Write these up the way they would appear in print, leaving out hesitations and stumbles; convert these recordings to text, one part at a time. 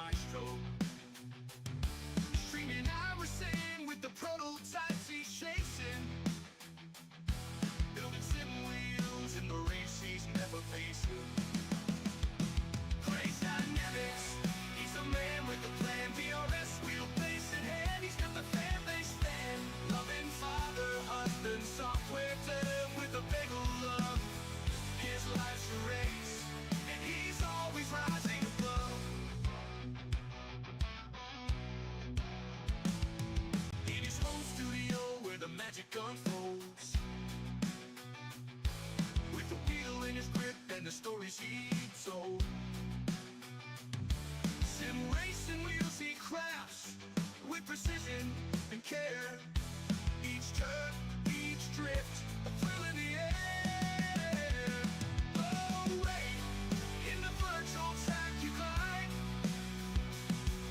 maestro. Streaming Iverson with the prototypes he's chasing. Building sim wheels in the race he's never facing. Grayze dynamics, he's a man with a plan. VRS Base in hand, he's got the fan base fan. Loving father, husband, software dev with a big love. His life's a race, and he's always rising above. In his home studio where the magic unfolds, with the wheel in his grip and the stories he told. Sim racing wheels he crafts with precision and care. Each turn, each drift, a thrill in the air. Oh, wait, in the virtual track you glide,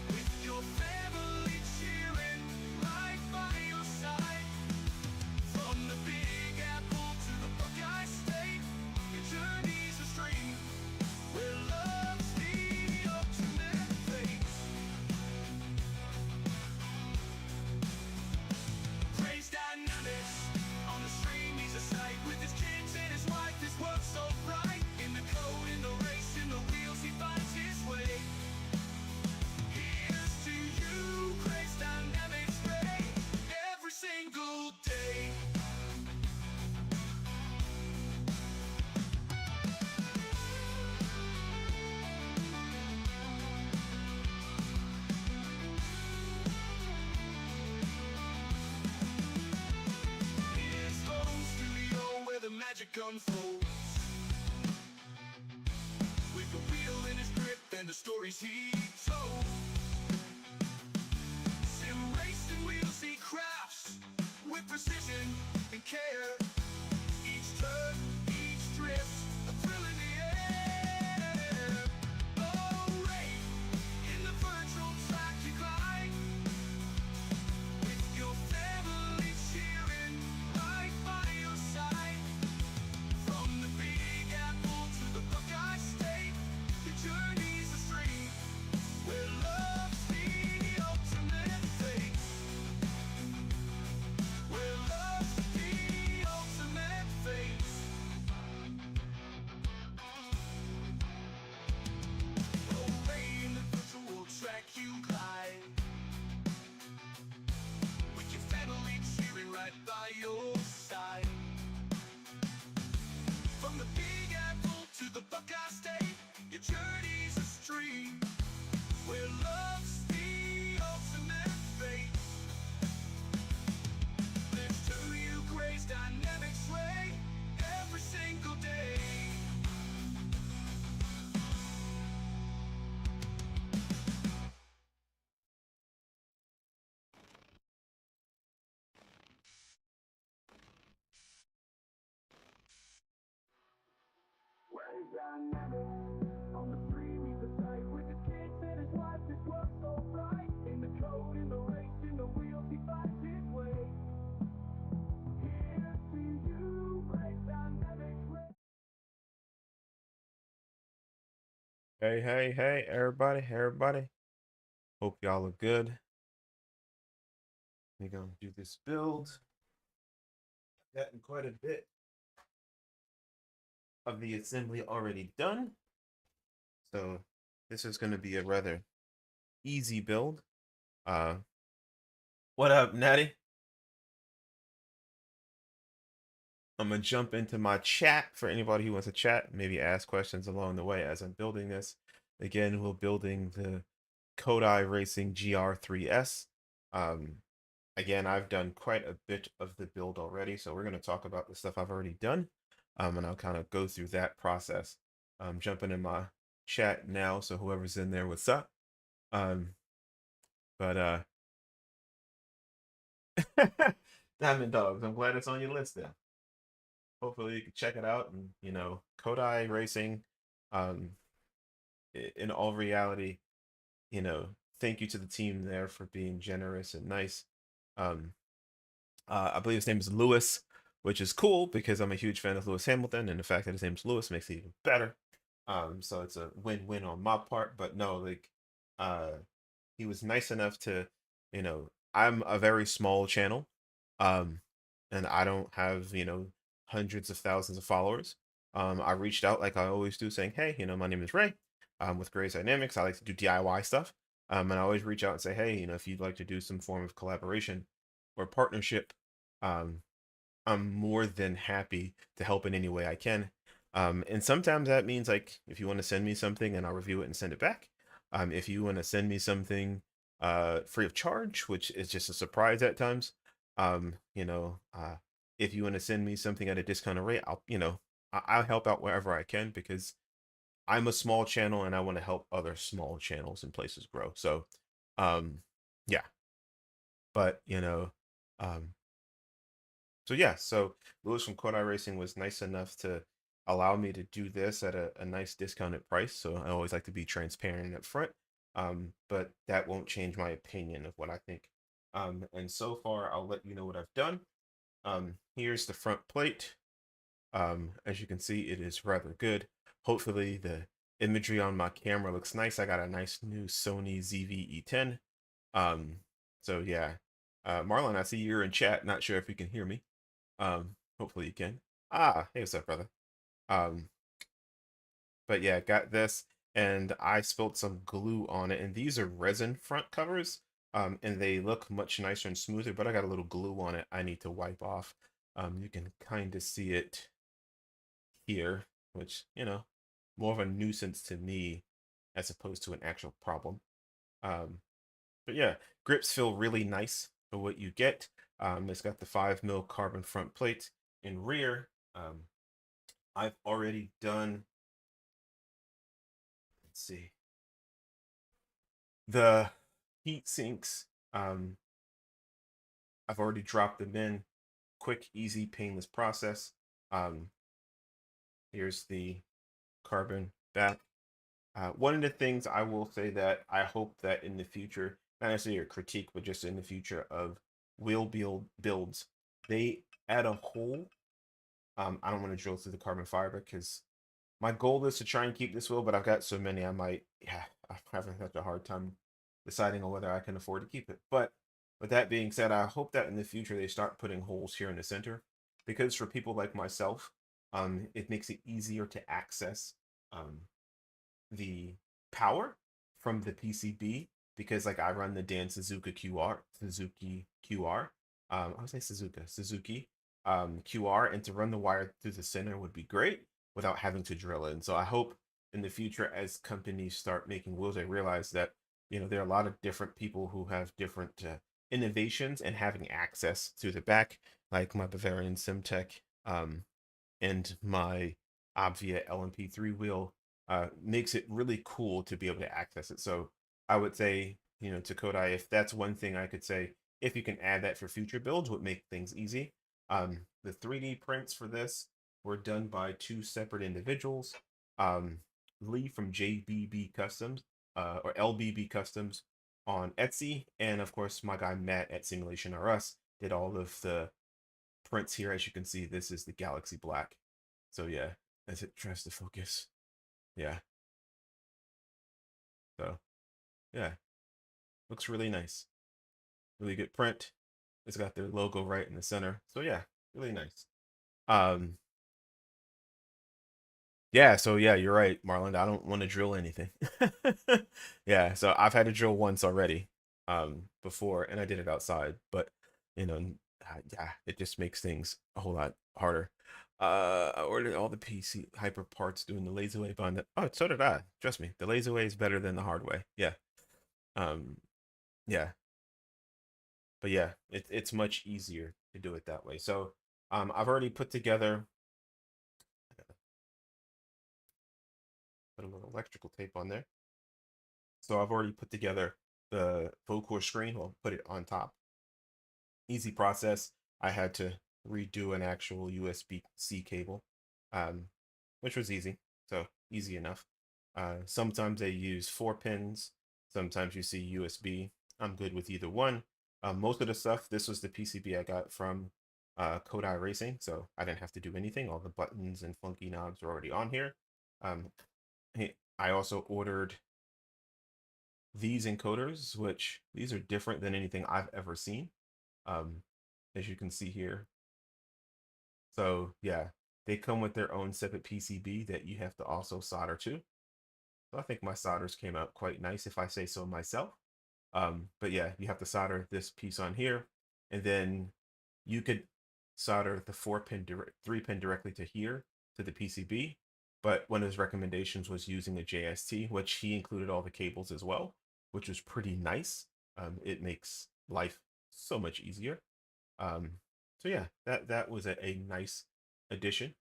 with your family cheering right by your side. From the Big Apple to the Buckeye State, your journey's a stream where love's the ultimate face. Grayze dynamics on the stream, he's a sight. With his kids and his wife, his work so bright. In the code, in the race, in the wheels, he finds his way. Here's to you, Grayze dynamics, Ray, every single day. His home studio where the magic unfolds, with the wheel in his grip and the stories he told. Sim racing wheels he crafts with precision and care. Each turn, each drift, a thrill in the air. Oh, rain in the virtual track you glide, with your family cheering right by your side. From the Big Apple to the Buckeye State, your journey's a stream where love's the ultimate face. Where love's the ultimate face. Away in the virtual track you glide, with your family cheering right by your side. From the Big Apple to the Buckeye State, your journey's a stream where love's the ultimate face. Lives to you, Grayze dynamics way, every single day. Grayze dynamics on the stream, he's a sight. With his kids and his wife, his work so bright. In the code, in the race, in the wheels, he finds his way. Here's to you, Grayze dynamics way. Hey, everybody. Hope y'all are good. We're gonna do this build. I've gotten quite a bit of the assembly already done. So this is gonna be a rather easy build. What up, Natty? I'm gonna jump into my chat for anybody who wants to chat, maybe ask questions along the way as I'm building this. Again, we're building the Kodai Racing GR.3S. Again, I've done quite a bit of the build already, so we're gonna talk about the stuff I've already done, and I'll kind of go through that process. I'm jumping in my chat now, so whoever's in there, what's up? Diamond Dogs, I'm glad it's on your list there. Hopefully you can check it out. And Kodai Racing, in all reality, thank you to the team there for being generous and nice. I believe his name is Lewis, which is cool because I'm a huge fan of Lewis Hamilton, and the fact that his name's Lewis makes it even better. So it's a win-win on my part. But no, like, he was nice enough to, I'm a very small channel, um, and I don't have, hundreds of thousands of followers. I reached out like I always do, saying, hey, my name is Ray. With Grayze Dynamics, I like to do DIY stuff. And I always reach out and say, hey, if you'd like to do some form of collaboration or partnership, um, I'm more than happy to help in any way I can. And sometimes that means like if you want to send me something and I'll review it and send it back. If you want to send me something free of charge, which is just a surprise at times. If you want to send me something at a discounted rate, I'll help out wherever I can because I'm a small channel and I want to help other small channels and places grow. So, um, yeah, but um, so yeah, so Lewis from Kodai Racing was nice enough to allow me to do this at a nice discounted price. So I always like to be transparent and upfront. But that won't change my opinion of what I think. And so far, I'll let you know what I've done. Here's the front plate. As you can see, it is rather good. Hopefully, the imagery on my camera looks nice. I got a nice new Sony ZV-E10. Um, so yeah, Marlon, I see you're in chat. Not sure if you can hear me. Hopefully you can. Hey, what's up, brother? Um, but yeah, got this, and I spilled some glue on it, and these are resin front covers. And they look much nicer and smoother, but I got a little glue on it I need to wipe off. You can kind of see it here, which, more of a nuisance to me as opposed to an actual problem. Um, but yeah, grips feel really nice for what you get. It's got the 5 mil carbon front plate in rear. I've already done, let's see, the heat sinks. I've already dropped them in. Quick, easy, painless process. Um, Here's the carbon back. One of the things I will say that I hope that in the future, not necessarily a critique, but just in the future of wheel builds, they add a hole. I don't want to drill through the carbon fiber because my goal is to try and keep this wheel, but I've got so many I'm having such a hard time deciding on whether I can afford to keep it. But with that being said, I hope that in the future they start putting holes here in the center because for people like myself, it makes it easier to access um, the power from the PCB because like I run the Dan Suzuki QR. I would say Suzuki QR, and to run the wire through the center would be great without having to drill in. So I hope in the future as companies start making wheels, they realize that there are a lot of different people who have different innovations and having access to the back, like my Bavarian Simtec and my Obvia LMP3 wheel makes it really cool to be able to access it. So I would say, to Kodai, if that's one thing I could say, if you can add that for future builds, would make things easy. The 3D prints for this were done by two separate individuals. Lee from JBB Customs, or LBB Customs on Etsy, and of course my guy Matt at Simulation RS did all of the prints here. As you can see, this is the Galaxy Black. So yeah, as it tries to focus. Yeah. So yeah, looks really nice. Really good print. It's got their logo right in the center. So yeah, really nice. Um, yeah, so yeah, you're right, Marlon. I don't want to drill anything. Yeah, so I've had to drill once already, before, and I did it outside, but yeah, it just makes things a whole lot harder. I ordered all the PC hyper parts doing the laser way bind. Oh, so did I. Trust me, the laser way is better than the hard way. Yeah. Um, yeah, but yeah, it's much easier to do it that way. So, I've already put together, put a little electrical tape on there. So I've already put together the full core screen. I'll put it on top. Easy process. I had to redo an actual USB-C cable, um, which was easy. So easy enough. Sometimes they use 4 pins. Sometimes you see USB. I'm good with either one. Most of the stuff, this was the PCB I got from Kodai Racing, so I didn't have to do anything. All the buttons and funky knobs are already on here. I also ordered these encoders, which these are different than anything I've ever seen, as you can see here. So yeah, they come with their own separate PCB that you have to also solder to. So I think my solders came out quite nice, if I say so myself. But yeah, you have to solder this piece on here, and then you could solder the 3-pin directly to here to the PCB. But one of his recommendations was using a JST, which he included all the cables as well, which was pretty nice. It makes life so much easier. So yeah, that was a nice addition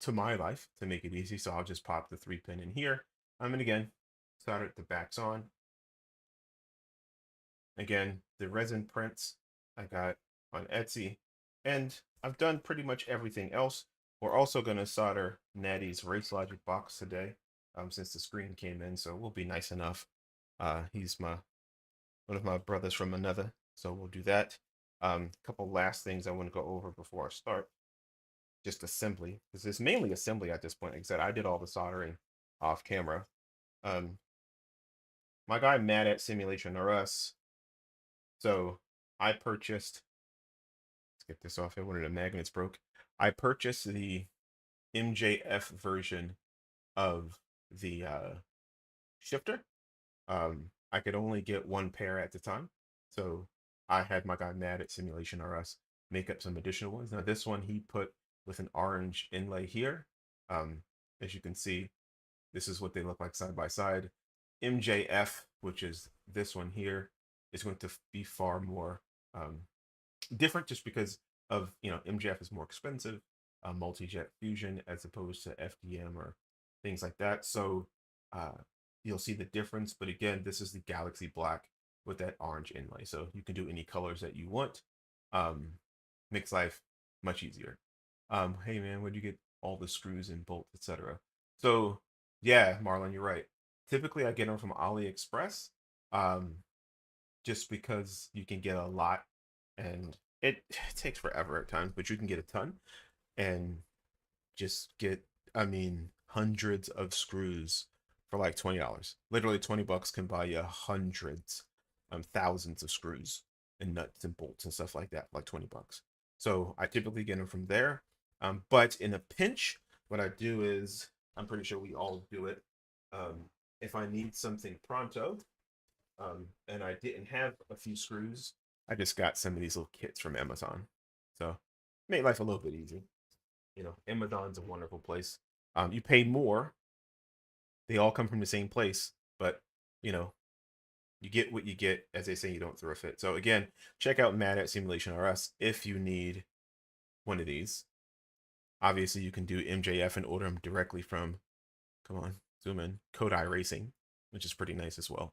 to my life to make it easy. So I'll just pop the 3-pin in here. And again, solder the backs on. Again, the resin prints I got on Etsy, and I've done pretty much everything else. We're also going to solder Natty's Race Logic box today, since the screen came in, so we'll be nice enough. He's one of my brothers from another, so we'll do that. A couple last things I want to go over before I start. Just assembly, because it's mainly assembly at this point. Like I said, I did all the soldering off camera. My guy Matt at Simulation RS. So I purchased, let's get this off here, one of the magnets broke. I purchased the MJF version of the shifter. I could only get one pair at the time. So I had my guy Matt at Simulation RS make up some additional ones. Now this one he put with an orange inlay here. As you can see, this is what they look like side by side. MJF, which is this one here, is going to be far more different, just because of, MJF is more expensive, multi-jet fusion as opposed to FDM or things like that. So you'll see the difference. But again, this is the Galaxy Black with that orange inlay, so you can do any colors that you want. Makes life much easier. Hey man, where do you get all the screws and bolts, etc.? So yeah, Marlon, you're right. Typically I get them from AliExpress, just because you can get a lot, and it takes forever at times, but you can get a ton and just get, I mean, hundreds of screws for like $20. Literally $20 can buy you hundreds, thousands of screws and nuts and bolts and stuff like that, like $20. So I typically get them from there. But in a pinch, what I do is, I'm pretty sure we all do it. If I need something pronto, and I didn't have a few screws, I just got some of these little kits from Amazon. So made life a little bit easy. Amazon's a wonderful place. You pay more. They all come from the same place, but you get what you get. As they say, you don't throw a fit. So again, check out Matt at Simulation RS if you need one of these. Obviously, you can do MJF and order them directly from, come on, zoom in, Kodai Racing, which is pretty nice as well.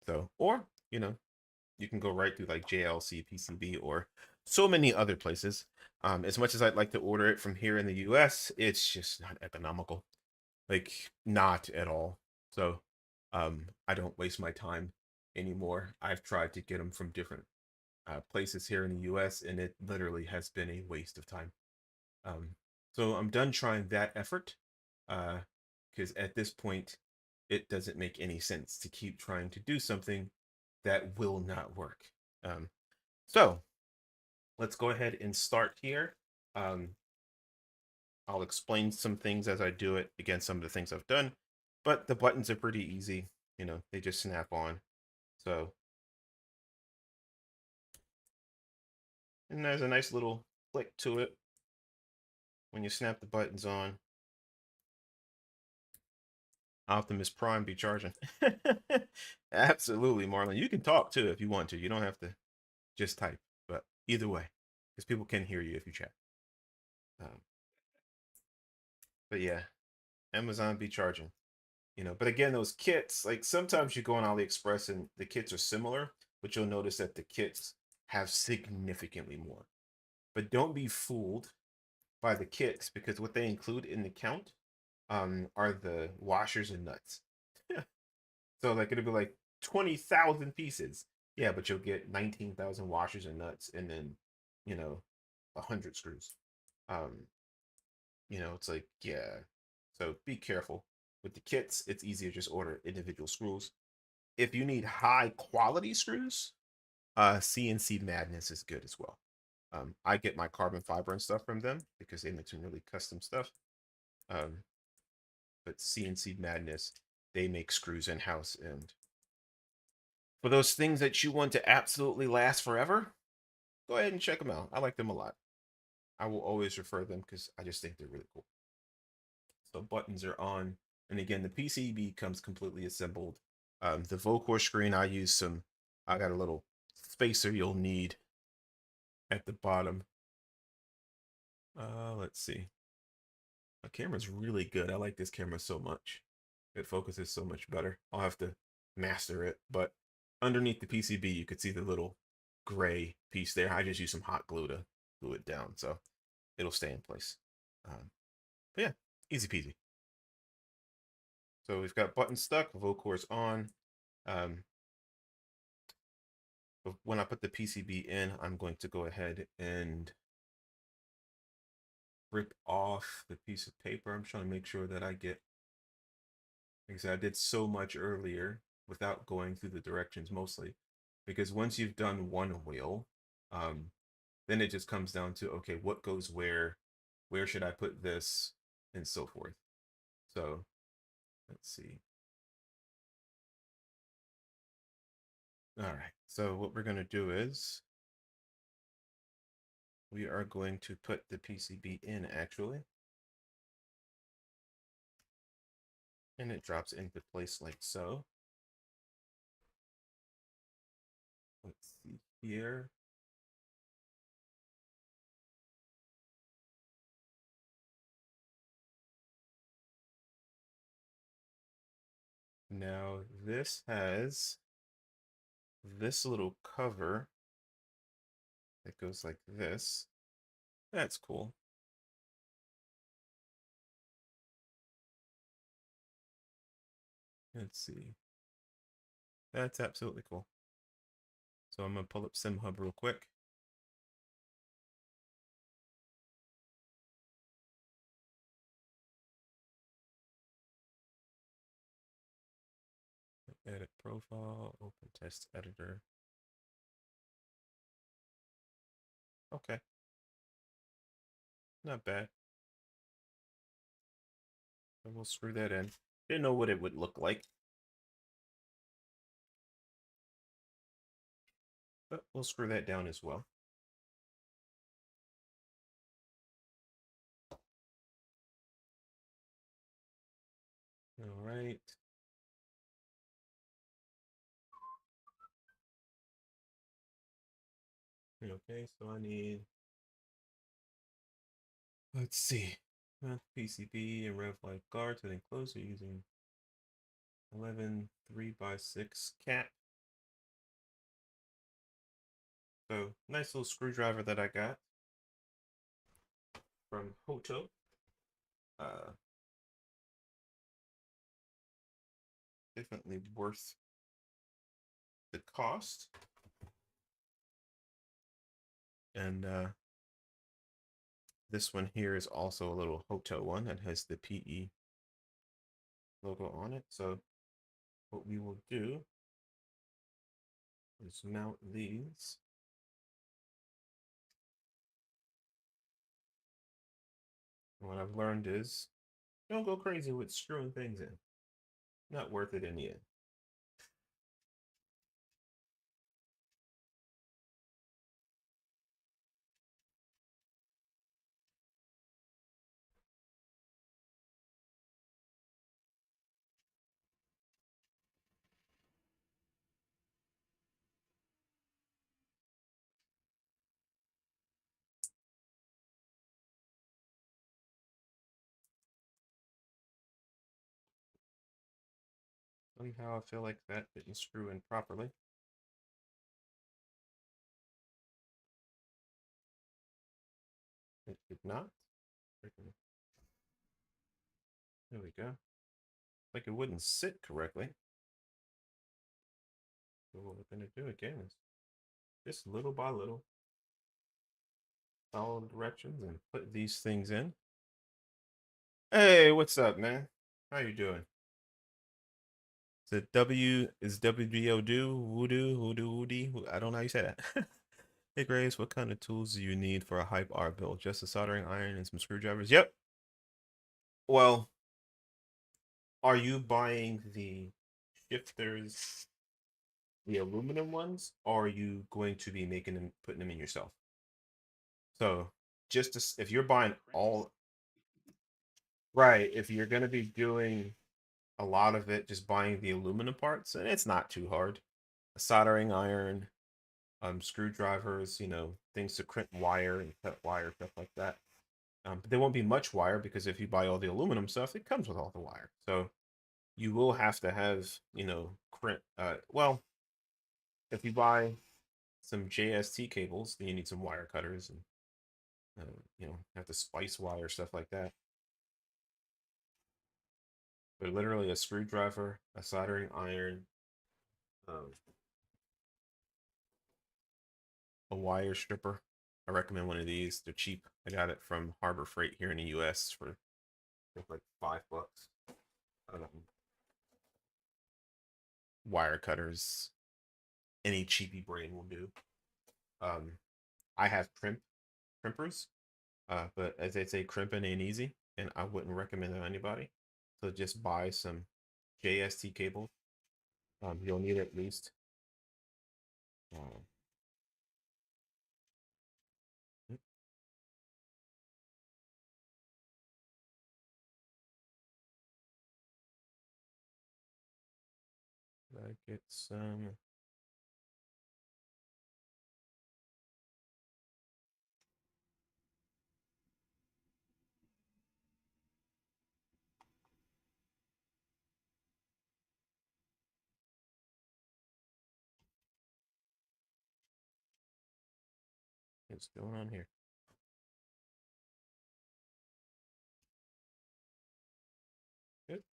So, or, you can go right through like JLC, PCB, or so many other places. As much as I'd like to order it from here in the US, it's just not economical. Like, not at all. So, I don't waste my time anymore. I've tried to get them from different places here in the US, and it literally has been a waste of time. So I'm done trying that effort, because at this point, it doesn't make any sense to keep trying to do something that will not work. So let's go ahead and start here. I'll explain some things as I do it. Again, some of the things I've done, but the buttons are pretty easy. They just snap on. So, and there's a nice little click to it when you snap the buttons on. Optimus Prime be charging. Absolutely, Marlon. You can talk too if you want to. You don't have to just type, but either way, because people can hear you if you chat. But yeah, Amazon be charging. But again, those kits, like sometimes you go on AliExpress and the kits are similar, but you'll notice that the kits have significantly more. But don't be fooled by the kits, because what they include in the count are the washers and nuts. So like it'll be like 20,000 pieces. Yeah, but you'll get 19,000 washers and nuts, and then 100 screws. It's like, yeah. So be careful with the kits. It's easier just order individual screws. if you need high quality screws, CNC Madness is good as well. I get my carbon fiber and stuff from them because they make some really custom stuff. But CNC Madness, they make screws in-house, and for those things that you want to absolutely last forever, go ahead and check them out. I like them a lot. I will always refer them because I just think they're really cool. So buttons are on, and again, the PCB comes completely assembled. The Vocore screen, I got a little spacer you'll need at the bottom. Let's see. My camera's really good. I like this camera so much. It focuses so much better. I'll have to master it, but underneath the PCB, you could see the little gray piece there. I just use some hot glue to glue it down, so it'll stay in place. But yeah, easy peasy. So we've got buttons stuck, Vocore's on. But when I put the PCB in, I'm going to go ahead and rip off the piece of paper. I'm trying to make sure that I get, like I said, I did so much earlier without going through the directions mostly, because once you've done one wheel, then it just comes down to, okay, what goes where should I put this, and so forth. So let's see. All right, so what we're going to do is we are going to put the PCB in actually, and it drops into place like so. Let's see here. Now this has this little cover that goes like this. That's cool. Let's see. That's absolutely cool. So I'm gonna pull up SimHub real quick. Edit profile, open test editor. Okay. Not bad. So we'll screw that in. Didn't know what it would look like, but we'll screw that down as well. All right. Okay, so I need, let's see, PCB and rev light guard to the enclosure using 11 3x6 cap. So nice little screwdriver that I got from Hoto. Definitely worth the cost. And this one here is also a little Hoto one that has the PE logo on it. So what we will do is mount these. And what I've learned is don't go crazy with screwing things in. Not worth it in the end. Somehow I feel like that didn't screw in properly. It did not. There we go. Like it wouldn't sit correctly. So what we're gonna do again is just little by little follow the directions and put these things in. Hey, what's up, man? How you doing? Is it W? Is WDO do voodoo voodoo woody? I don't know how you say that. Hey Grayze, what kind of tools do you need for a hype art build? Just a soldering iron and some screwdrivers? Yep. Well, are you buying the shifters, the aluminum ones, or are you going to be making them, putting them in yourself? So just to, if you're buying all right, if you're going to be doing a lot of it, just buying the aluminum parts, and it's not too hard. A soldering iron, screwdrivers, things to crimp wire and cut wire, stuff like that. But there won't be much wire because if you buy all the aluminum stuff, it comes with all the wire. So you will have to have, crimp. Well, if you buy some JST cables, then you need some wire cutters and have to splice wire, stuff like that. But literally a screwdriver, a soldering iron, um, a wire stripper. I recommend one of these. They're cheap. I got it from Harbor Freight here in the US for like $5. Wire cutters, any cheapy brain will do. I have crimpers, but as they say, crimping ain't easy, and I wouldn't recommend it to anybody. So just buy some JST cables. You'll need at least. Uh, I get some. What's going on here? Good.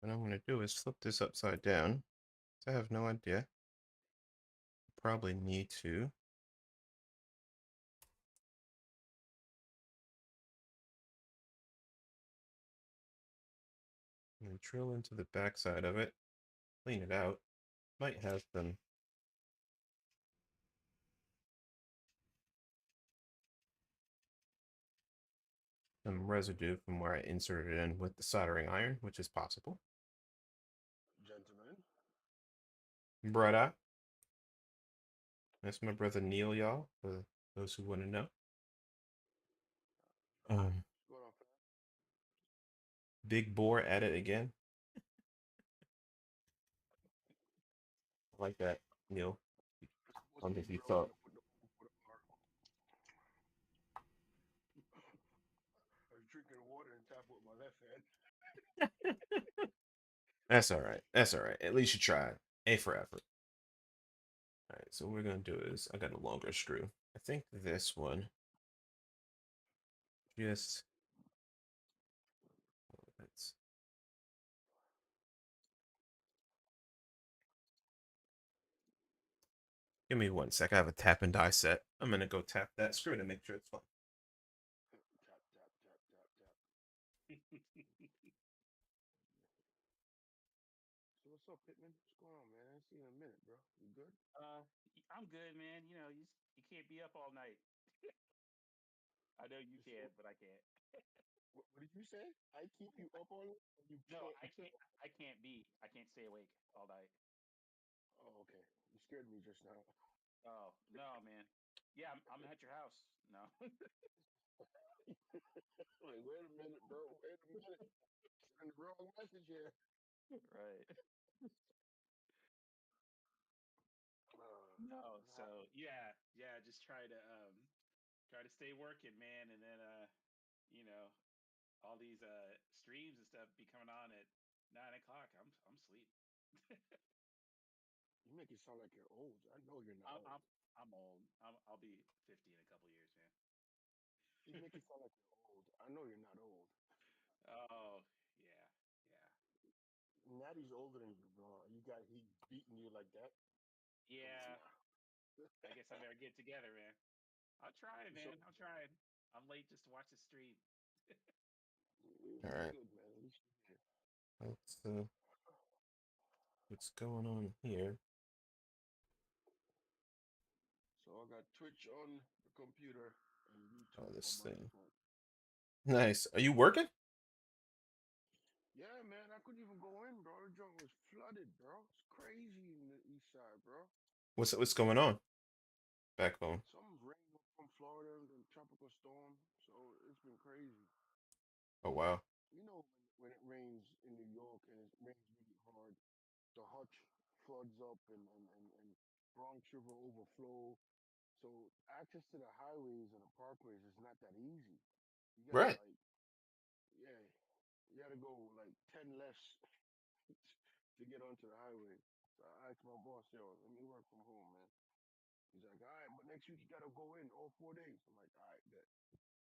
What I'm going to do is flip this upside down. I have no idea. Probably need to. And drill into the backside of it. Clean it out. Might have some residue from where I inserted it in with the soldering iron, which is possible. Gentlemen. Brother. That's my brother Neil, y'all, for those who want to know. Um, What's going on, fam? Big Boar at it again. I like that, Neil. I What's don't me, think you bro? thought. With the R. I was drinking water and tap with my left hand. That's all right. That's all right. At least you tried. A for effort. All right, so what we're gonna do is I got a longer screw. I think this one just let's give me 1 sec. I have a tap and die set. I'm gonna go tap that screw to make sure it's fine. Tap, tap, tap, tap, tap. So what's up, Pittman? What's going on, man? I ain't seen you in a minute, bro. You good? I'm good, man. You can't be up all night. I know you You can, so, but I can't. what did you say? I keep you up all night? Or you No, can't? I can't. I can't be. I can't stay awake all night. Oh, okay. You scared me just now. Oh no, man. Yeah, I'm at your house. No. Like, wait a minute, bro. Wait a minute. Sending the wrong message here. Right. No. What happened? So yeah. Just try to stay working, man, and then you know, all these streams and stuff be coming on at 9 o'clock. I'm asleep. You make it sound like you're old. I know you're not I'm old. I'm I'm old. I'll be 50 in a couple years, man. You make it sound like you're old. I know you're not old. Oh, yeah, yeah, Natty's older than you, bro. He beating you like that? Come on yeah. now. I guess I better get together, man. I'll try, So man. I'm trying. I'm late just to watch the stream. All it's right. good, man. At least you're here. Let's what's going on here? So I got Twitch on the computer and Oh, YouTube on this my thing. phone. Nice. Are you working? Yeah, man, I couldn't even go in, bro. The joint was flooded, bro. It's crazy in the east side, bro. What's going on? Back home. Some rain from Florida and tropical storm, so it's been crazy. Oh wow. You know, when it rains in New York and it rains really hard, the Hutch floods up and Bronx River overflow. So access to the highways and the parkways is not that easy. You gotta Right. like, yeah, you gotta go like 10 less to get onto the highway. So I asked my boss, yo, let me work from home, man. He's like, all right, but next week you gotta go in all 4 days. I'm like, all right, bet.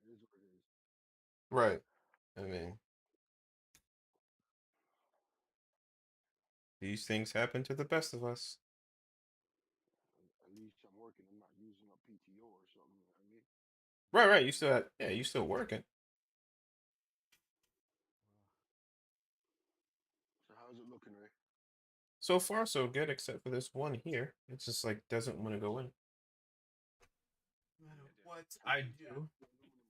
It is what it is. Right. I mean, these things happen to the best of us. At least I'm working. I'm not using a PTO or something. You know what I mean? Right, right. You still yeah, you still working. So how's it looking, Ray? So far so good, except for this one here. It's just like doesn't want to go in. No matter Yeah, what That's I do. the aluminum.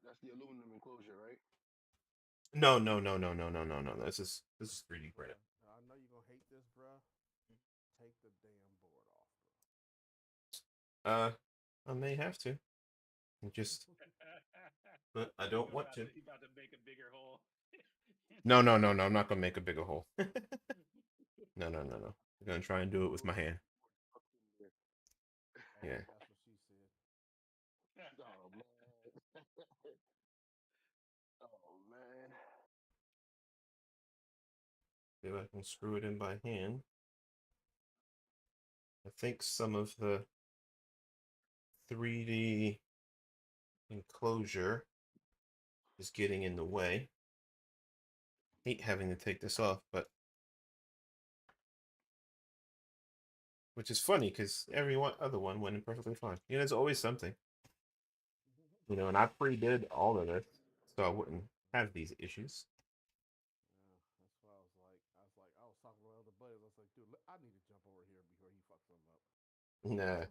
That's the aluminum enclosure, right? No, no, no, no, no, no, no, no. This is 3D Bruh, printed. I know you're gonna hate this, bruh. Take the damn board off, I may have to. Just yeah. but I You don't want about to to. you about to make a bigger hole in No, the no, no, board. no. I'm not gonna make a bigger hole. No, no, no, no. I'm gonna try and do it with my hand. Up in there. Yeah. That's what she said. Oh man. Oh man. See if I can screw it in by hand. I think some of the 3D enclosure is getting in the way. Hate having to take this off, but which is funny because every other one went perfectly fine. You know, there's always something. You know, and I pre-did all of this, so I wouldn't have these issues. Yeah, that's why I was talking to my other buddies. I was like, dude, I need to jump over here before he fucks something up. Nah,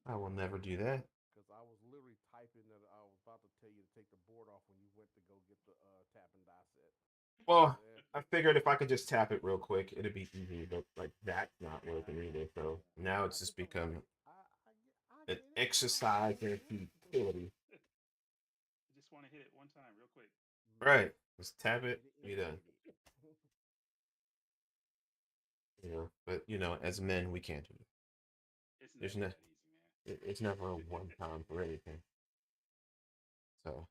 I will never do that. Because I was literally typing that I was about to tell you to take the board off when you went to go get the tap and die set. Well, Yeah. I figured if I could just tap it real quick, it'd be easy, but like that's not working either. So now it's just It's become like, I an get it. exercise in I futility. I just want to hit it one time, real quick. Right. Just tap it, Hit it be and done. forget it. You know, but you know, as men, we can't do it. It's There's never no, that easy, man. it's never a one time for anything. So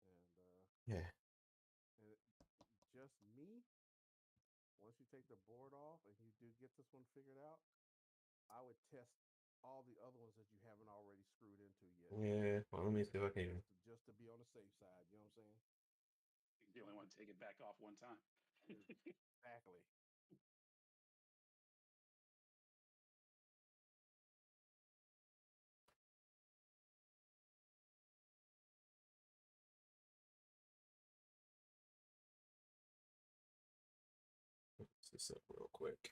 And yeah, and just me. Once you take the board off and you do get this one figured out, I would test all the other ones that you haven't already screwed into yet. yeah. Well, let me see if I can even. Just to be on the safe side. You know what I'm saying? You only want to take it back off one time. Exactly. Fix this up real quick.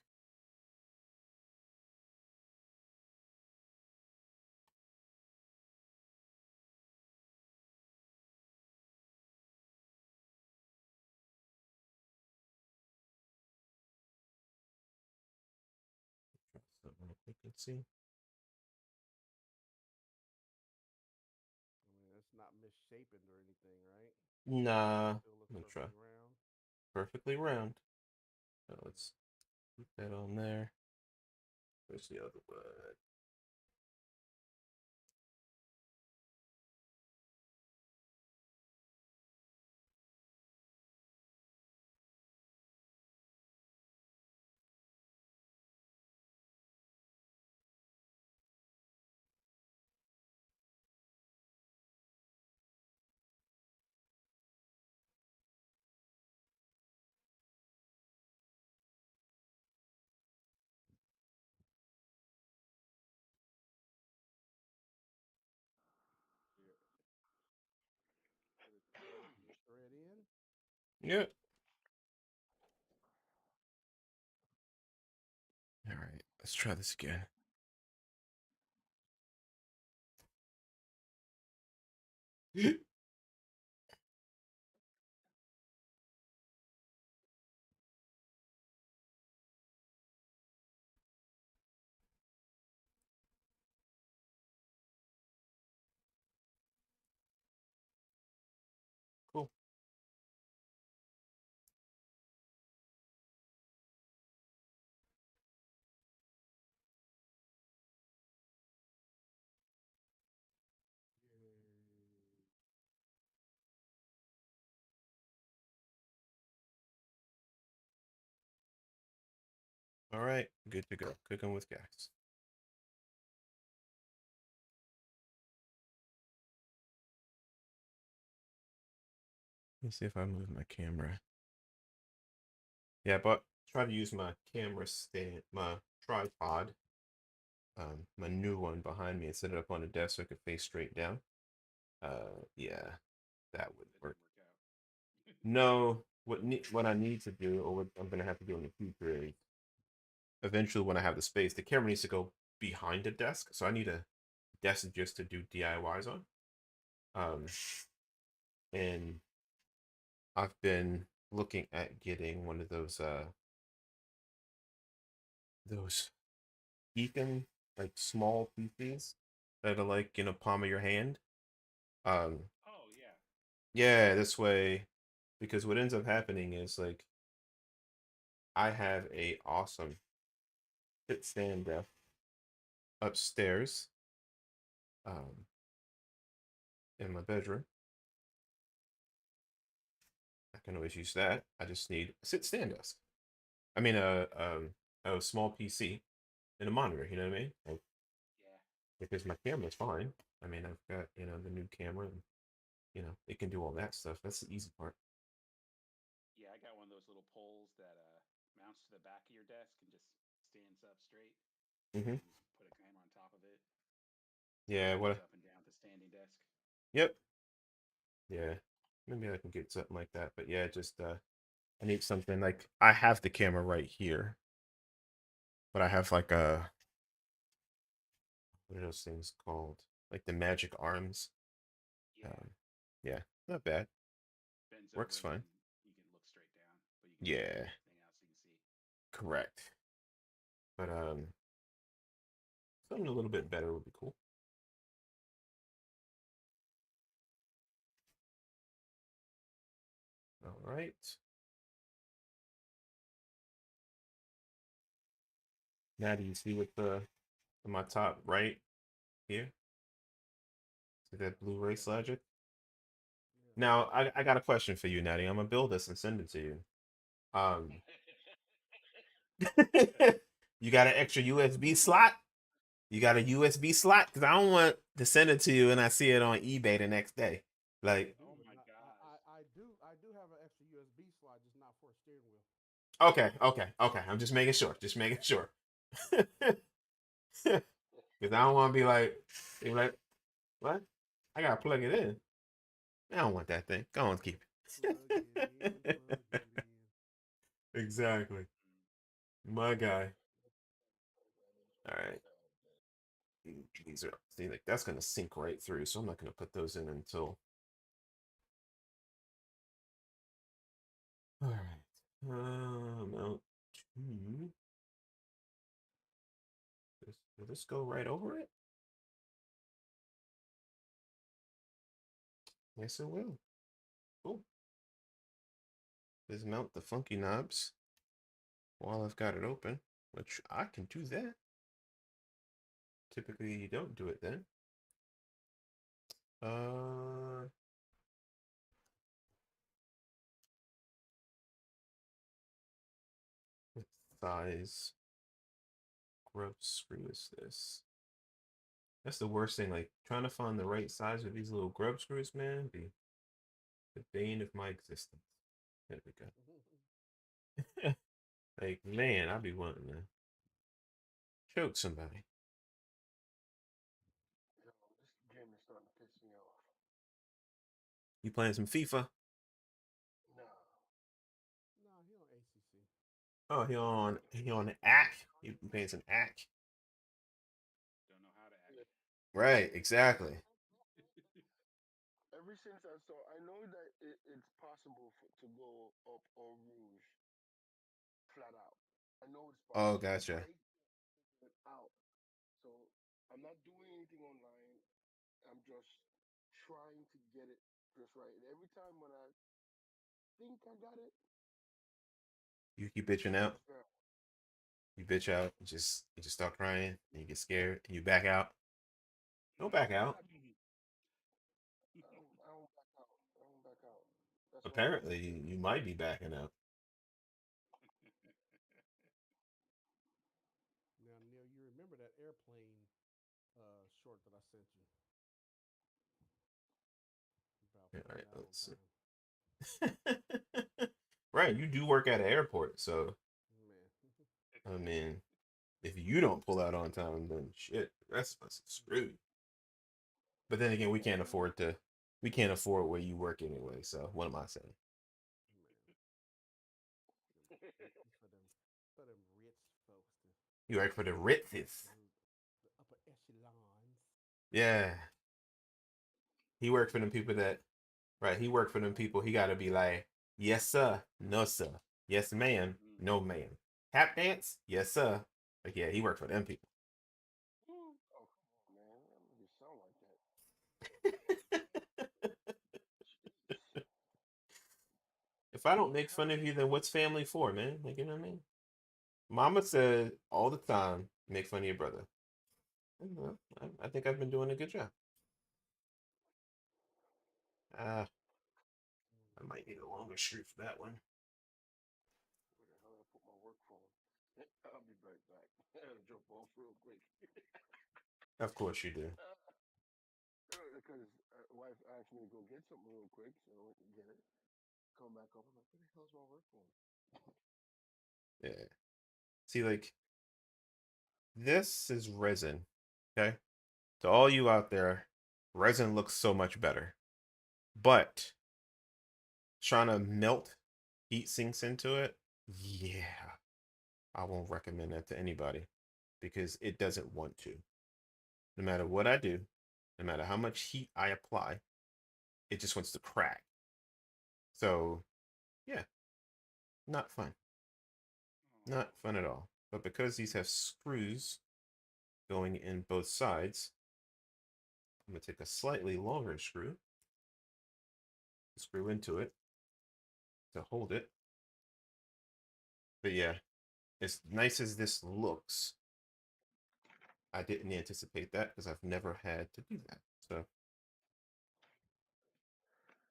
Try something real quick and see. I mean, it's not misshapen or anything, right? Nah, I'm Still looks gonna try perfectly round. perfectly round. So let's put that on there. Where's the other one? Yep. All right, let's try this again. Cool. All right, good to go. Cooking with gas. Let me see if I move my camera. Yeah, but try to use my camera stand, my tripod, my new one behind me, and set it up on the desk so it could face straight down. Yeah, that would That work. didn't work out. No, what I need to do, or what I'm gonna have to do in the future is eventually when I have the space, the camera needs to go behind the desk, so I need a desk just to do DIYs on. Um, and I've been looking at getting one of those Beacon like small PCs that are like in a palm of your hand. Um, Oh yeah. yeah, this way, because what ends up happening is like I have a awesome sit stand desk upstairs, in my bedroom. I can always use that. I just need a sit stand desk. I mean a small PC and a monitor. You know what I mean? Like, Yeah. because my camera's fine. I mean, I've got the new camera, and it can do all that stuff. That's the easy part. Yeah, I got one of those little poles that mounts to the back of your desk and just stands up straight. Mm-hmm. You just put a camera on top of it. Yeah. Moves What? up and down the standing desk. Yep. Yeah. Maybe I can get something like that. But yeah, just I need something like I have the camera right here, but I have like a what are those things called? Like the magic arms. Yeah. Um, yeah, not bad. Bends Works over and fine. you can look straight down, but you can tilt Yeah, everything out so you can see. correct. But something a little bit better would be cool. All right. Now do you see what the on my top right here? See that Blu-ray Yep. logic? Yeah. Now I got a question for you, Natty. I'm gonna build this and send it to you. Um, you got an extra USB slot? You got a USB slot? Because I don't want to send it to you and I see it on eBay the next day. I Like, do, Oh but my not, gosh. I do have an extra USB slot, just not for a steering wheel. okay. I'm just making sure. Just making sure. Because I don't want to be like, what? I gotta plug it in. I don't want that thing. Go on, keep Plug it in, it. plug it in. Exactly. My guy. All right. These are see like that's gonna sink right through, so I'm not gonna put those in until. All right. Mount two. Will this go right over it? Yes, it will. Cool. Let's mount the funky knobs while I've got it open, which I can do that. Typically, you don't do it then. Uh, what size grub screw is this? That's the worst thing. Like trying to find the right size with these little grub screws, man, be the bane of my existence. There we go. Like, man, I'd be wanting to choke somebody. Yo, this game is starting to piss me off. You playing some FIFA? Nah. Oh, he on ACK. He pays an ACK. Don't know how to act. Yeah. Right, exactly. Ever since I saw, I know that it's possible to go up or rouge flat out. I know it's Oh, possible. gotcha. I figured it out. So I'm not doing anything online. I'm just trying to get it just right. And every time when I think I got it, You keep bitching out. it's fair. You bitch out. You just start crying and you get scared and you back out. Don't back No, out. I don't back out. I don't back out. That's why I Apparently, keep it. you might be backing out. Now, Neil, you remember that airplane short that I sent you about All pulling right, out on let's time? see. Right, you do work at an airport, so Man, I mean, if you don't pull out on time, then shit, that's screwed. But then again, Yeah, we can't afford where you work anyway. So what am I saying? man, for them rich folks, You work for the Ritzes. the upper echelons. Yeah, he worked for them people that right. He worked for them people. He got to be like, yes sir, no sir, yes ma'am, no ma'am. Tap dance, yes sir. Like yeah, he worked for them people. oh, come on, man. I don't even sound like that. Jeez. If I don't make fun How? of you, then what's family for, man? Like you know what I mean? Mama said all the time, make fun of your brother. Well, I think I've been doing a good job. Ah, I might need a longer shoot for that one. Where the hell did I put my work phone? I'll be right back. I gotta jump off real quick. Of course you do. Because wife asked me to go get something real quick, so I went to get it. Come back up. I'm like, where the hell's my work phone? Yeah. See, like this is resin. Okay. To all you out there, resin looks so much better. But trying to melt heat sinks into it, yeah, I won't recommend that to anybody because it doesn't want to. No matter what I do, no matter how much heat I apply, it just wants to crack. So, yeah, not fun. Not fun at all. But because these have screws going in both sides, I'm going to take a slightly longer screw into it to hold it. But yeah, as nice as this looks, I didn't anticipate that because I've never had to do that. So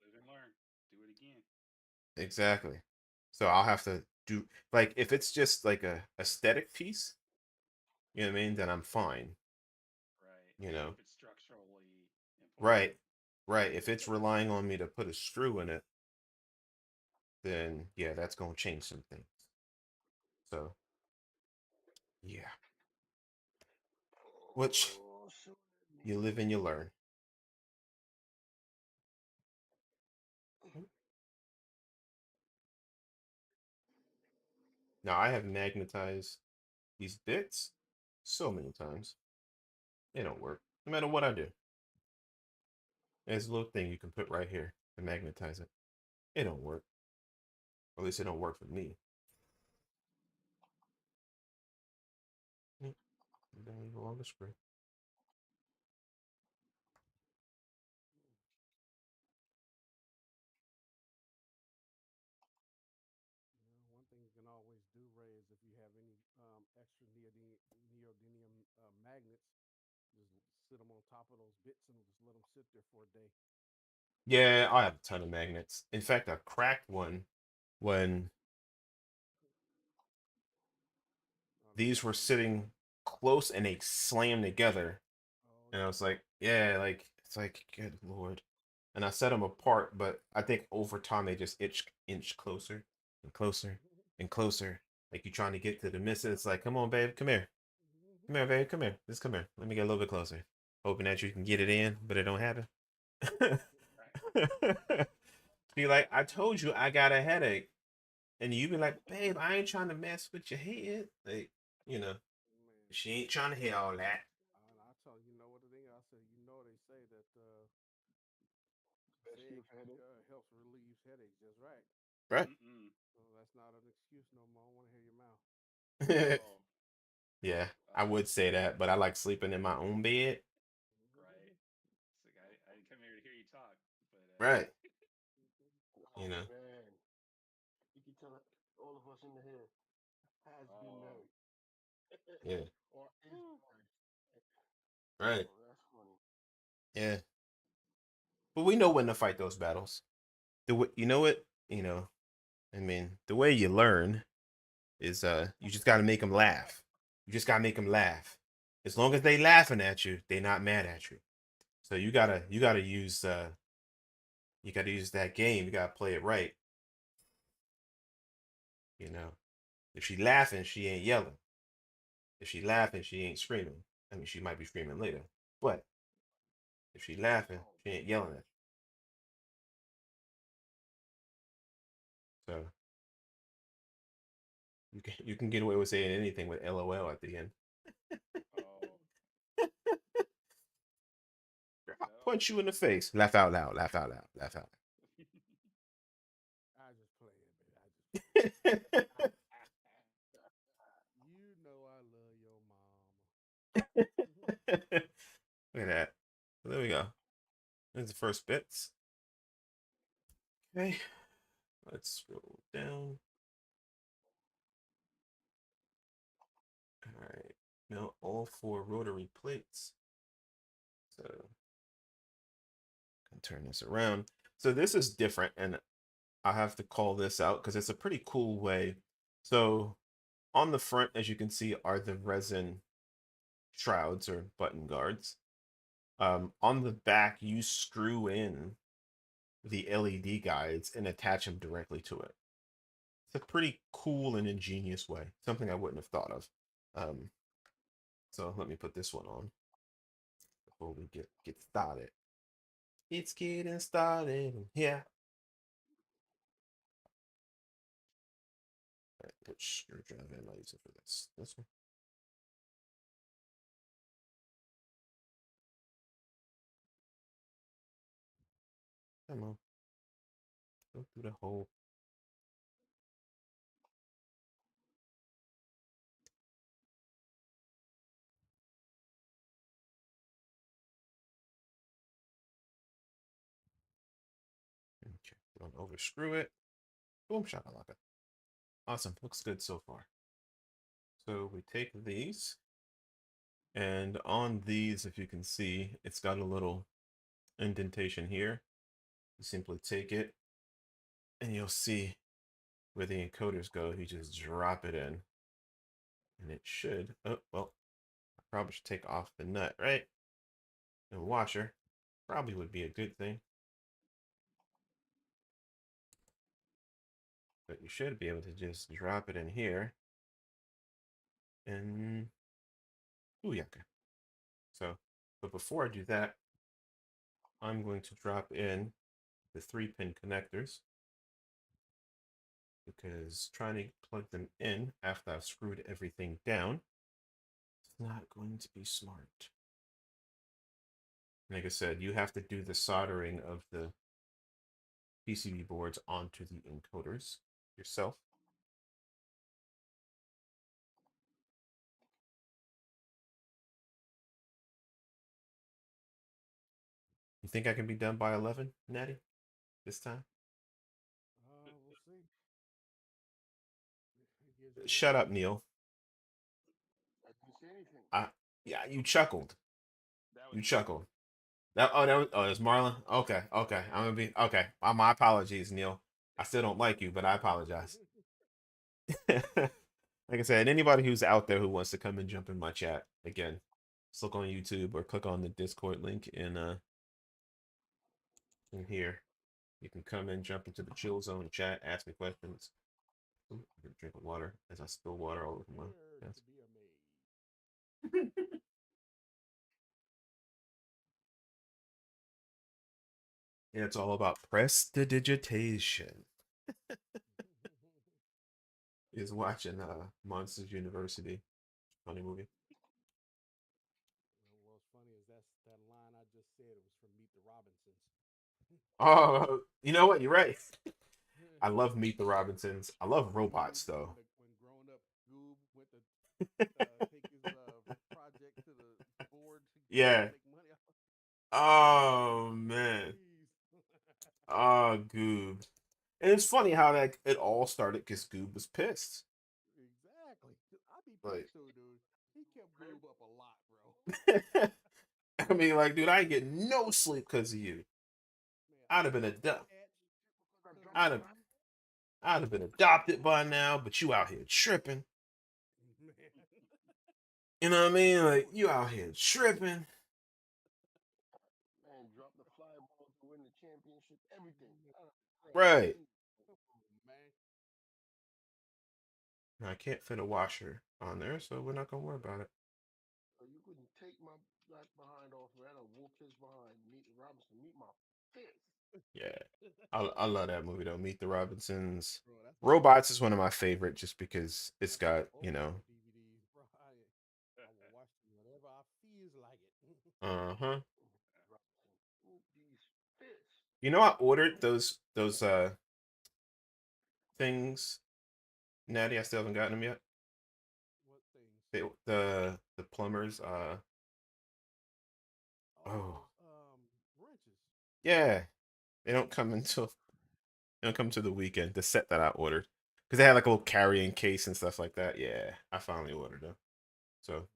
Live and learn. Do it again. exactly. So I'll have to do like if it's just like a aesthetic piece, you know what I mean, then I'm fine. Right. You But know. if it's structurally important, Right. Right. If it's relying on me to put a screw in it, then yeah, that's gonna change some things. So yeah. Which Oh, so you live and you learn. Now I have magnetized these bits so many times. They don't work. No matter what I do. There's a little thing you can put right here to magnetize it. It don't work. Or at least it don't work for me. Don't even on the screen. One thing you can always do, Ray, is if you have any extra neodymium magnets, just sit them on top of those bits and just let them sit there for a day. Yeah, I have a ton of magnets. In fact, I cracked one when Oh, the these were magnet leak. sitting close and they slammed together. Oh And I yeah. was like, yeah, like it's like, good lord. And I set them apart, but I think over time they just inch closer and closer and closer. Like you trying to get to the miss. It's like, come on, babe, come here. Come here, babe, come here. Just come here. Let me get a little bit closer. Hoping that you can get it in, but it don't happen. right? Be like, I told you I got a headache. and you be like, babe, I ain't trying to mess with your head. Like, you know, Man, she ain't trying to hear all that. I tell you, know what the thing I said. You know they say that Best say cure for headache. helps relieve headaches. Just right. Right. So that's not an excuse no more. I want to hear your mouth. Oh, Yeah, I would say that, but I like sleeping in my own bed. right. It's like I didn't come here to hear you talk, but Right. Oh You know. man, you can tell all of us in the here has been oh, married Yeah. or is married. Right. Oh, that's funny. Yeah. But we know when to fight those battles. You know what? You know, I mean, the way you learn is you just got to make them laugh. You just got to make them laugh. As long as they laughing at you, they not mad at you. So you got to use that game. You got to play it right. You know, if she laughing, she ain't yelling. If she laughing, she ain't screaming. I mean, she might be screaming later, but if she laughing, she ain't yelling at you. So you can get away with saying anything with LOL at the end. oh, I'll no. punch you in the face. Laugh out loud. Laugh out loud. Laugh out I just play it, man. I just play it. loud. You know I love your mama. Look at that. So there we go. There's the first bits. Okay. Let's scroll down. All right. Now all four rotary plates. So I can turn this around. So this is different, and I have to call this out because it's a pretty cool way. So on the front, as you can see, are the resin shrouds or button guards. On the back, you screw in the LED guides and attach them directly to it. It's a pretty cool and ingenious way. Something I wouldn't have thought of. Um, so let me put this one on before we get started. It's getting started. Yeah. Right, which screwdriver am I using for this? This one. Come on. Go through the hole. Okay. Don't overscrew it. Boom, shakalaka. Awesome. Looks good so far. So we take these, and on these, if you can see, it's got a little indentation here. You simply take it, and you'll see where the encoders go. You just drop it in, and it should. Oh, well, I probably should take off the nut, right? The washer probably would be a good thing. But you should be able to just drop it in here. And, ooh, yeah, okay. So, but before I do that, I'm going to drop in the 3-pin connectors, because trying to plug them in after I've screwed everything down is not going to be smart. Like I said, you have to do the soldering of the PCB boards onto the encoders yourself. You think I can be done by 11, Natty, this time? We'll see. It gives you a Shut number. up, Neil. I didn't say anything. Yeah, you chuckled. That was You me. chuckled. It's Marlon. Okay, okay. I'm gonna be okay. My apologies, Neil. I still don't like you, but I apologize. Like I said, anybody who's out there who wants to come and jump in my chat, again, just look on YouTube or click on the Discord link in here. You can come and jump into the chill zone chat, ask me questions. Ooh, I'm gonna drink water as I spill water all over my Prepare desk. to be amazed. Yeah, it's all about prestidigitation. is watching Monsters University. Funny movie. What's funny is that line I just said. It was from Meet the Robinsons. Oh, you know what? You're right. I love Meet the Robinsons. I love robots though. When grown up Goob went to take his project to the board to Yeah. make money off. Oh man. Oh, Goob. And it's funny how that it all started because Goob was pissed. Exactly. I be Like, pissed too, dude. He kept Goob up a lot, bro. I mean, like, dude, I ain't getting no sleep because of you. Man, I'd have been adopted. I I'd have, I'd have been adopted by now, but you out here tripping. Man. You know what I mean? Like, you out here tripping. Man, drop the fly ball to win the championship. Everything. Right. Man. Now, I can't fit a washer on there, so we're not gonna worry about it. So you couldn't take my black behind off of that or whoop his behind. Meet Robinson. Meet my fist. Yeah. I love that movie though. Meet the Robinsons. Bro, that's Robots is one of my favorite just because it's got, old DVDs, bro. I will watch them whenever I feels like it. uh-huh. Robinson. Whoop these fists. You know I ordered those things, Natty. I still haven't gotten them yet. What things? The plumbers oh Wrenches. yeah. They don't come until they don't come to the weekend. The set that I ordered. Because they had like a little carrying case and stuff like that. Yeah. I finally ordered them. So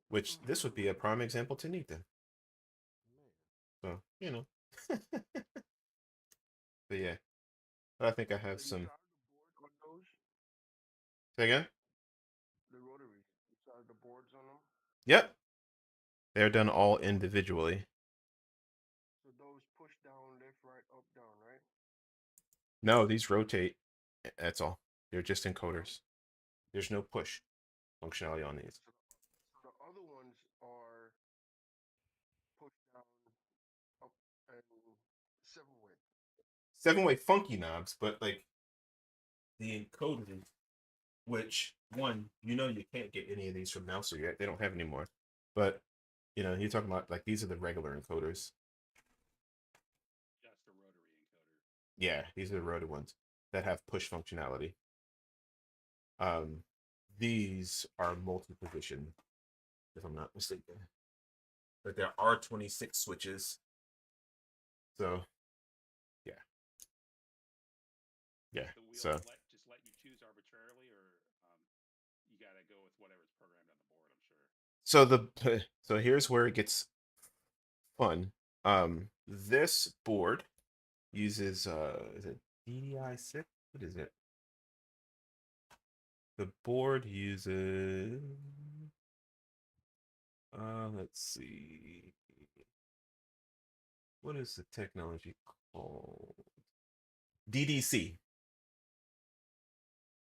which this would be a prime example to need them. So, you know. But yeah. But I think I have So you some. charge the board on those? Say again? The rotary. You charge the boards on them? Yep. They're done all individually. So those push down, left, right, up, down, right? No, these rotate. That's all. They're just encoders. There's no push functionality on these. So the other ones are push down, up, and 7-way. 7-way funky knobs, but like the encoders, which one, you can't get any of these from Mouser yet. They don't have any more. But you're talking about like these are the regular encoders. Just a rotary encoder. Yeah, these are the rotary ones that have push functionality. These are multi-position, if I'm not mistaken. But there are 26 switches. So yeah. The wheels So just let you choose arbitrarily, or you got to go with whatever's programmed on the board. I'm sure. so here's where it gets fun. This board uses is it DDI6? What is it? The board uses let's see. What is the technology called? DDC.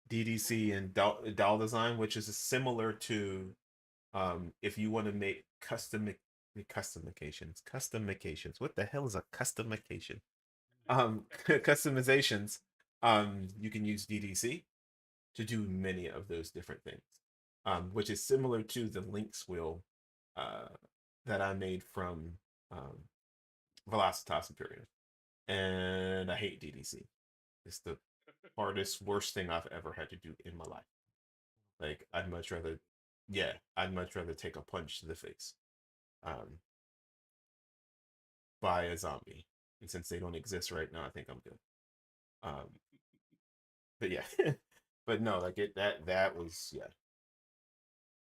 DDC and DAL design, which is similar to if you want to make customizations. What the hell is a customication? Customizations. You can use DDC to do many of those different things. Which is similar to the Lynx wheel that I made from Velocitas Imperium. And I hate DDC. It's the hardest, worst thing I've ever had to do in my life. Like, I'd much rather take a punch to the face by a zombie. And since they don't exist right now, I think I'm good. But yeah. But no, like that was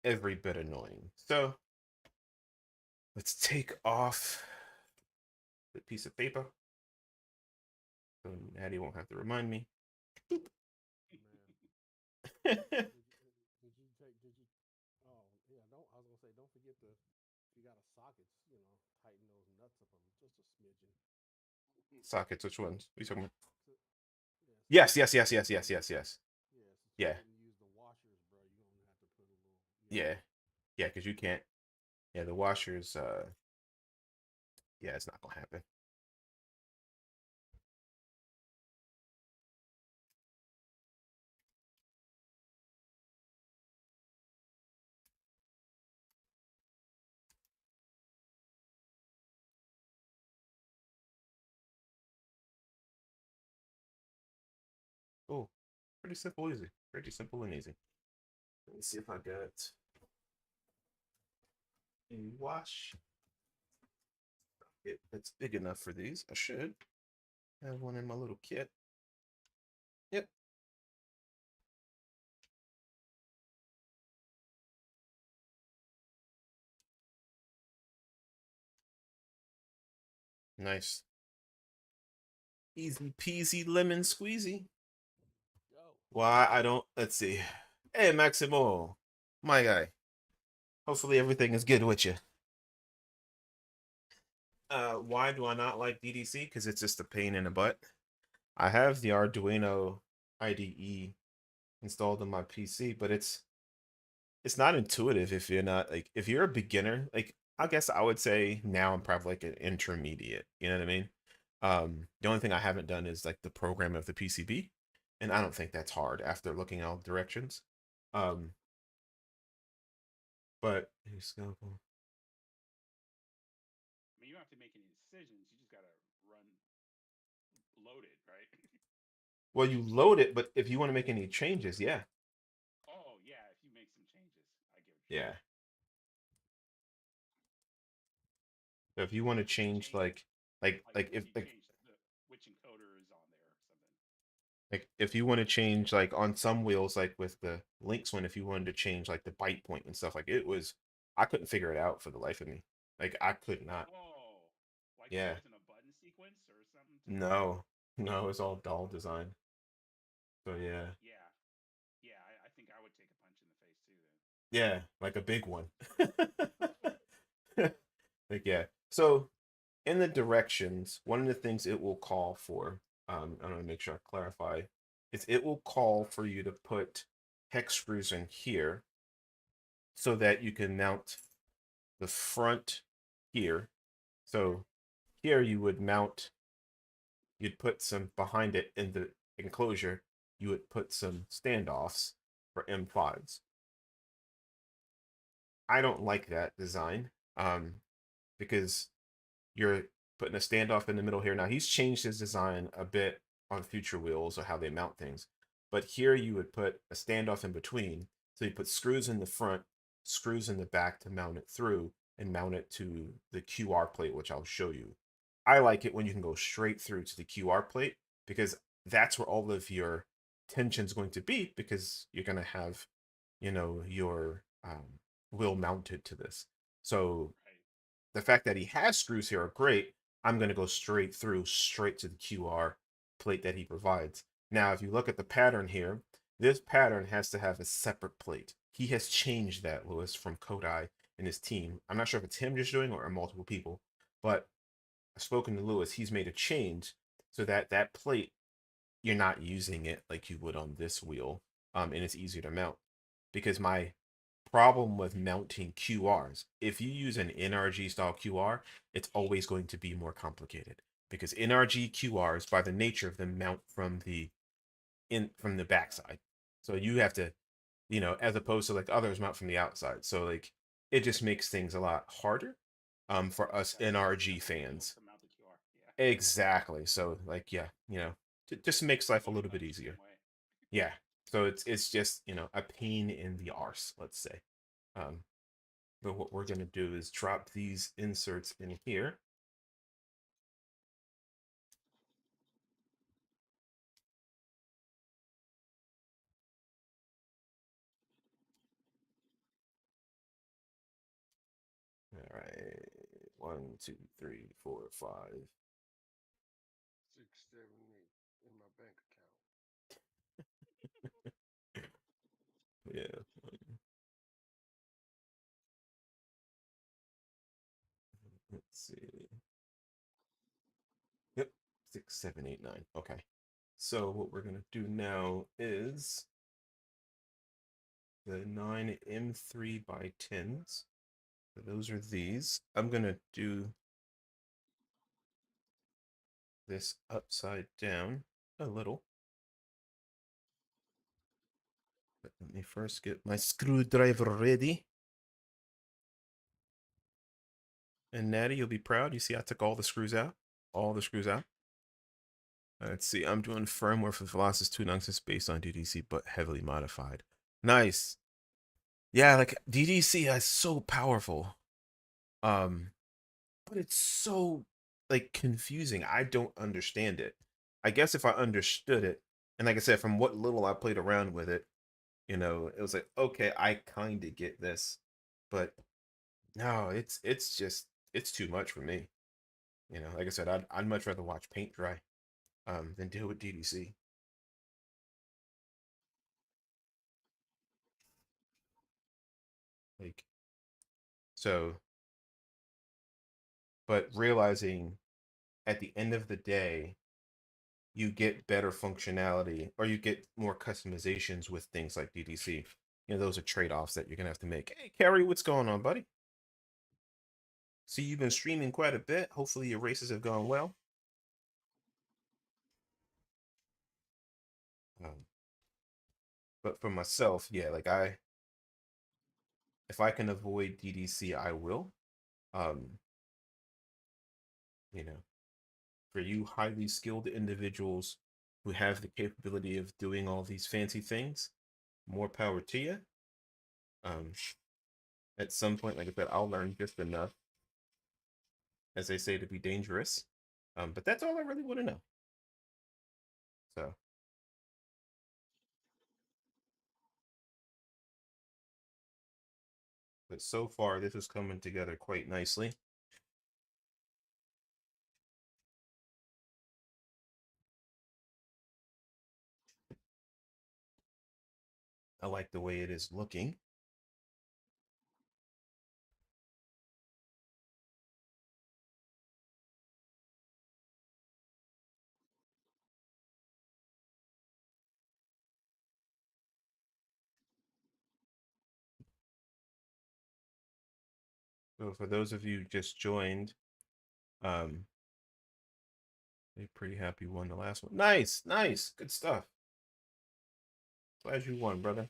every bit annoying. So let's take off the piece of paper. So Natty won't have to remind me. Did you oh yeah, don't I was gonna say don't forget to if you got a sockets, tighten those nuts up just a smidgen. Sockets, which ones? What are you talking about? Yeah, Yes. Yes. yeah, since you Yeah. didn't use the washers, bro, you're gonna have to put a little Yeah. Yeah, because you can't. Yeah, the washers, yeah, it's not gonna happen. Pretty simple, easy. Pretty simple and easy. Let me see if I got a wash. It's big enough for these. I should have one in my little kit. Yep. Nice. Easy peasy lemon squeezy. Why I don't, let's see. Hey, Maximo, my guy. Hopefully everything is good with you. Why do I not like DDC? Because it's just a pain in the butt. I have the Arduino IDE installed on my PC, but it's not intuitive if you're not like if you're a beginner. Like I guess I would say now I'm probably like an intermediate. You know what I mean? The only thing I haven't done is like the program of the PCB, and I don't think that's hard after looking all directions. But here's scalpel. I mean, you don't have to make any decisions. You just gotta load it, right? Well, you load it, but if you want to make any changes, yeah. Oh yeah, if you make some changes, I get what Yeah. So if you want to change like if you change which encoder is on there or something. like if you want to change like on some wheels, like with the Lynx one, if you wanted to change like the bite point and stuff, like it was, I couldn't figure it out for the life of me. Like I could not. Oh, like there Yeah. wasn't a button sequence or something. No. No, it's all doll design. So yeah. Yeah, yeah. I think I would take a punch in the face too then. Yeah, like a big one. Like yeah. So in the directions, one of the things it will call for, I want to make sure I clarify, is it will call for you to put hex screws in here so that you can mount the front here. So here you would mount, you'd put some behind it in the enclosure, you would put some standoffs for M5s. I don't like that design because you're putting a standoff in the middle here. Now he's changed his design a bit on future wheels or how they mount things, but here you would put a standoff in between. So you put screws in the front, screws in the back to mount it through and mount it to the QR plate, which I'll show you. I like it when you can go straight through to the QR plate because that's where all of your tension's going to be because you're going to have, you know, your wheel mounted to this. So Right. the fact that he has screws here are great. I'm going to go straight through, straight to the QR plate that he provides. Now, if you look at the pattern here, this pattern has to have a separate plate. He has changed that, Lewis, from Kodai and his team. I'm not sure if it's him just doing or multiple people, but I've spoken to Lewis. He's made a change so that that plate, you're not using it like you would on this wheel, and it's easier to mount. Because my problem with mounting QRs, if you use an NRG style QR, it's always going to be more complicated because NRG QRs, by the nature of them, mount from the backside. So you have to, you know, as opposed to like others mount from the outside. So like it just makes things a lot harder for us NRG fans. To mount the QR. Yeah. Exactly. So like yeah, you know, it just makes life a little bit easier. Yeah. So it's just, you know, a pain in the arse, let's say. But what we're going to do is drop these inserts in here. All right. 1, 2, 3, 4, 5. 6, 7, 8 in my bank account. Yeah. Let's see. Yep. 6, 7, 8, 9. Okay. So what we're going to do now is the 9 M3 by 10s. So those are these. I'm going to do this upside down a little. But let me first get my screwdriver ready. And Natty, you'll be proud. You see, I took all the screws out. All the screws out. Let's see. I'm doing firmware for Velocis 296 based on DDC, but heavily modified. Nice. Yeah, like DDC is so powerful. But it's so like confusing. I don't understand it. I guess if I understood it, and like I said, from what little I played around with it, it was like, okay, I kind of get this. But no, it's just it's too much for me. Like I said, I'd much rather watch paint dry than deal with DDC. Like so, but realizing at the end of the day, you get better functionality or you get more customizations with things like DDC. Those are trade-offs that you're gonna have to make. Hey, Carrie, what's going on, buddy? See, you've been streaming quite a bit. Hopefully your races have gone well. But for myself, yeah, like if I can avoid DDC, I will. Um, you know, for you highly skilled individuals who have the capability of doing all these fancy things, more power to you. At some point, like I said, I'll learn just enough, as they say, to be dangerous. But that's all I really want to know. So, but so far, this is coming together quite nicely. I like the way it is looking. So for those of you who just joined, they're pretty happy won the last one. Nice, nice, good stuff. Glad you won, brother.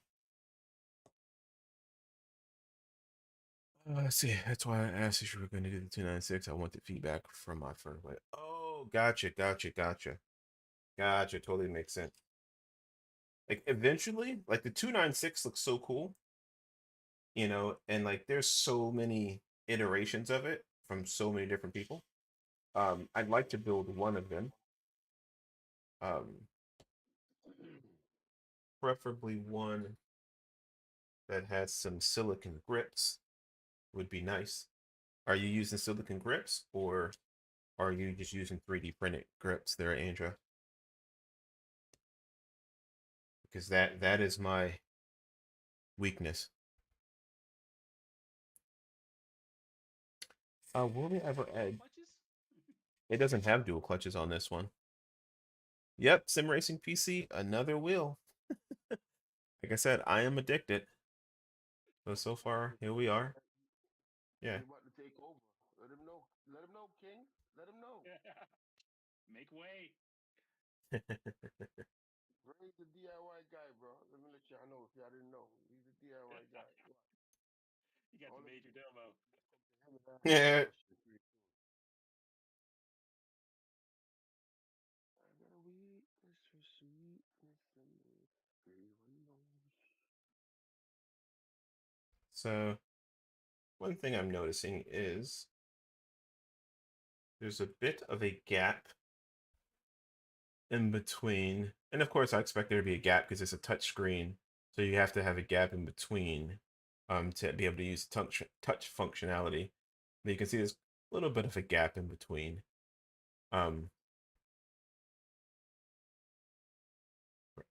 Let's see. That's why I asked if you were going to do the 296. I want the feedback from my first way. Oh, gotcha. Gotcha. Totally makes sense. Like eventually, like the 296 looks so cool, and like there's so many iterations of it from so many different people. I'd like to build one of them. Preferably one that has some silicon grips would be nice. Are you using silicon grips or are you just using 3D printed grips there, Andra? Because that is my weakness. Will we ever add? Clutches? It doesn't have dual clutches on this one. Yep, Sim Racing PC, another wheel. Like I said, I am addicted. So far, here we are. Yeah. He about to take over. Let him know. Let him know, King. Let him know. Make way. Grayze the DIY guy, bro. Let me let y'all know if y'all didn't know. He's the DIY guy. You got All the of major demo. him and ask some Yeah. questions pretty soon. I got a weakness for sweetness and everyone knows. So one thing I'm noticing is there's a bit of a gap in between, and of course I expect there to be a gap because it's a touch screen, so you have to have a gap in between to be able to use touch functionality. And you can see there's a little bit of a gap in between.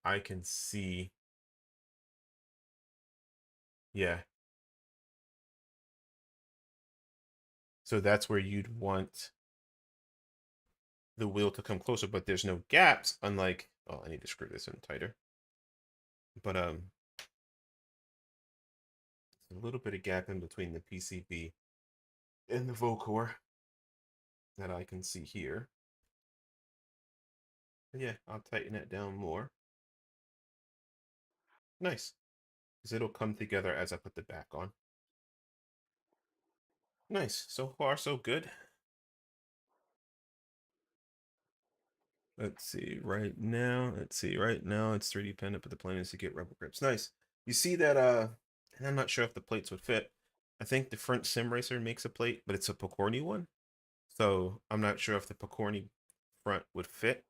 I can see, yeah. So that's where you'd want the wheel to come closer, but there's no gaps, unlike, oh, I need to screw this in tighter. But a little bit of gap in between the PCB and the Vocore that I can see here. But yeah, I'll tighten it down more. Nice, because it'll come together as I put the back on. Nice, so far so good. Let's see. Right now, it's 3D printed, but the plan is to get rubber grips. Nice. You see that? And I'm not sure if the plates would fit. I think the French Sim Racer makes a plate, but it's a Pokorny one. So I'm not sure if the Pokorny front would fit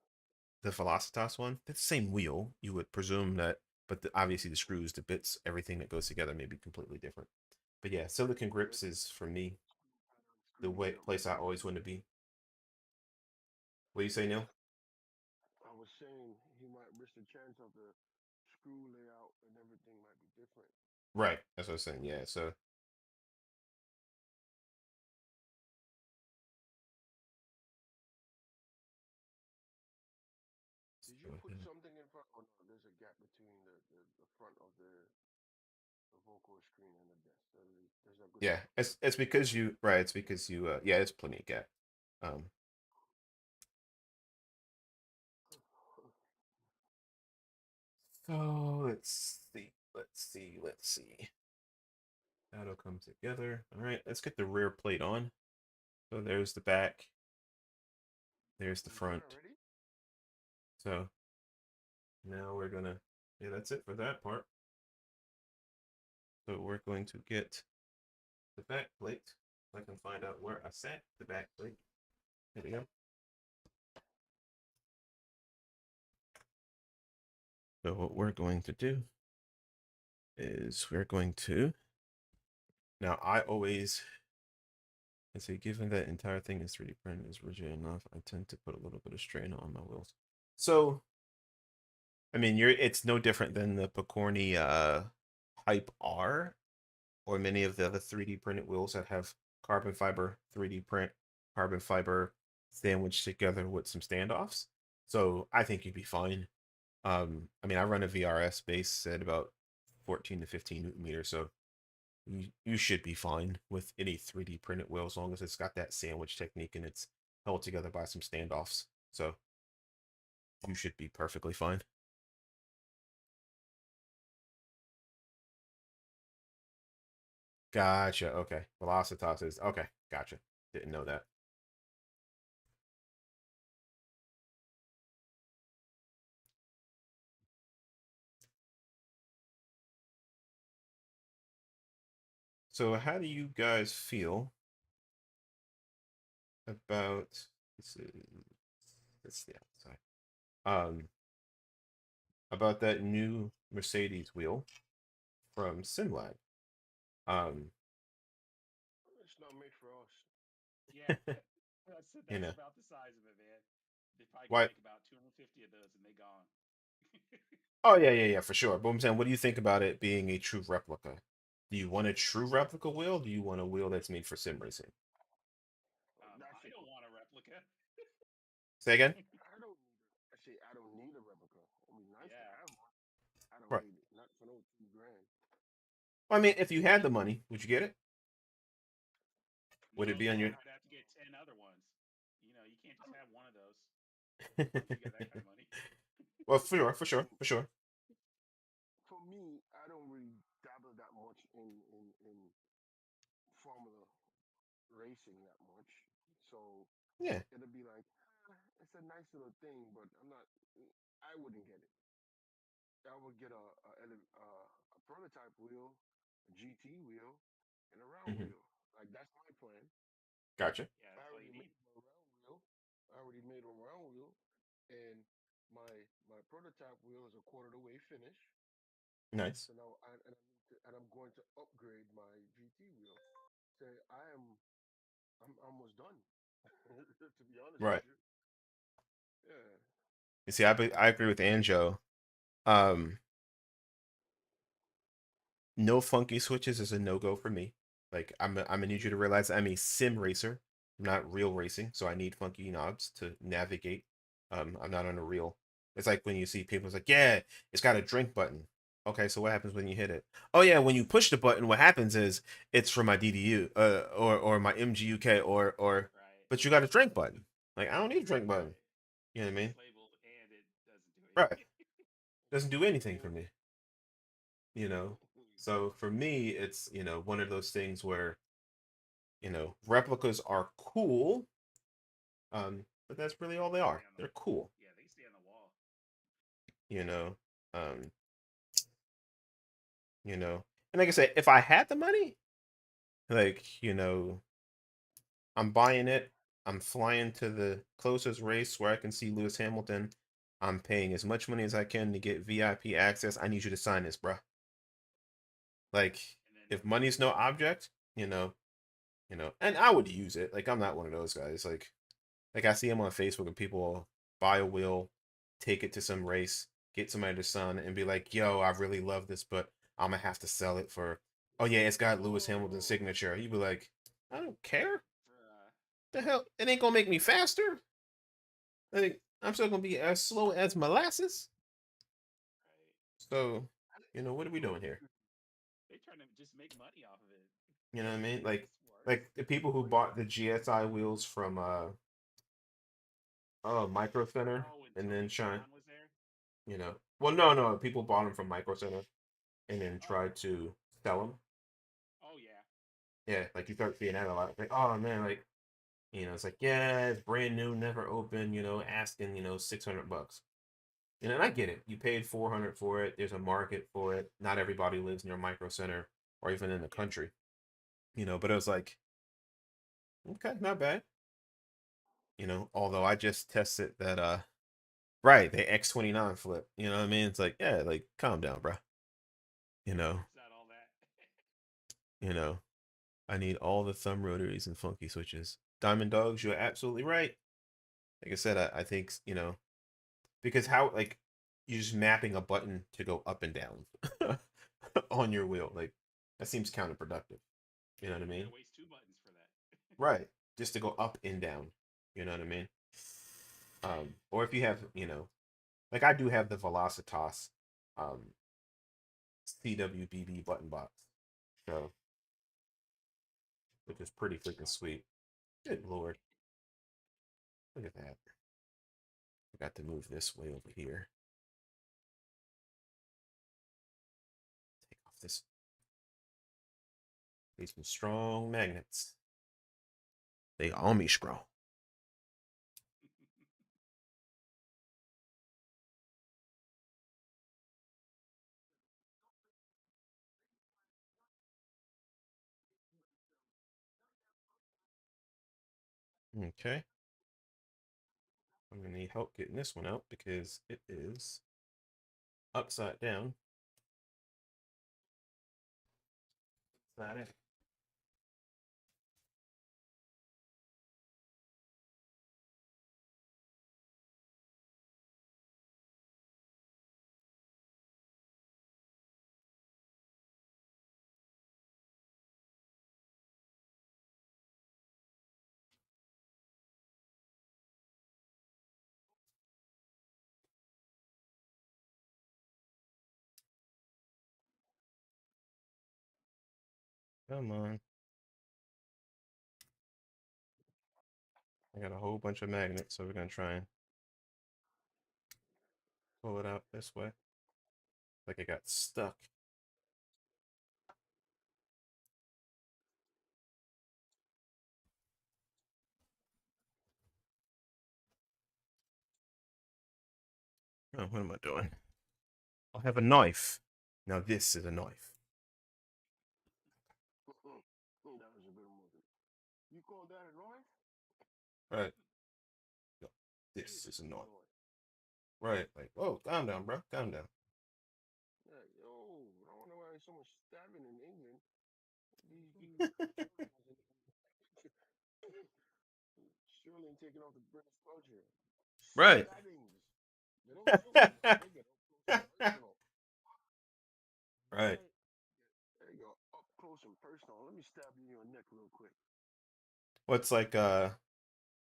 the Velocitas one. That's the same wheel. You would presume that, but obviously the screws, the bits, everything that goes together may be completely different. But yeah, silicon grips is for me the place I always want to be. What do you say, Neil? I was saying he might risk the chance of the screw layout and everything might be different. Right. That's what I was saying. Yeah. So Did you put something in front? Oh no, there's a gap between the front of the vocal screen and the desk. There's a good yeah, enough gap. it's because you right. It's because you yeah. It's plenty of gap. Um. So let's see. Let's see. That'll come together. All right. Let's get the rear plate on. So there's the back. There's the You done front. already? So now we're gonna yeah. That's it for that part. So we're going to get the back plate. I can find out where I sat the back plate. There we go. So what we're going to do is we're going to now I always say given that entire thing is 3D printed is rigid enough, I tend to put a little bit of strain on my wheels. So I mean it's no different than the Pokorny Hype R or many of the other 3D printed wheels that have carbon fiber 3D print, carbon fiber sandwiched together with some standoffs. So I think you'd be fine. I mean, I run a VRS base at about 14 to 15 Newton meters, so you should be fine with any 3D printed wheel as long as it's got that sandwich technique and it's held together by some standoffs. So you should be perfectly fine. Gotcha. Okay. Velocitas is okay. Gotcha. Didn't know that. So how do you guys feel about this is that's the outside. About that new Mercedes wheel from SimLab. Um, It's not made for us. Yeah, that's you know, about the size of it, man. They probably can why make about 250 of those, and they gone. oh yeah, for sure. But I'm saying, what do you think about it being a true replica? Do you want a true replica wheel? Do you want a wheel that's made for sim racing? That's I it. don't want a replica. Say again? I don't need I say I don't need a replica. I mean, nice to Yeah, have one. I don't Right. need it. Not for no 2 grand. I mean, if you had the money, would you get it? Would it no, be on because your? I'd have to get 10 other ones. You can't just have one of those once you get that kind of money. Well, for sure. For me, I don't really dabble that much in Formula racing that much. So Yeah. it'll be like, it's a nice little thing, but I'm not. I wouldn't get it. I would get a prototype wheel, a GT wheel, and a round Hmm. wheel. Like that's my plan. Gotcha. Yeah, I that's all you already need. made a round wheel. I already made a round wheel, and my prototype wheel is a quarter of the way finished. Nice. So now and I'm going to upgrade my GT wheel. So I'm almost done. To be honest with Right. you, yeah. You see, I agree with Anjo. Um, no funky switches is a no go for me. Like I'm gonna need you to realize I'm a sim racer, not real racing, so I need funky knobs to navigate. I'm not on a real. It's like when you see people, it's like, yeah, it's got a drink button. Okay, so what happens when you hit it? Oh yeah, when you push the button, what happens is it's for my DDU, or my MGUK, Right, but you got a drink button. Like I don't need a drink button. right. You know what I It's mean? labeled and it doesn't do Right. anything. Doesn't do anything for me. You know. So for me, it's one of those things where replicas are cool, but that's really all they Depending are. on the, They're cool. yeah, you know, um, you know, and like I said, if I had the money, like, I'm buying it. I'm flying to the closest race where I can see Lewis Hamilton. I'm paying as much money as I can to get VIP access. I need you to sign this, bruh. Like, And then if money's no object, and I would use it. Like, I'm not one of those guys. Like I see them on Facebook and people buy a wheel, take it to some race, get somebody to sign it, and be like, "Yo, I really love this, but I'm gonna have to sell it for." Oh yeah, it's got Lewis Hamilton's Oh, signature. You'd be like, "I don't care. bruh, The hell? It ain't gonna make me faster. Like I'm still gonna be as slow as molasses." right? So, what are we doing here? They trying to just make money off of it. You know what I mean? That's smart. Like the people who bought the GSI wheels from Micro Center Oh, when and then Tony Shine. Khan was there. Well, no, people bought them from Micro Center and then Oh, tried to sell them. oh yeah. Yeah, like you start seeing that a lot. Like, oh man, like it's like, yeah, it's brand new, never open. Asking $600. And I get it. You paid 400 for it. There's a market for it. Not everybody lives near Micro Center or even in the Yeah. country. But it was like, okay, not bad. Although I just tested that right, the X29 flip. You know what I mean? It's like, yeah, like calm down, bro. You know, It's not all that. you know. I need all the thumb rotaries and funky switches. Diamond Dogs, you're absolutely right. Like I said, I think, because how, like, you're just mapping a button to go up and down on your wheel. Like, that seems counterproductive. You know what I You mean? gotta waste two buttons for that. Right. Just to go up and down. You know what I mean? Or if you have, like I do have the Velocitas CWBB button box. So, which is pretty freaking sweet. Good lord. Look at that. I got to move this way over here. Take off this. These some strong magnets. They on me strong. Okay. I'm gonna need help getting this one out because it is upside down. Not it. Come on. I got a whole bunch of magnets, so we're gonna try and pull it out this way. Like it got stuck. Oh, what am I doing? I have a knife. Now this is a knife. that was a good movie. You call that a noise? Right. No, That this is a is a good knife. noise. Right. Like, oh, calm down, bro. Calm down. Yeah, yo, I wonder why there's so much stabbing in England. These surely ain't taking off the British culture. Right. Stabbings. They don't shoot you, man. They get up close and personal. Right. Right? They go up close and personal. Let me stab you in your neck real quick. What's like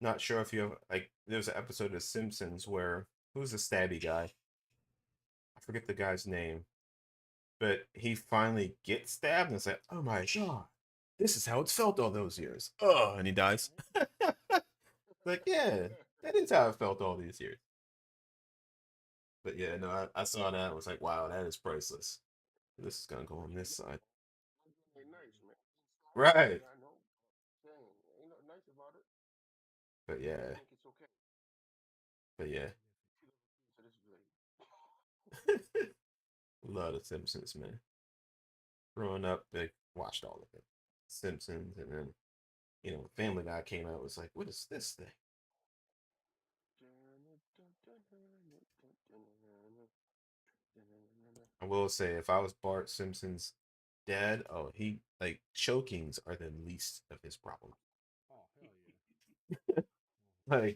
not sure if you have like there's an episode of The Simpsons where who's the stabby guy? I forget the guy's name. But he finally gets stabbed and it's like, oh my god, this is how it's felt all those years. Oh, and he dies. Like, yeah, that is how it felt all these years. But yeah, no, I saw that. I was like, wow, that is priceless. This is gonna go on this side. Ain't nice, man. Right. Yeah, I know. Saying, ain't nothing nice about it. But They yeah, think it's okay. but yeah. To this blade. Love the Simpsons, man. Growing up, they watched all of it. Simpsons, and then Family Guy came out. It was like, what is this thing? I will say, if I was Bart Simpson's dad, oh, he like chokings are the least of his problem. Oh hell yeah.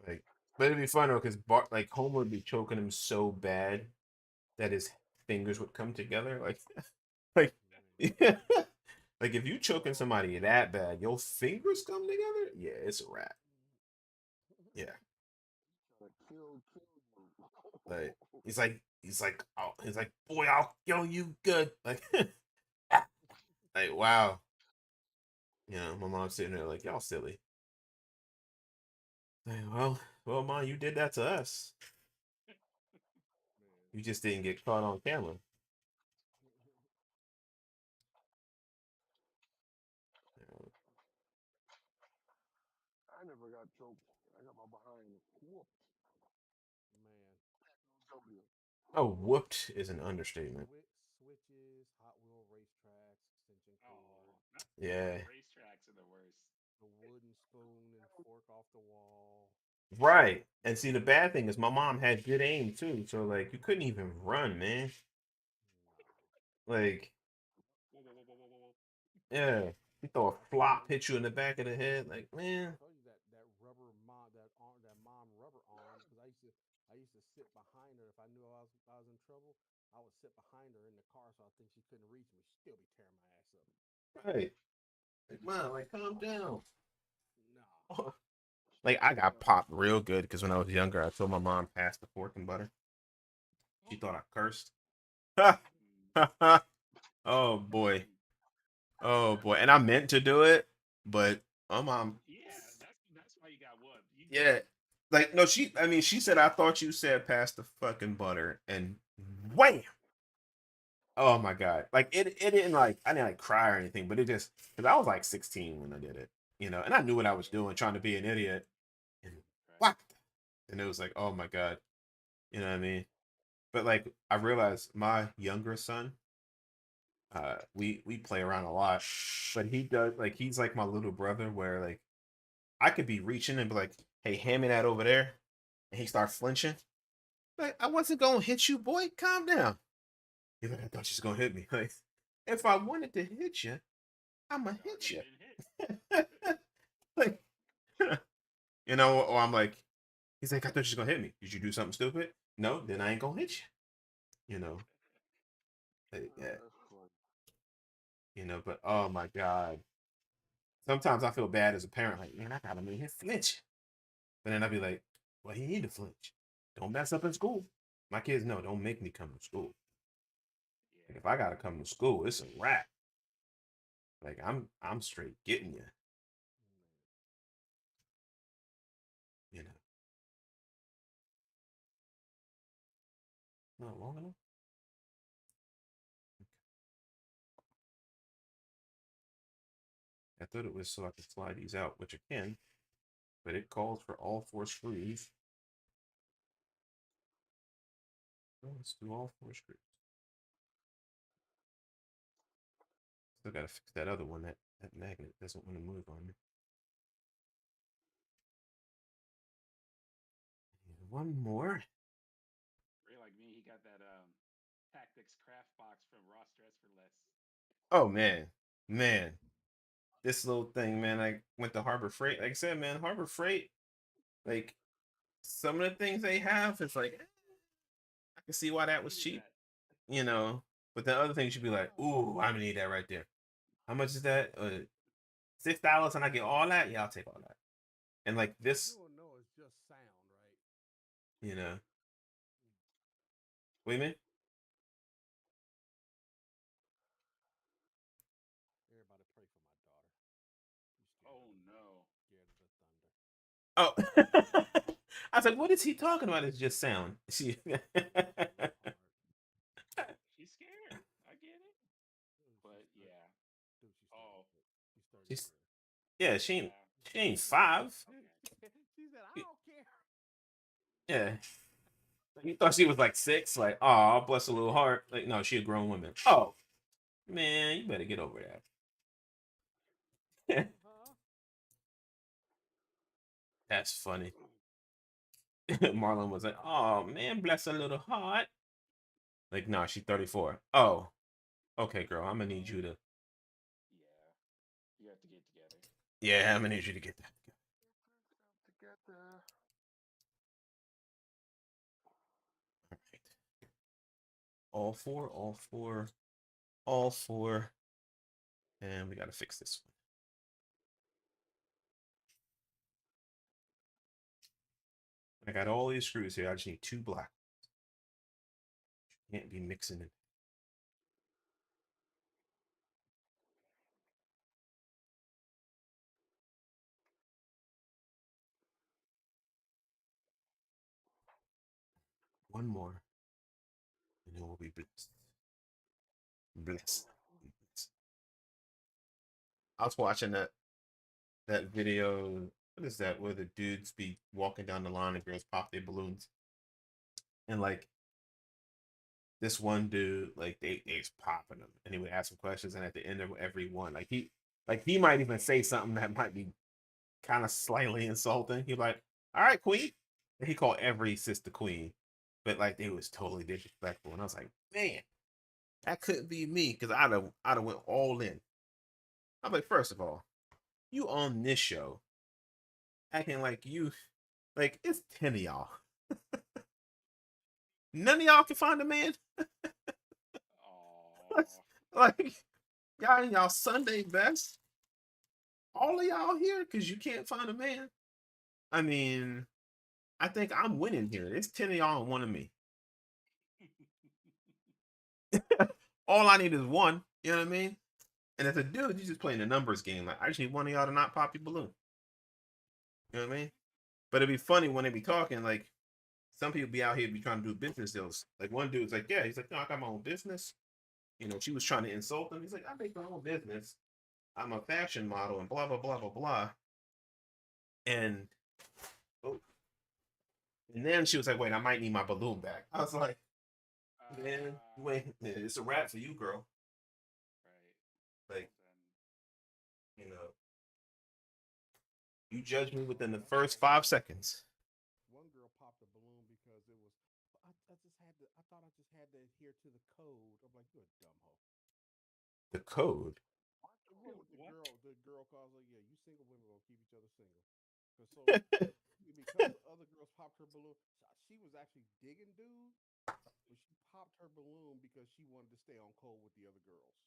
Like, but it'd be fun though, because Bart, like Homer, would be choking him so bad that his fingers would come together, like, yeah. Like if you choking somebody that bad, your fingers come together. Yeah, it's a wrap. Yeah, like he's like, boy, I'll kill you good. Like wow. My mom's sitting there like, y'all silly. Like, well, mom, you did that to us. You just didn't get caught on camera. I never got choked. I got my behind whooped. Man. W. Oh, whooped is an understatement. Switches, Hot Wheel racetracks, extension cord. Yeah. Racetracks are the worst. The wooden spoon and fork off the wall. Right. And see, the bad thing is my mom had good aim too. So like you couldn't even run, man. Like, yeah. You throw a flop, hit you in the back of the head. Like, man. I told you that rubber mom, that mom rubber arm, because I used to sit behind her. If I knew I was in trouble, I would sit behind her in the car, so I think she couldn't reach me. She'd still be tearing my ass up. Right. Like, mom, like calm down. Nah. Like I got popped real good because when I was younger, I told my mom pass the pork and butter. She thought I cursed. Oh boy. Oh boy. And I meant to do it, but my mom. Yeah, that's why you got whooped. Yeah. Like no, she said I thought you said pass the fucking butter, and wham. Oh my god. Like it didn't like I didn't like cry or anything, but it just because I was like 16 when I did it, and I knew what I was doing, trying to be an idiot. And what? And it was like, oh my god. You know what I mean? But like I realized my younger son, we play around a lot, but he does like he's like my little brother where like I could be reaching and be like, hey, hand me that over there, and he starts flinching. Like I wasn't gonna hit you, boy. Calm down. He's like, I thought she was gonna hit me. Like if I wanted to hit you, I'ma hit you. Like or I'm like, he's like, I thought she was gonna hit me. Did you do something stupid? No, then I ain't gonna hit you. Like, yeah. But oh my god. Sometimes I feel bad as a parent, like, man, I gotta make him flinch. But then I'd be like, well, he need to flinch. Don't mess up in school. My kids know, don't make me come to school. Like, if I gotta come to school, it's a wrap. Like I'm straight getting you. You know. Not long enough. I thought it was so I could slide these out, which I can, but it calls for all 4 screws. Well, let's do all 4 screws. Still gotta fix that other one. That magnet doesn't want to move on me. And one more. Ray like me, he got that Tactics craft box from Ross Dress for Less. Oh man. This little thing, man. I went to Harbor Freight. Like I said, man, Harbor Freight. Like some of the things they have, it's like I can see why that was cheap, But the other things you'd be like, ooh, I'm gonna need that right there. How much is that? $6 and I get all that? Yeah, I'll take all that. And like this, You don't know it's just sound, right? you know. What do you mean? Everybody pray for my daughter. Oh no. Scared of the thunder. Oh, I was like, what is he talking about? It's just sound. She, She's scared. I get it. But yeah. Oh. she's, yeah, she Yeah. ain't 5. Okay. She said, I don't care. Yeah, You thought she was like 6? Like, oh, bless her little heart. Like, no, she a grown woman. Oh, man, you better get over that. Huh? That's funny. Marlon was like, oh, man, bless her little heart. Like, nah, she's 34. Oh, okay, girl, I'm gonna need you to. Yeah, you have to get together. Yeah, I'm gonna need you to get that. Together. All right. All four, all four, all four. And we gotta fix this one. I got all these screws here. I just need 2 black. Can't be mixing it. One more, and then we'll be blessed. Blessed. I was watching that video. What is that? Where the dudes be walking down the line and girls pop their balloons, and like this one dude, like they's popping them, and he would ask some questions, and at the end of every one, like he might even say something that might be kind of slightly insulting. He'd be like, "All right, queen," and he called every sister queen, but like they was totally disrespectful, and I was like, man, that couldn't be me because I'd have went all in. I'm like, first of all, you on this show acting like you, like it's 10 of y'all. None of y'all can find a man. Oh, Like y'all in y'all Sunday best. All of y'all here because you can't find a man. I mean, I think I'm winning here. It's 10 of y'all and 1 of me. All I need is 1. You know what I mean? And as a dude, you just playing a numbers game. Like I just need 1 of y'all to not pop your balloon. You know what I mean? But it'd be funny when they be talking, like some people be out here be trying to do business deals. Like one dude's like, yeah, he's like, no, I got my own business. You know, she was trying to insult him. He's like, I make my own business. I'm a fashion model and blah blah blah blah blah. And oh, and then she was like, wait, I might need my balloon back. I was like, man, wait, it's a wrap for you, girl. right. Like, Well, you know, you judge me within the first 5 seconds. One girl popped a balloon because it was. I just had to. I thought I just had to adhere to the code. I'm like, you're a dumb hoe. The code. Yeah, then, the what? girl calls like, yeah, you single women will keep each other single. So because the other girls popped her balloon, she was actually digging dude, but she popped her balloon because she wanted to stay on code with the other girls.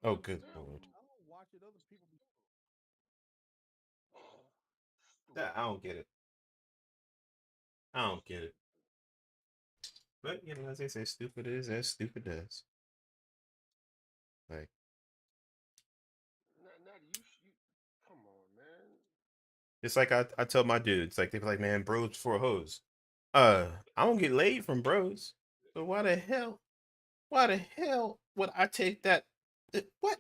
Oh, good Damn. lord. I don't watch it. Other people be. That, I don't get it. I don't get it. But you know, as they say, stupid is as stupid does. Like, Not you. Come on, man. it's like I tell my dudes, like they be like, man, bros for hoes. I don't get laid from bros. So why the hell would I take that? What?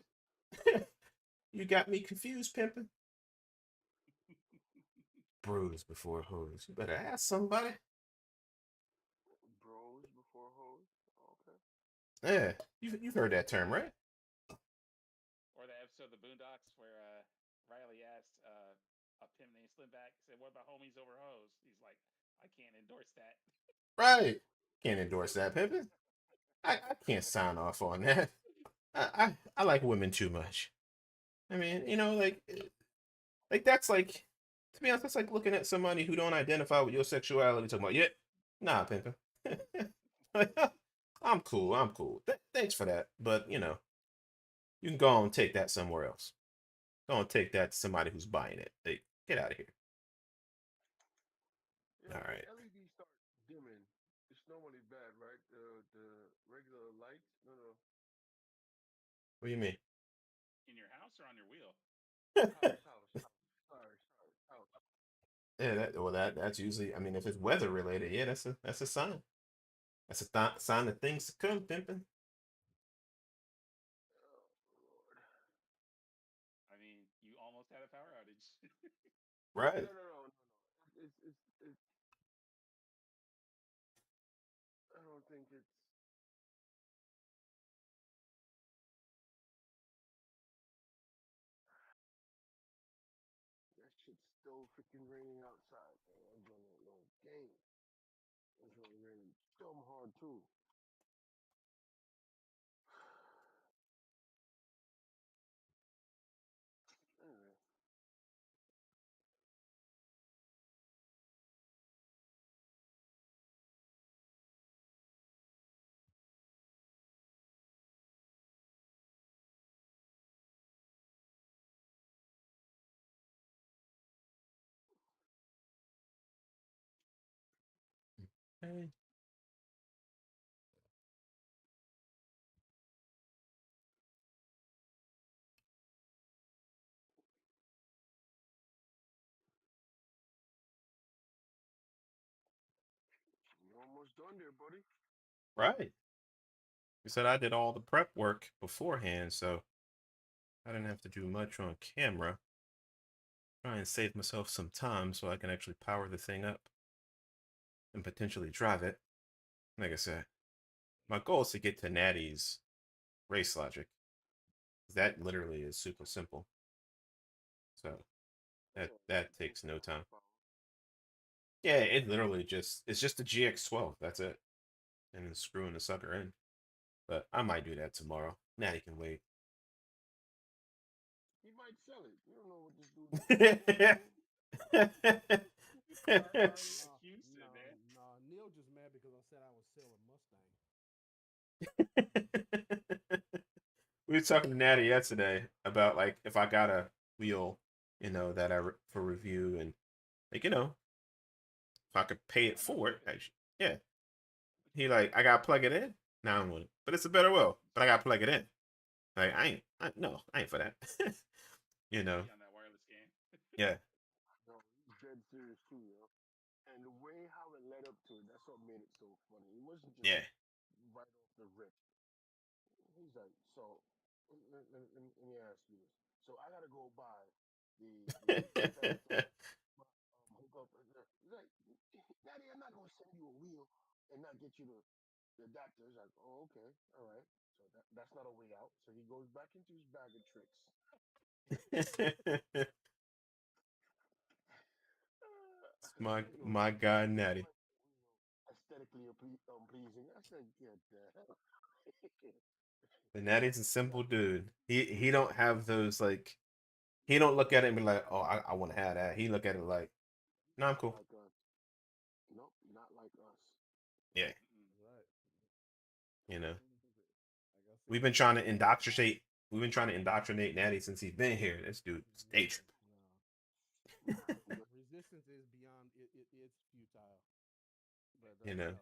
You got me confused, pimping. Bros before hoes. You better ask somebody. Bros before hoes. Okay. Yeah, you've heard that term, right? Or the episode of the Boondocks where Riley asked a pimp named Slimback, said, "What about homies over hoes?" He's like, "I can't endorse that." Right. Can't endorse that, pimping. I can't sign off on that. I like women too much. I mean, you know, like that's like, to be honest, that's like looking at somebody who don't identify with your sexuality, talking about, yeah, nah, pimping. Like, I'm cool. I'm cool. Thanks for that, but you know, you can go and take that somewhere else. Go and take that to somebody who's buying it. Hey, get out of here. Yeah, All when the right. LED start dimming, it's normally bad, right? The regular lights. No, no. What do you mean? In your house or on your wheel? House. Sorry. House. Yeah, that's usually. I mean, if it's weather related, yeah, that's a sign. That's a sign of things to come, pimping. Oh Lord. I mean, you almost had a power outage. Right. No. It's think it's that shit's still freaking raining outside. Man. I'm doing a little game. It's really raining dumb hard too. Anyway, Hey. you're almost done there, buddy. Right. You said I did all the prep work beforehand, so I didn't have to do much on camera. Try and save myself some time so I can actually power the thing up and potentially drive it. Like I said, my goal is to get to Natty's race logic. That literally is super simple. So that takes no time. Yeah, it literally it's just a GX12. That's it. And then screwing the sucker in. But I might do that tomorrow. Natty can wait. He might sell it. You don't know what this dude. Houston, man. No. Neil just mad because I said I was selling Mustang. We were talking to Natty yesterday about like if I got a wheel, that for review and like if I could pay it forward, actually, yeah. He like I gotta plug it in. Now I don't want it, but it's a better wheel. But I gotta plug it in. Like I ain't for that. On that wireless game. Yeah. No, he's dead serious too, yo. And the way how it led up to it, that's what made it so funny. It wasn't just Yeah. right off the rip. He's like, so let me ask you this. So I gotta go buy the adapter, hook up. He's like, Daddy, I'm not gonna send you a wheel and not get you the adapter. He's like, oh, okay, all right. So that's not a way out. So he goes back into his bag of tricks. my guy Natty. Aesthetically pleasing. I said, get the hell. The Natty's a simple dude. He don't have those like he don't look at it and be like, oh, I want to have that. He look at it like, no, I'm cool. Like us. Nope, not like us. Yeah. Right. We've been trying to indoctrinate. We've been trying to indoctrinate Natty since he's been here. This dude, day trip. Resistance is beyond. It's futile. But No. No.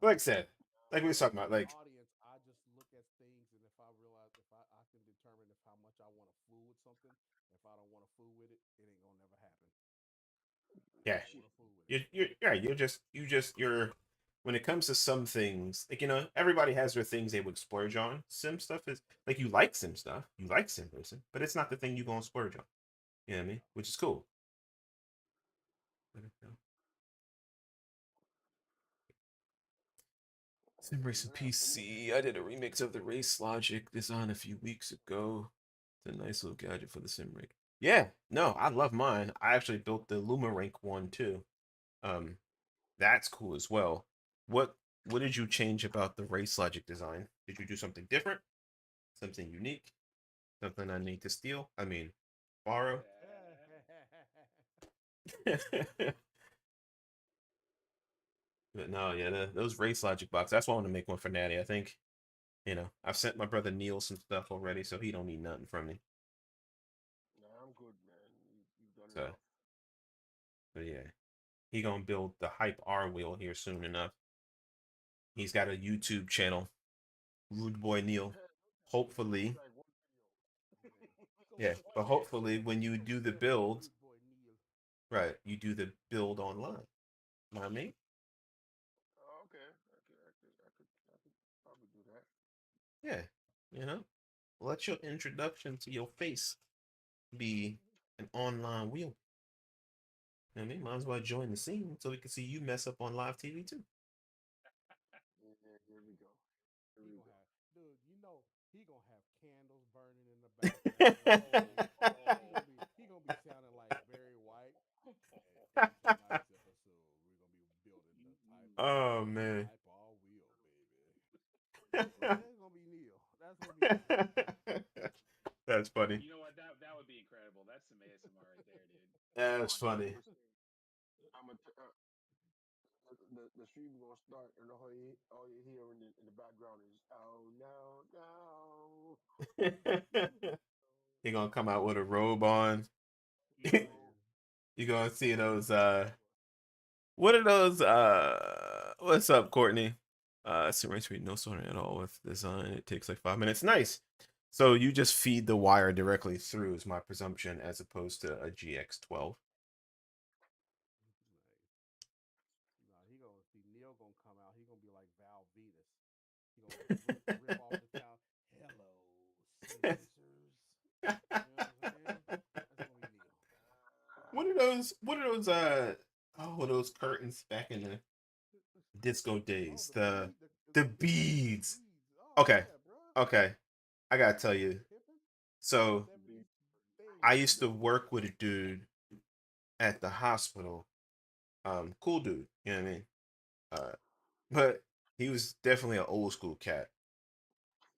Like I said, like we was talking about, like audience, I just look at things, and if I realize if I can determine if how much I want to fool with something, if I don't want to fool with it, it ain't gonna never happen. yeah, you're when it comes to some things, like everybody has their things they would splurge on. Sim stuff is like you like sim stuff, you like sim racing, but it's not the thing you gonna splurge on. You know what I mean? Which is cool. Sim Racing PC. I did a remix of the Race Logic design a few weeks ago. It's a nice little gadget for the sim rig. Yeah, no, I love mine. I actually built the LumaRank one too. That's cool as well. What did you change about the Race Logic design? Did you do something different? Something unique? Something I need to steal? I mean, borrow? But no, yeah, those Race Logic boxes. That's why I want to make one for Natty. I think, I've sent my brother Neil some stuff already, so he don't need nothing from me. Nah, I'm good, man. You've done So, enough. but yeah, he gonna build the Hype R wheel here soon enough. He's got a YouTube channel, Rude Boy Neil. Hopefully, yeah, but hopefully when you do the build, right, you do the build online. You know what I mean? Oh, okay. I could probably do that. Yeah, let your introduction to your face be an online wheel. I mean, might as well join the scene so we can see you mess up on live TV too. Yeah, here we go. Here He we gonna go. have, dude. You know he gonna have candles burning in the background. He gonna be sounding like Barry White. And in tonight's episode, we're gonna be building the type Oh man. type all wheel, baby. That's gonna be Neil. That's gonna be Neil. That's funny. You know what? That would be incredible. That's some ASMR right there, dude. That's funny. I'm a the stream gonna start, and all you hear in the background is oh no no. He gonna come out with a robe on. Oh, You gonna see those what are those what's up, Courtney? Simrate speed, no soldering at all with design. It takes like 5 minutes. Nice. So you just feed the wire directly through is my presumption as opposed to a GX12. Nah, he gonna see Neil gonna come out. He gonna be like Val Venus. He gonna rip off the towel. Hello, citizens. You know what I'm saying? That's gonna be Neil. What are those oh those curtains back in the disco Oh, days? the bead, The the beads. beads. Oh Okay. yeah, bro. Okay. I gotta tell you. Pippin, So 70s thing. I used to work with a dude at the hospital. Cool dude, you know what I mean? But he was definitely an old school cat.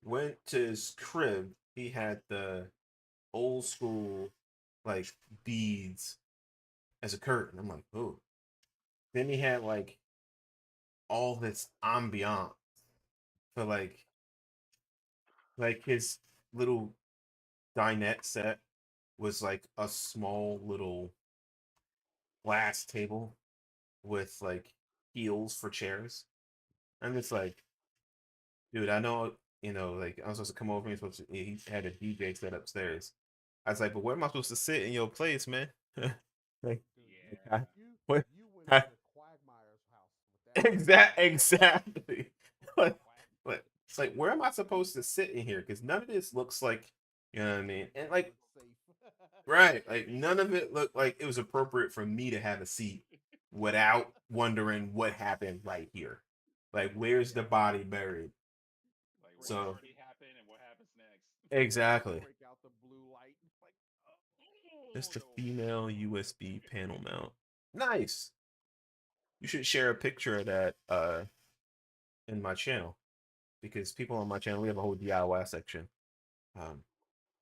Went to his crib, he had the old school like beads as a curtain. I'm like, oh. Then he had like all this ambiance for like his little dinette set was like a small little glass table with like heels for chairs. I'm just like, dude, I know, like I'm supposed to come over and he had a DJ set upstairs. I was like, but where am I supposed to sit in your place, man? like, Dude, Yeah. you what? you went I, into Quagmire's house with that exactly. Like, but it's like, where am I supposed to sit in here? Because none of this looks like, you know what I mean? And like, looks safe. right, like none of it looked like it was appropriate for me to have a seat without wondering what happened right here. Like, where's the body buried? Like where the So party happened and what happens next. exactly. Break out the blue light. It's like, It's Oh the no. female USB panel mount. Nice. You should share a picture of that in my channel because people on my channel we have a whole DIY section um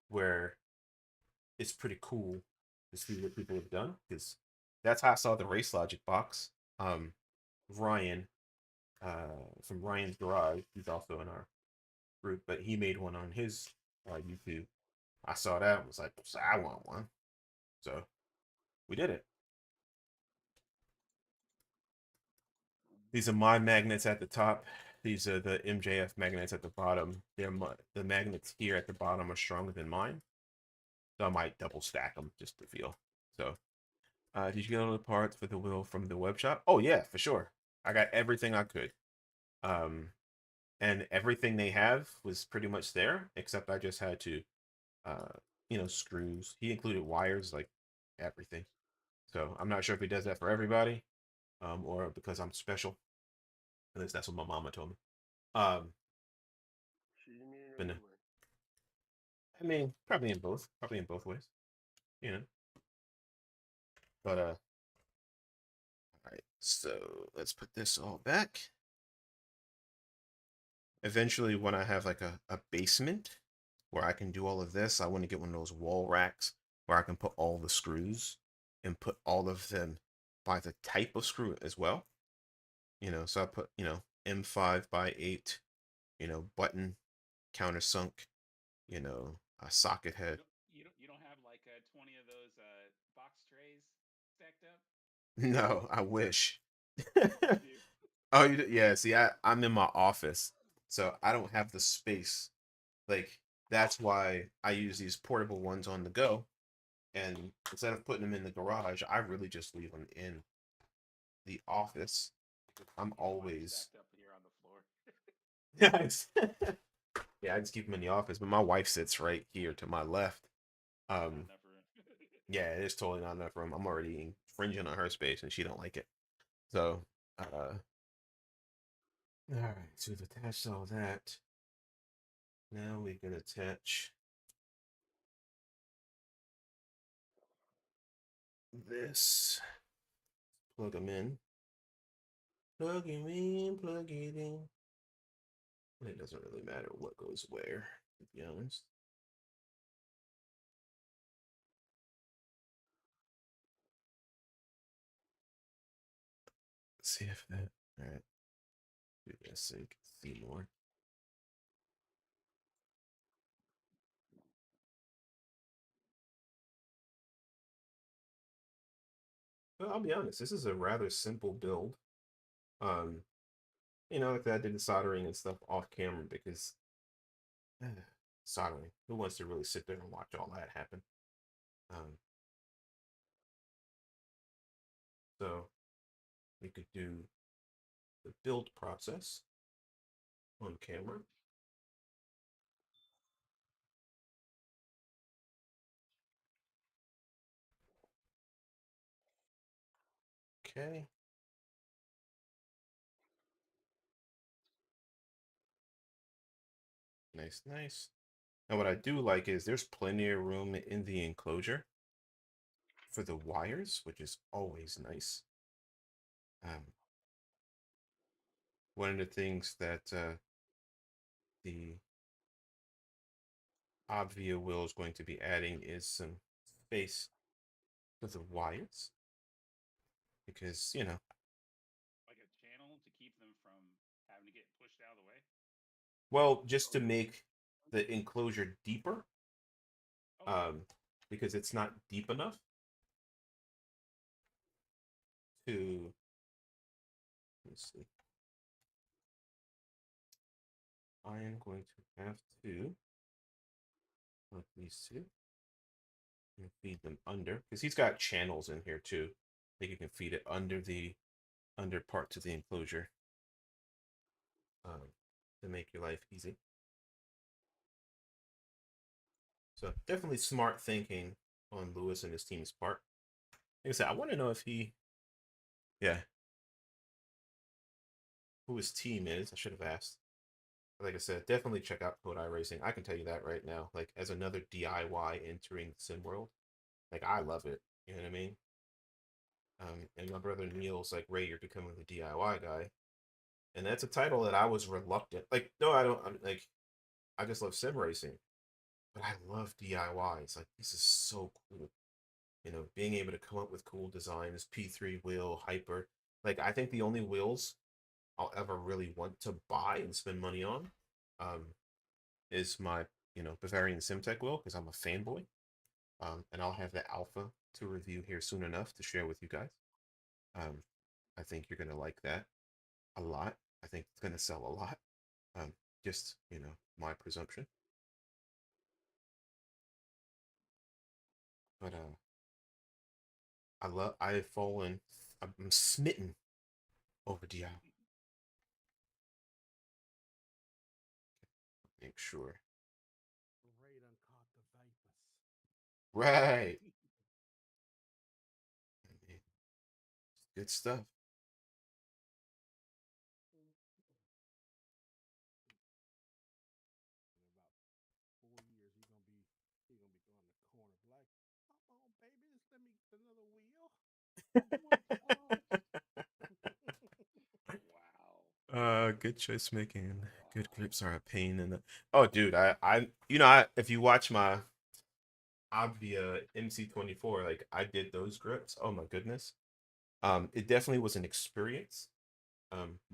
where it's pretty cool to see what people have done because that's how I saw the Race Logic box. Um, Ryan from Ryan's Garage, he's also in our group, but he made one on his YouTube. I saw that and was like, "So I want one." So we did it. These are my magnets at the top. These are the MJF magnets at the bottom. The magnets here at the bottom are stronger than mine, so I might double stack them just to feel. So, did you get all the parts for the wheel from the web shop? Oh yeah, for sure. I got everything I could. Um, and everything they have was pretty much there, except I just had to, screws. He included wires, like everything. So I'm not sure if he does that for everybody, or because I'm special. At least that's what my mama told me. Um, she didn't mean it but no, anyway. I mean, probably in both ways, you know. But all right. So let's put this all back. Eventually, when I have like a basement where I can do all of this, I want to get one of those wall racks where I can put all the screws and put all of them by the type of screw as well. So I put, M5 by 8, button, countersunk, a socket head. You don't have like 20 of those box trays stacked up? No, I wish. I do. Oh, yeah. See, I'm in my office, so I don't have the space. Like, that's why I use these portable ones on the go. And instead of putting them in the garage, I really just leave them in the office. I'm Mine are always, stacked up here on the floor. yeah, I just keep them in the office. But my wife sits right here to my left. Not Um, enough room. Yeah, it's totally not enough room. I'm already infringing on her space, and she don't like it. So, all right. So we've attached all that. Now we can attach this. Plug them in. Plug him in. Plug it in. It doesn't really matter what goes where, to be honest. Let's see if that. All right. Do this so you can see more. Well, I'll be honest. This is a rather simple build. You know, like I did the soldering and stuff off camera because soldering. Who wants to really sit there and watch all that happen? So we could do the build process on camera. Okay. Nice, nice. And what I do like is there's plenty of room in the enclosure for the wires, which is always nice. One of the things that the Obvia wheel is going to be adding is some space for the wires. Because, you know. Like a channel to keep them from having to get pushed out of the way? Well, just to make the enclosure deeper. Okay. Because it's not deep enough to, let's see. I am going to have to let these two and feed them under, because he's got channels in here too. I think you can feed it under the under parts of the enclosure to make your life easy. So definitely smart thinking on Lewis and his team's part. Like I said, I want to know if he, who his team is. I should have asked. Like I said, definitely check out Kodai Racing. I can tell you that right now. Like, as another DIY entering the sim world, like, I love it. You know what I mean? And my brother Neil's like, Ray, you're becoming the DIY guy. And that's a title that I was reluctant. Like, no, I don't. Like, I just love sim racing, but I love DIYs. Like, this is so cool. You know, being able to come up with cool designs, P3 wheel, hyper. Like, I think the only wheels I'll ever really want to buy and spend money on is my, Bavarian Simtec wheel, because I'm a fanboy. And I'll have the alpha to review here soon enough to share with you guys. I think you're going to like that a lot. I think it's going to sell a lot. Just, my presumption. But I've fallen, I'm smitten over DI. Make sure. Ray done caught the vapors. Right. Good stuff. In about 4 years, he gonna be going to corner like, come on, baby, just let me get another wheel. Wow. Good choice making. Good grips are a pain in the. Oh, dude, if you watch my Obvia MC24, like I did those grips. Oh my goodness. It definitely was an experience.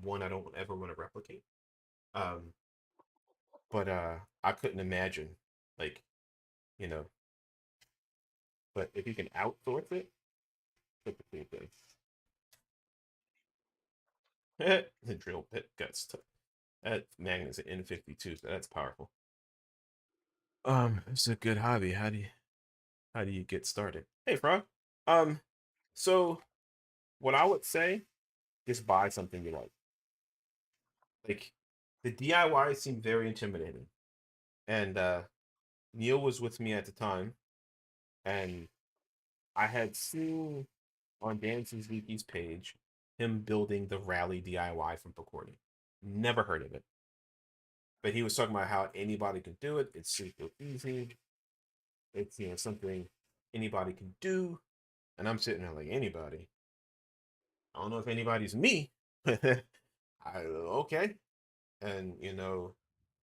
One I don't ever want to replicate. Um, but I couldn't imagine, like, you know. But if you can outsource it, typically good. The drill bit got stuck. That magnet's an N52, so that's powerful. It's a good hobby. How do you get started? Hey, Frog. So what I would say, just buy something you like. Like, the DIY seemed very intimidating. And Neil was with me at the time, and I had seen on Dan Suzuki's page him building the Rally DIY from Picorni. Never heard of it. But he was talking about how anybody can do it. It's super easy. It's something anybody can do. And I'm sitting there like, anybody. I don't know if anybody's me. Okay. And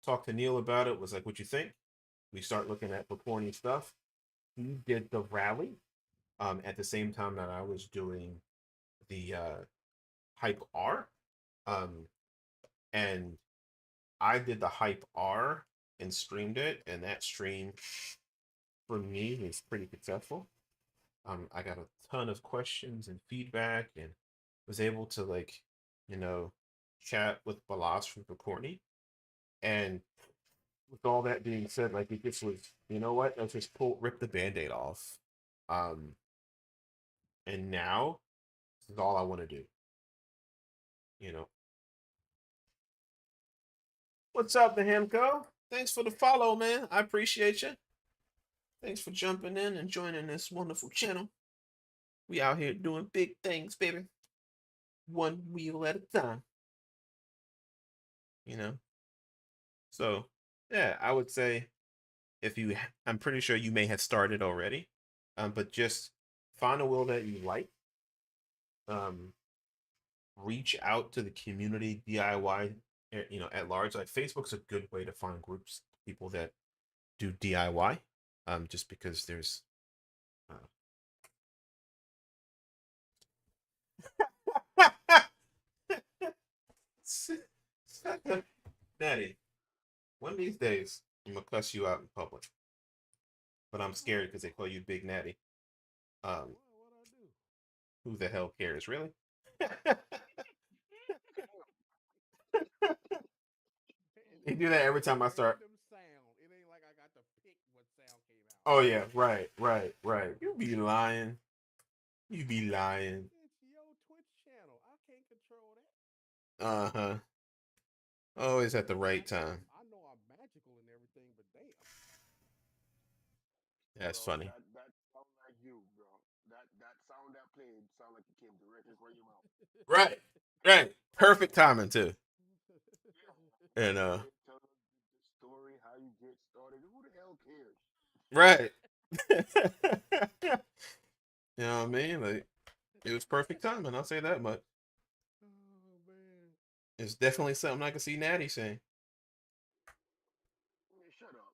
talk to Neil about it. Was like, what you think? We start looking at Picorni stuff. He did the Rally at the same time that I was doing the Hype R. And I did the Hype R and streamed it, and that stream for me was pretty successful. I got a ton of questions and feedback, and was able to chat with Balas from Picorni. And with all that being said, it just was, what? Let's just rip the band-aid off. And now this is all I want to do. What's up, the Hamco? Thanks for the follow, man. I appreciate you. Thanks for jumping in and joining this wonderful channel. We out here doing big things, baby. One wheel at a time. So, yeah, I would say I'm pretty sure you may have started already, but just find a wheel that you like. Reach out to the community DIY, at large. Like Facebook's a good way to find groups, people that do DIY, just because there's Natty, one of these days I'm gonna cuss you out in public, but I'm scared because they call you Big Natty. What I do? Who the hell cares, really? They do that every time I start. Random sound. It ain't like I got to pick what sound came out. Oh yeah, right. You be lying. You be lying. It's your Twitch channel. I can't control that. Uh-huh. Always at the right time. I know I'm magical and everything, but damn. That's Bro, funny. that sound like you, bro. That sound that played sound like it came directly from your mouth. Right. Perfect timing too. And Tell us the story, how you get started. Who the hell cares? right. You know what I mean? Like, it was perfect timing, I'll say that much. Oh man. It's definitely something I can see Natty saying. Man, shut up.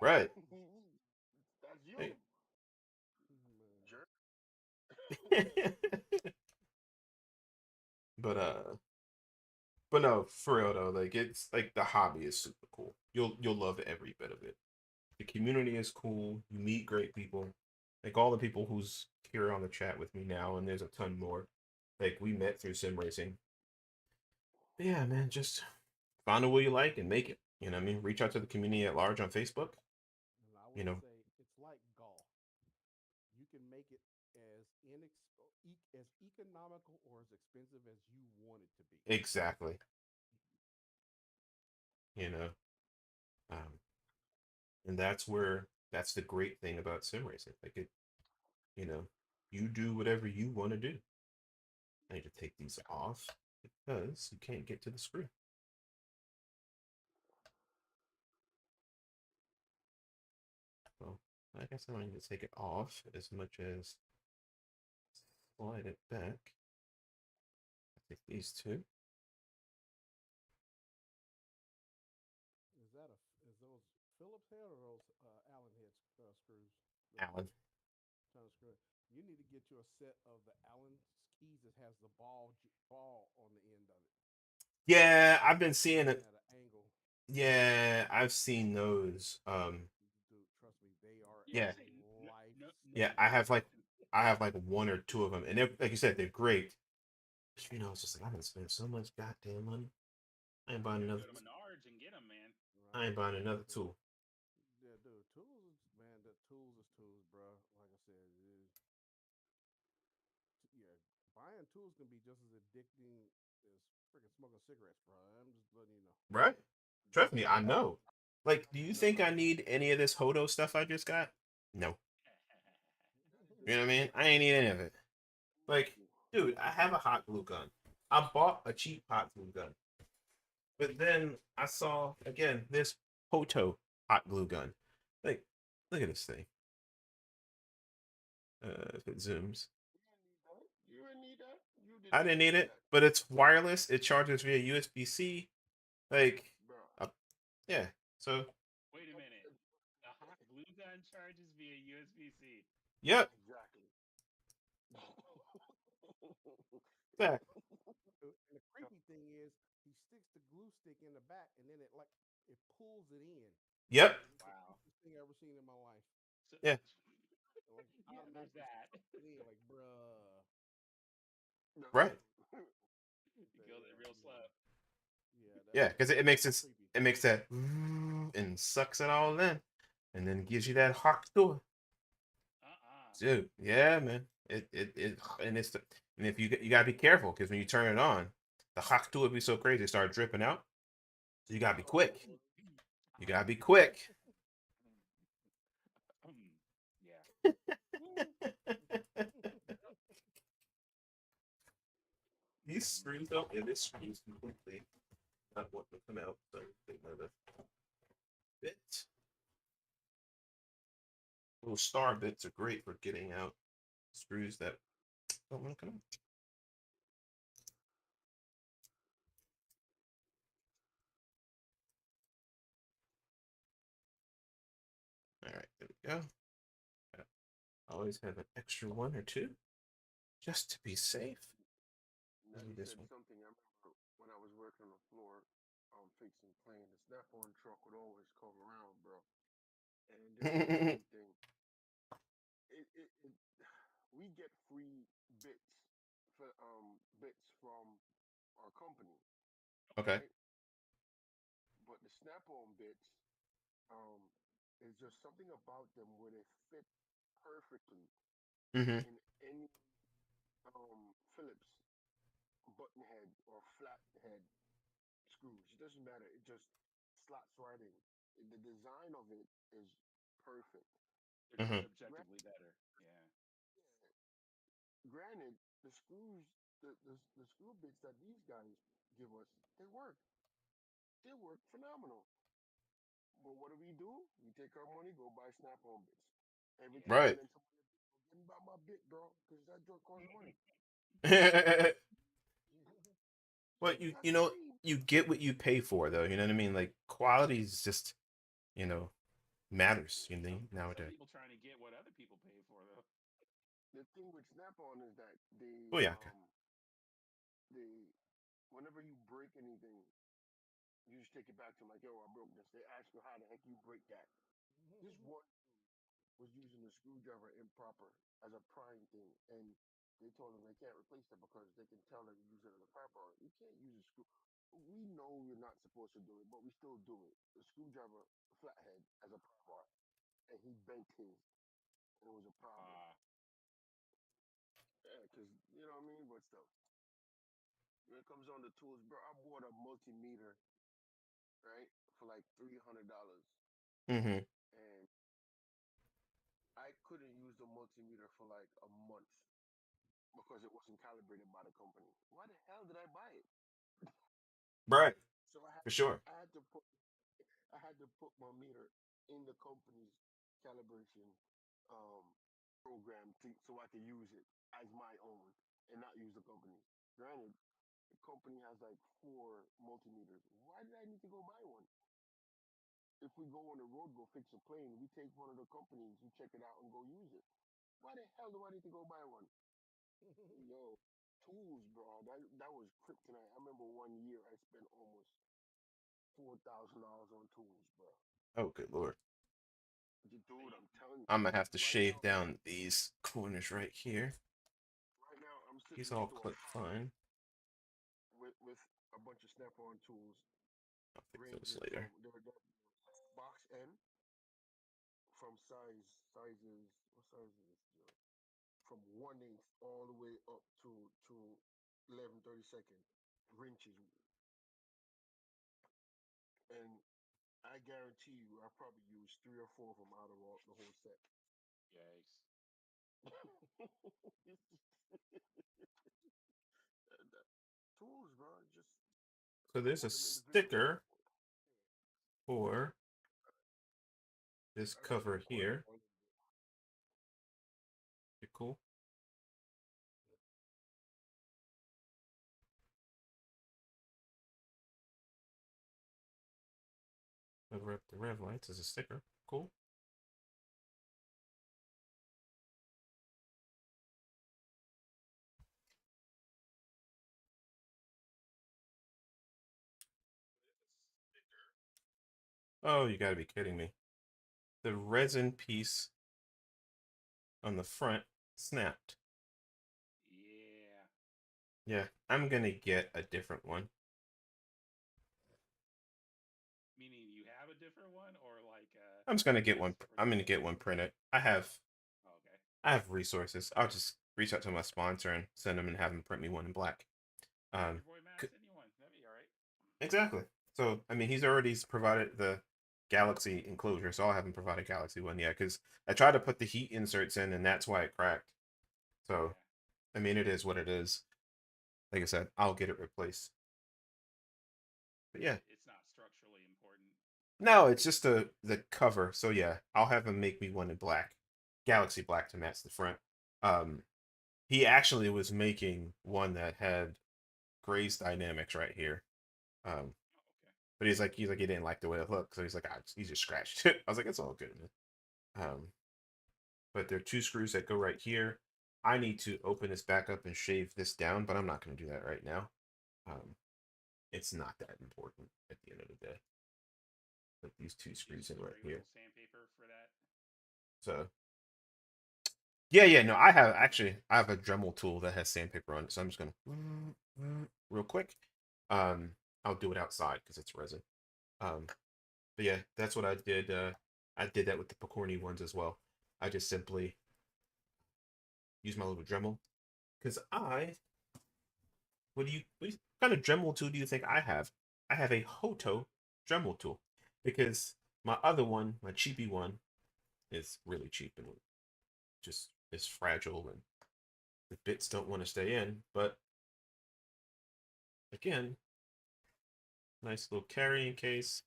Right. That's you. Hey. Jerk. But no, for real though, it's like the hobby is super cool. You'll love every bit of it. The community is cool. You meet great people. Like all the people who's here on the chat with me now, and there's a ton more. Like we met through sim racing. But yeah, man, just find a wheel you like and make it. You know what I mean? Reach out to the community at large on Facebook. And I would say it's like golf. You can make it as as economical or as expensive as you want it to be. Exactly. You know, and that's the great thing about sim racing. Like you do whatever you want to do. I need to take these off because you can't get to the screen. Well, I guess I don't need to take it off as much as slide it back. I take these two. Is those Phillips head or those Allen head screws? Allen. You need to get you a set of the Allen keys that has the ball on the end of it. Yeah, I've been seeing it. At an angle. Yeah, I've seen those. Dude, trust me, they are Yeah. life. I have like one or two of them, and they're, like you said, they're great. It's just like I'm gonna spend so much goddamn money. I ain't buying another. Go to Menards and get them, man. I ain't buying another tool. Yeah, dude, tools, man. The tools is tools, bro. Like I said, buying tools can be just as addicting as freaking smoking cigarettes, bro. I'm just letting you know. Right? Trust me, I know. Like, do you think I need any of this Hodo stuff I just got? No. You know what I mean? I ain't need any of it. Like, dude, I have a hot glue gun. I bought a cheap hot glue gun. But then I saw again this Poto hot glue gun. Like, look at this thing. If it zooms. You didn't need that. You did I not didn't need need it, that, but it's wireless. It charges via USB-C. Like, bro. uh, yeah. So, Wait a minute. The hot glue gun charges via USB-C. yep. Exactly. Back. And the creepy thing is, he sticks the glue stick in the back, and then it pulls it in. Yep. It's the Wow. creepiest thing I've ever seen in my life. So, Yeah. It, like yeah, there's automatically that. sucks it in, like bruh. No. Right. It goes Yeah, real slow. Yeah, because it makes that's it creepy. it makes that and sucks it all in, and then gives you that hot glue. Dude, yeah, man. It and it's and if you gotta be careful because when you turn it on, the hot glue would be so crazy it start dripping out. So you gotta be quick. You gotta be quick. Yeah. These screws though, yeah, this screws completely not what to come out. So another bit. Little star bits are great for getting out screws that don't want to come out. All right, there we go. Always have an extra one or two just to be safe. Now you This said one. something. I remember when I was working on the floor, fixing plane, the snap-on truck would always come around, bro. And this is the funny thing. It we get free bits from our company, Okay. right? But the snap-on bits, um, is just something about them where they fit perfectly Mm-hmm. in any Phillips button head or flat head screws. It doesn't matter. It just slots right in. The design of it is perfect. They're just Mm-hmm. objectively better. Yeah. Granted, the screws, the screw bits that these guys give us, they work. They work phenomenal. But what do? We take our money, go buy snap-on bits. Every Yeah. time, Right. and then somebody getting about my bit, bro, because that joint costs money. Well, That's free. you get what you pay for though. You know what I mean? Like quality is just you know matters. You know Some nowadays. people trying to get what other people pay for though. The thing with Snap-on is that Oh yeah. Okay. whenever you break anything, you just take it back to them like, yo, I broke this. They ask you how the heck you break that. This one was using the screwdriver improper as a prying thing, and they told him they can't replace that because they can tell that you use it as a pry bar. You can't use a screw. We know you're not supposed to do it, but we still do it. The screwdriver flathead as a pry bar, and he bent his, and it was a problem. Yeah, because you know what I mean. But still, when it comes on the tools, bro, I bought a multimeter, right, for like $300, Mm-hmm. and I couldn't use the multimeter for like a month because it wasn't calibrated by the company. Why the hell did I buy it? Right. So For sure. I had to put my meter in the company's calibration um, program so I could use it as my own and not use the company's. Granted, the company has like four multimeters. Why did I need to go buy one? If we go on the road, go fix a plane, we take one of the companies, you check it out and go use it. Why the hell do I need to go buy one? Yo, tools, bro. That was kryptonite. I remember one year I spent almost $4,000 on tools, bro. Oh, good lord. Dude, I'm telling you. I'm gonna have to Right shave now, down these corners right here. right now, I'm sitting These next all to a clip pile fine. with a bunch of snap-on tools, I'll fix those ranging later. from their box end, from sizes. What size is this? From 1/8 all the way up to 11/32 wrenches, and I guarantee you, I probably used three or four of them out of the whole set. Yikes. Tools, bro. Just So there's a put them individually. sticker for this I got cover some here. on. Pretty cool. Cover up the rev lights as a sticker. Cool. Oh, you gotta be kidding me. The resin piece on the front snapped. Yeah. Yeah, I'm gonna get a different one. Meaning you have a different one, or like I'm just gonna get one. just I'm gonna get one printed. I have Oh, okay. resources. I'll just reach out to my sponsor and send them and have them print me one in black. Your boy Matt send you one. That'd be all right. Exactly. So I mean, he's already provided the Galaxy enclosure, so I'll have him provide a Galaxy one. Yeah, because I tried to put the heat inserts in, and that's why it cracked. So I mean, it is what it is. Like I said, I'll get it replaced. But yeah. It's not structurally important. No, it's just the cover. So yeah, I'll have him make me one in black, Galaxy black to match the front. He actually was making one that had Grayze dynamics right here. Oh, okay. But he's like he didn't like the way it looked, so he's like, he just scratched it. I was like, it's all good, man. But there are two screws that go right here. I need to open this back up and shave this down, but I'm not going to do that right now. It's not that important at the end of the day. Put these two screws in right here. Sandpaper for that. So yeah, no, I have a Dremel tool that has sandpaper on it, so I'm just gonna real quick. I'll do it outside because it's resin. But yeah, that's what I did. I did that with the Picorni ones as well. I just simply use my little Dremel because what kind of Dremel tool do you think I have? I have a Hoto Dremel tool because my other one, my cheapy one, is really cheap and just is fragile and the bits don't want to stay in. But again, nice little carrying case.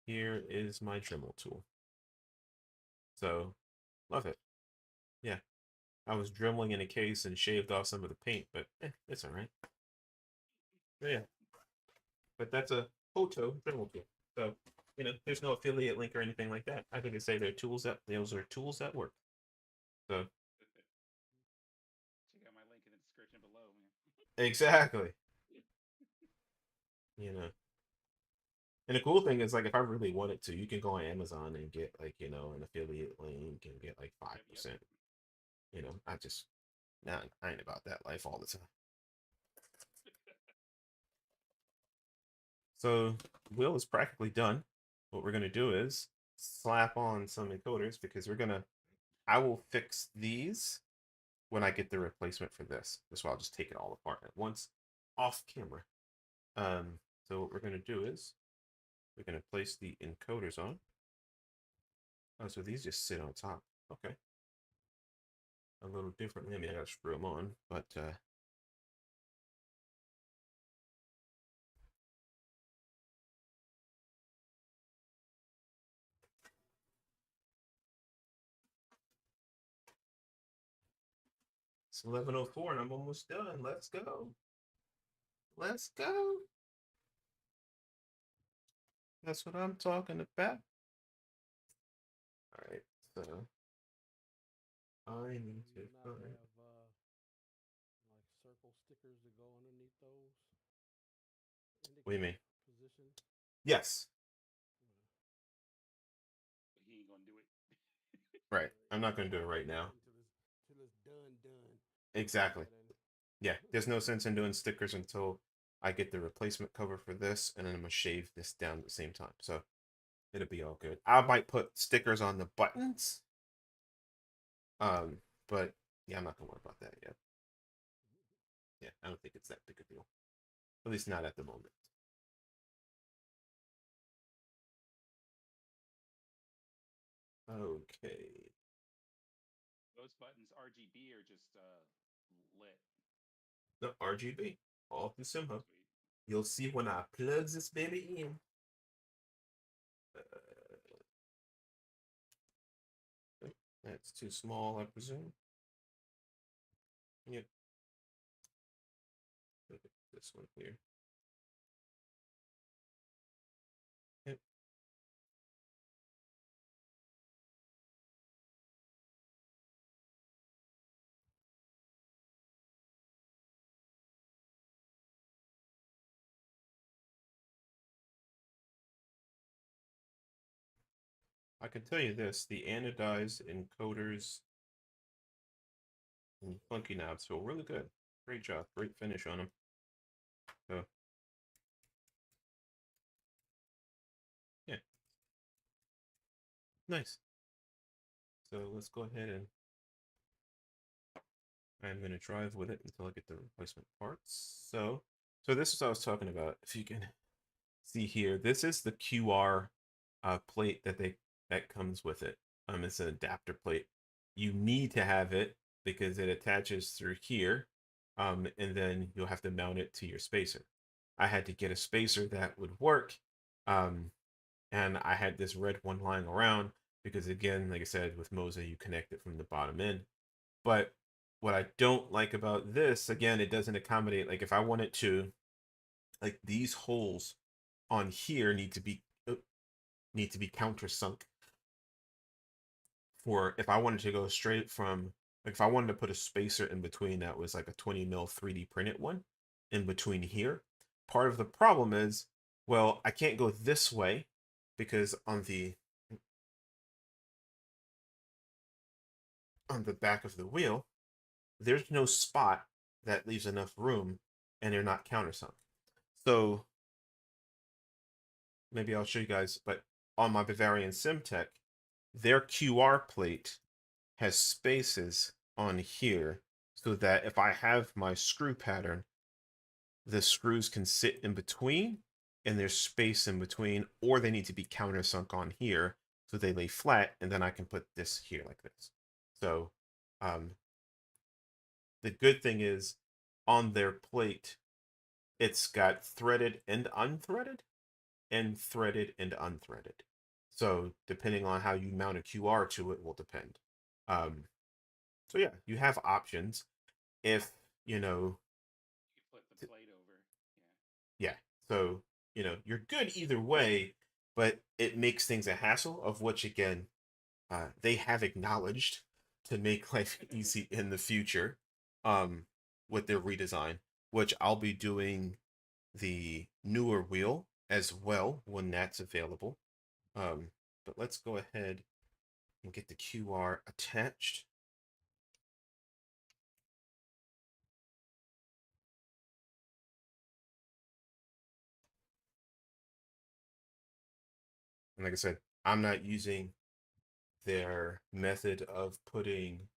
Here is my Dremel tool. So, love it. Yeah, I was dremeling in a case and shaved off some of the paint, but it's all right. But yeah, but that's a Hoto Dremel tool. So, there's no affiliate link or anything like that. I think I say those are tools that work. So, Check out my link in the description below, man. exactly. And the cool thing is, like, if I really wanted to, you can go on Amazon and get, like, an affiliate link and get, like, 5%. I just, nah, I ain't about that life all the time. So, wheel is practically done. What we're going to do is slap on some encoders because I will fix these when I get the replacement for this. This way I'll just take it all apart at once off camera. So what we're going to do is we're going to place the encoders on. Oh, so these just sit on top. Okay. A little differently. I mean, I gotta screw them on, but it's 11:04 and I'm almost done. Let's go. Let's go. That's what I'm talking about. All right, so I need to find. Have like circle stickers that go underneath those. What do you mean? Position. Yes. But he ain't gonna do it. Right. I'm not gonna do it right now. Till it's done. Exactly. Yeah. There's no sense in doing stickers until I get the replacement cover for this, and then I'm gonna shave this down at the same time. So it'll be all good. I might put stickers on the buttons. But yeah, I'm not gonna worry about that yet. Yeah, I don't think it's that big a deal. At least not at the moment. Okay. Those buttons RGB or just lit? The RGB, all through SimHub. Sweet. You'll see when I plug this baby in. That's too small, I presume. Yep. Look at this one here. Yep. I can tell you this, the anodized encoders and funky knobs feel really good. Great job, great finish on them. So, yeah. Nice. So let's go ahead and I'm going to drive with it until I get the replacement parts. So this is what I was talking about. If you can see here, this is the QR plate that comes with it. It's an adapter plate. You need to have it because it attaches through here, and then you'll have to mount it to your spacer. I had to get a spacer that would work, and I had this red one lying around because, again, like I said, with Moza, you connect it from the bottom in. But what I don't like about this, again, it doesn't accommodate, like if I wanted to, like these holes on here need to be countersunk for if I wanted to go straight from, like if I wanted to put a spacer in between that was like a 20 mil 3D printed one in between here. Part of the problem is, well, I can't go this way because on the back of the wheel, there's no spot that leaves enough room and they're not countersunk. So maybe I'll show you guys, but on my Bavarian Simtec, their QR plate has spaces on here so that if I have my screw pattern, the screws can sit in between and there's space in between, or they need to be countersunk on here so they lay flat, and then I can put this here like this. So the good thing is on their plate, it's got threaded and unthreaded and threaded and unthreaded. So depending on how you mount a QR to it will depend. So yeah, you have options. If, you know, You can flip the plate over. yeah. So, you're good either way, but it makes things a hassle, of which, again, they have acknowledged to make life easy in the future with their redesign, which I'll be doing the newer wheel as well when that's available. But let's go ahead and get the QR attached. And like I said, I'm not using their method of putting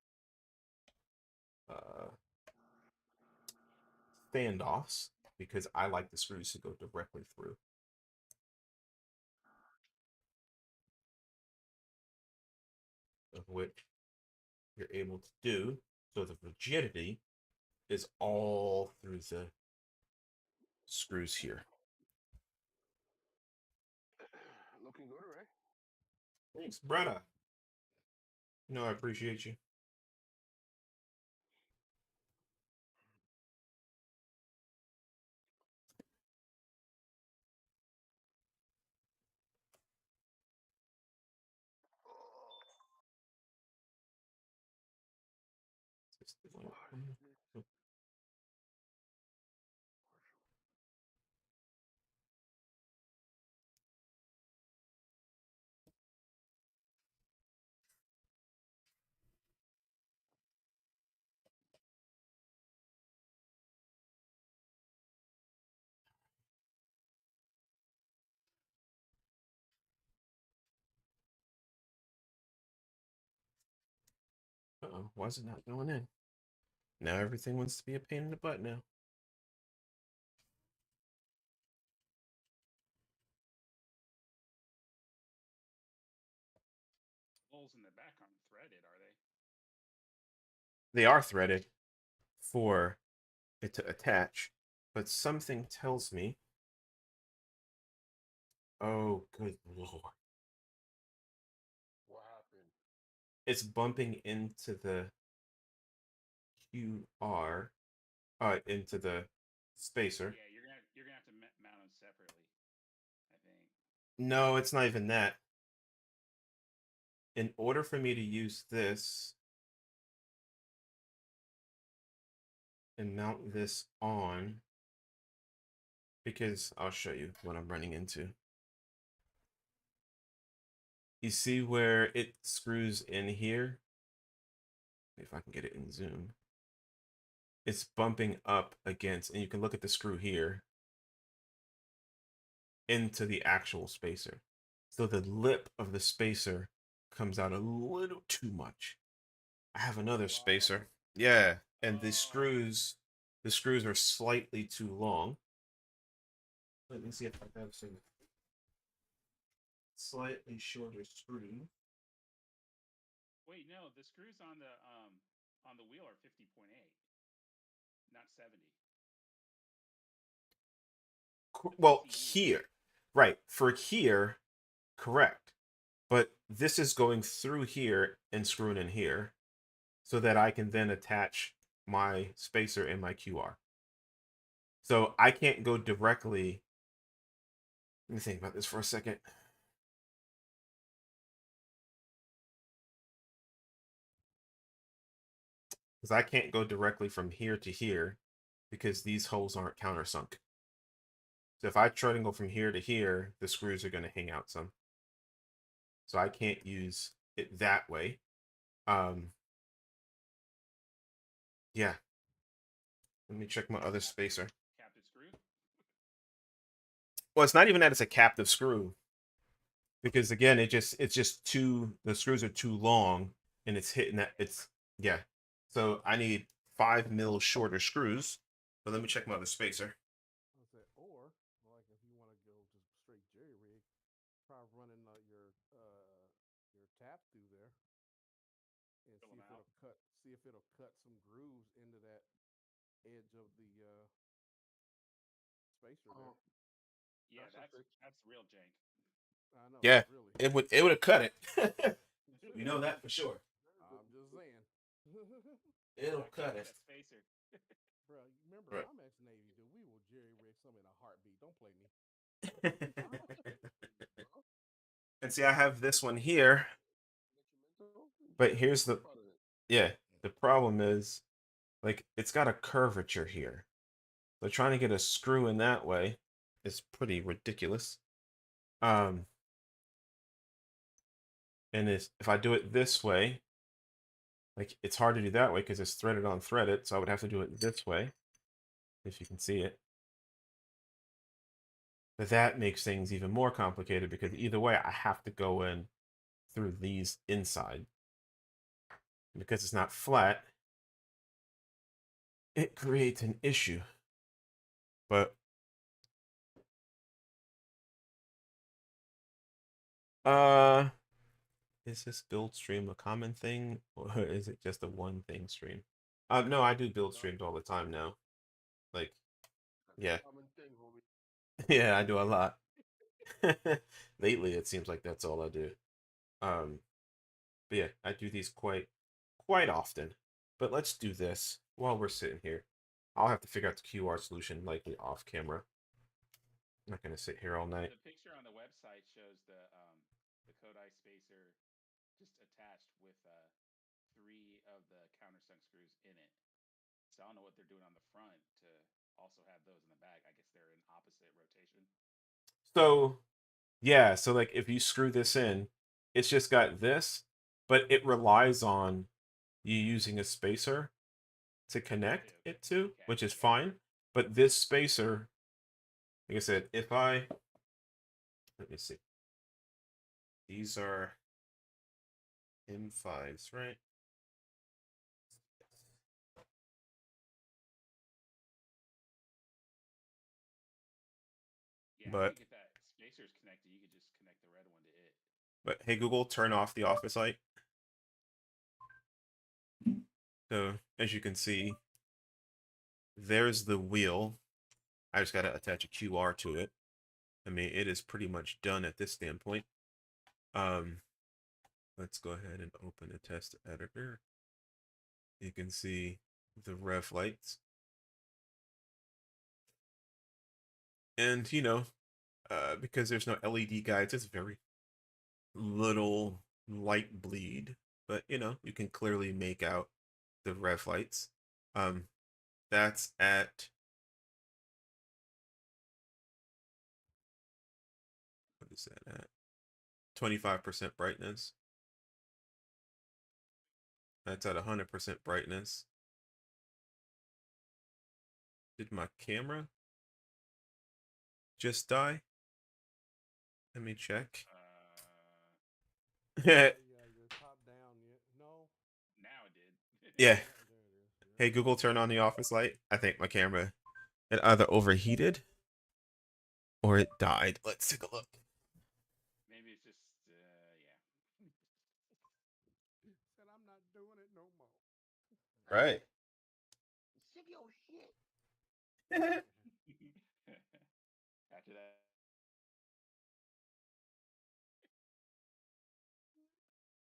standoffs because I like the screws to go directly through. Of which you're able to do, so the rigidity is all through the screws here. Looking good, right? Thanks, brother. I appreciate you. Uh-oh, why is it not going in? Now everything wants to be a pain in the butt now. Holes in the back aren't threaded, are they? they are threaded for it to attach, but something tells me, oh good lord, What happened? it's bumping into the QR, into the spacer. Yeah, you're gonna have to mount them separately, I think. No, it's not even that. In order for me to use this and mount this on, because I'll show you what I'm running into. You see where it screws in here? If I can get it in zoom. It's bumping up against, and you can look at the screw here, into the actual spacer. So the lip of the spacer comes out a little too much. I have another spacer. Yeah, and the screws are slightly too long. Let me see if I have some slightly shorter screw. Wait, no, the screws on the wheel are 50.8, not 70. Well, PCE. here, right, for here, correct. But this is going through here and screwing in here so that I can then attach my spacer and my QR. So I can't go directly. Let me think about this for a second. Because I can't go directly from here to here because these holes aren't countersunk. So if I try to go from here to here, the screws are going to hang out some. So I can't use it that way. Yeah. Let me check my other spacer. Captive screw? Well, it's not even that it's a captive screw. Because again, it's just too, the screws are too long and it's hitting that, it's, yeah. So I need 5 mil shorter screws. But let me check my other spacer. Or, like, if you want to go just straight jerry rig, try running your tap through there and Fill see them if out. it'll cut. See if it'll cut some grooves into that edge of the spacer there. Yeah, That's a fix. that's real jank. I know. Yeah, Really. it would have cut it. We know that for sure. I'm just saying. It'll I cut can't it. get that spacer. Bro, remember, Right. I'm ex-Navy, dude. We will jerry rig some in a heartbeat. Don't play me. And see, I have this one here, but here's the, yeah, the problem is, like, it's got a curvature here. So trying to get a screw in that way is pretty ridiculous. And if I do it this way, like, it's hard to do that way because it's threaded on threaded, so I would have to do it this way, if you can see it. But that makes things even more complicated because either way, I have to go in through these inside. Because it's not flat, it creates an issue. But is this build stream a common thing or is it just a one thing stream? No, I do build streams all the time now. Like, yeah. Yeah, I do a lot. Lately it seems like that's all I do. But yeah, I do these quite often. But let's do this while we're sitting here. I'll have to figure out the QR solution likely off camera. I'm not gonna sit here all night. The picture on the website shows the Kodai spacer just attached with 3 of the countersunk screws in it. So I don't know what they're doing on the front to also have those in the back. I guess they're in opposite rotation. So yeah, so like if you screw this in, it's just got this, but it relies on you using a spacer to connect it to, which is fine. But this spacer, like I said, if I, let me see, these are M5s, right? Yeah, But if you get that spacers connected, you could just connect the red one to it. hey Google, turn off the office light. So as you can see, there's the wheel. I just got to attach a QR to it. I mean, it is pretty much done at this standpoint. Let's go ahead and open a test editor. You can see the rev lights. And, you know, because there's no LED guides, it's very little light bleed. But, you know, you can clearly make out the rev lights. That's at, what is that at? 25% brightness. That's at 100% brightness. Did my camera just die? Let me check. Yeah, you're top down. No. Now it did. Yeah. There it is. Hey, Google, turn on the office light. I think my camera, it either overheated or it died. Let's take a look. Maybe it's just, yeah. Said I'm not doing it no more. Right. Sick your shit. After that,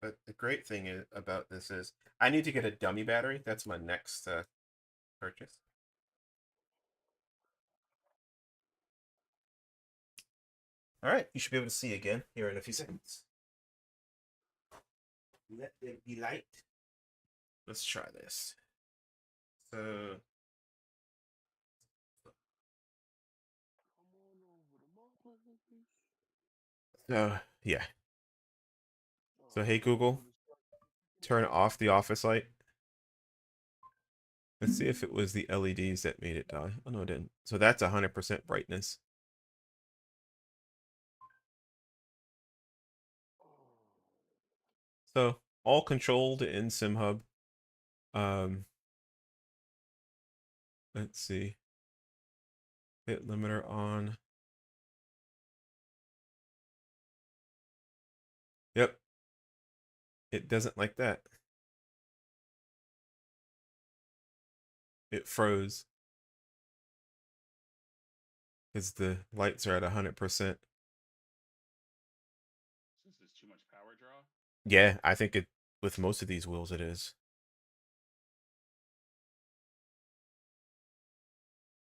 But the great thing is about this is I need to get a dummy battery. That's my next purchase. All right, you should be able to see again here in a few seconds. Let there be light. Let's try this. So, yeah. So, hey, Google, turn off the office light. Let's see if it was the LEDs that made it die. Oh, no, it didn't. So that's 100% brightness. So all controlled in SimHub. Let's see. Bit limiter on. Yep. It doesn't like that. It froze. Because the lights are at 100%. since there's too much power draw. Yeah, I think it with most of these wheels it is.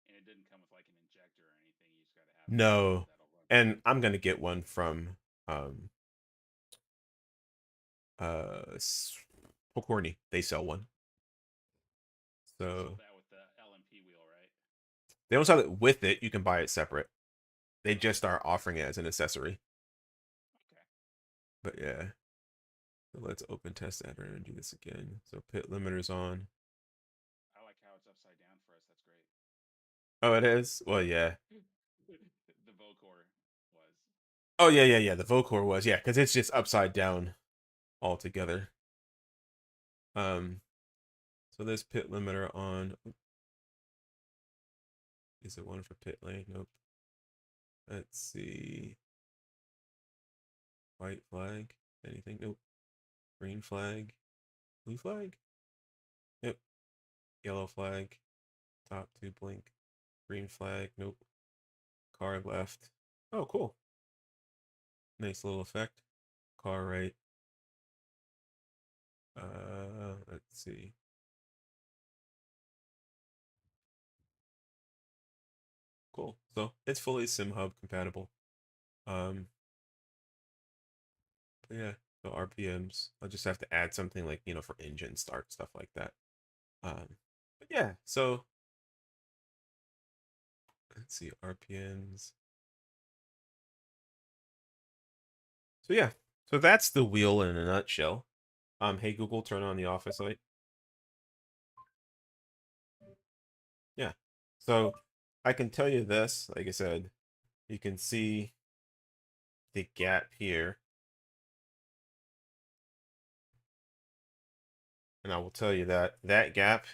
And it didn't come with like an injector or anything. You just gotta have No. that'll run. And I'm gonna get one from Pokorny. They sell one. Sold So that with the LMP wheel, right? they don't sell it with it, you can buy it separate. They just are offering it as an accessory. Okay. But yeah. So let's open test editor and do this again. So pit limiters on. I like how it's upside down for us. That's great. Oh, it is? Well, yeah. The Vocor was. Oh, yeah. The Vocor was, yeah, because it's just upside down altogether. So this pit limiter on. Is it one for pit lane? Nope. Let's see. White flag. Anything? Nope. Green flag. Blue flag? Yep. Yellow flag. Top two blink. Green flag. Nope. Car left. Oh, cool. Nice little effect. Car right. Let's see. Cool. So it's fully SimHub compatible. But yeah, so RPMs. I'll just have to add something like, you know, for engine start, stuff like that. But yeah, so let's see, RPMs. So yeah, so that's the wheel in a nutshell. Hey Google, turn on the office light. Yeah. So I can tell you this, like I said, you can see the gap here. And I will tell you that that gap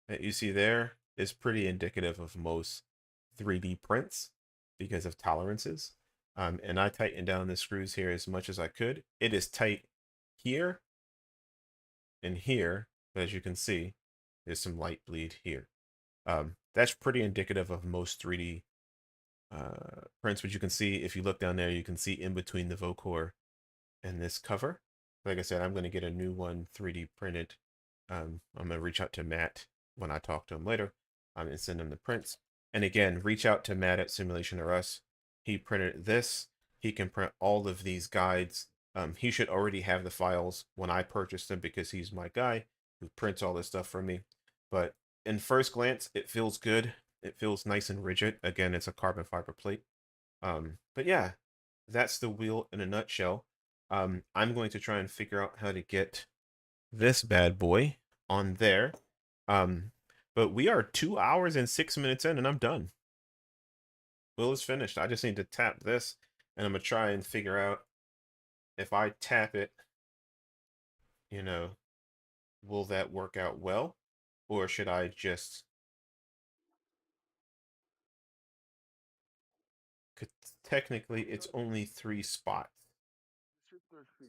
that you see there is pretty indicative of most 3D prints because of tolerances. And I tightened down the screws here as much as I could. It is tight here and here, But as you can see, there's some light bleed here. That's pretty indicative of most 3D prints, but you can see, if you look down there, you can see in between the Vocore and this cover. Like I said, I'm going to get a new one 3D printed. I'm going to reach out to Matt when I talk to him later and send him the prints. And again, reach out to Matt at Simulation or Us. He printed this. He can print all of these guides. He should already have the files when I purchased them because he's my guy who prints all this stuff for me. But in first glance, it feels good. It feels nice and rigid. Again, it's a carbon fiber plate. But yeah, that's the wheel in a nutshell. I'm going to try and figure out how to get this bad boy on there. But we are 2 hours and 6 minutes in, and I'm done. Wheel is finished. I just need to tap this, and I'm gonna try and figure out if I tap it, you know, will that work out well, or should I just? Technically, it's only 3 spots,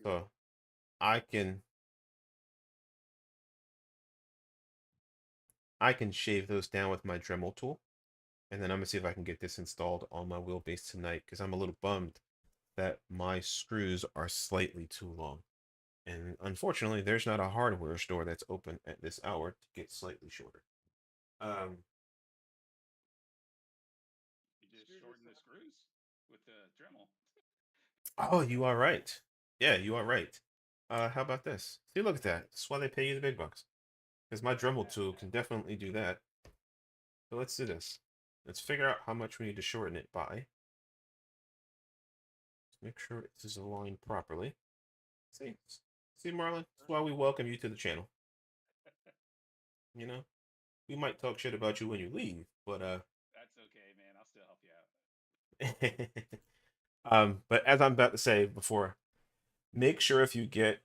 so I can shave those down with my Dremel tool, and then I'm gonna see if I can get this installed on my wheelbase tonight, because I'm a little bummed that my screws are slightly too long. And unfortunately, there's not a hardware store that's open at this hour to get slightly shorter. You just shorten the screws with the Dremel. Oh, you are right. Yeah, you are right. How about this? See, look at that. That's why they pay you the big bucks. Because my Dremel tool can definitely do that. So let's do this. Let's figure out how much we need to shorten it by. Let's make sure it is aligned properly. See, Marlon, that's why we welcome you to the channel. You know, we might talk shit about you when you leave, but That's okay, man. I'll still help you out. But as I'm about to say before, make sure if you get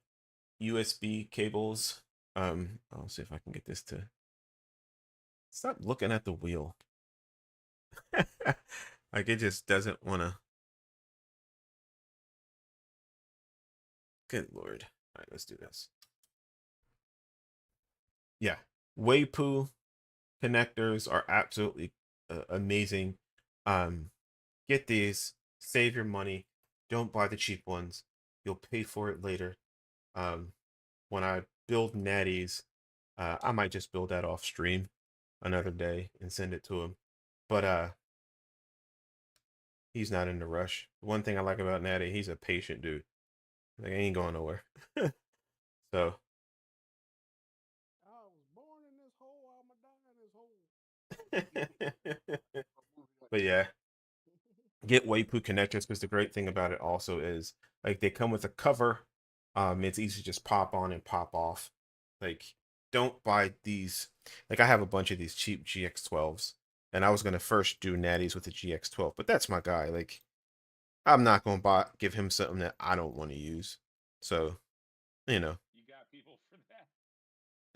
USB cables, I'll see if I can get this to stop looking at the wheel. Like, it just doesn't want to. Good Lord. All right, let's do this. Yeah, Waypoo connectors are absolutely amazing. Get these, save your money, don't buy the cheap ones. You'll pay for it later. When I build natties, I might just build that off stream another day and send it to him. But he's not in a rush. One thing I like about Natty, he's a patient dude. Like, he ain't going nowhere. So I was born in this hole. I'm gonna die in this hole. but yeah, get Waypoo connectors, because the great thing about it also is, like, they come with a cover. It's easy to just pop on and pop off. Like, don't buy these. Like, I have a bunch of these cheap GX12s, and I was gonna first do natties with the GX12, but that's my guy. Like, I'm not gonna give him something that I don't want to use. So, you know. You got people for that.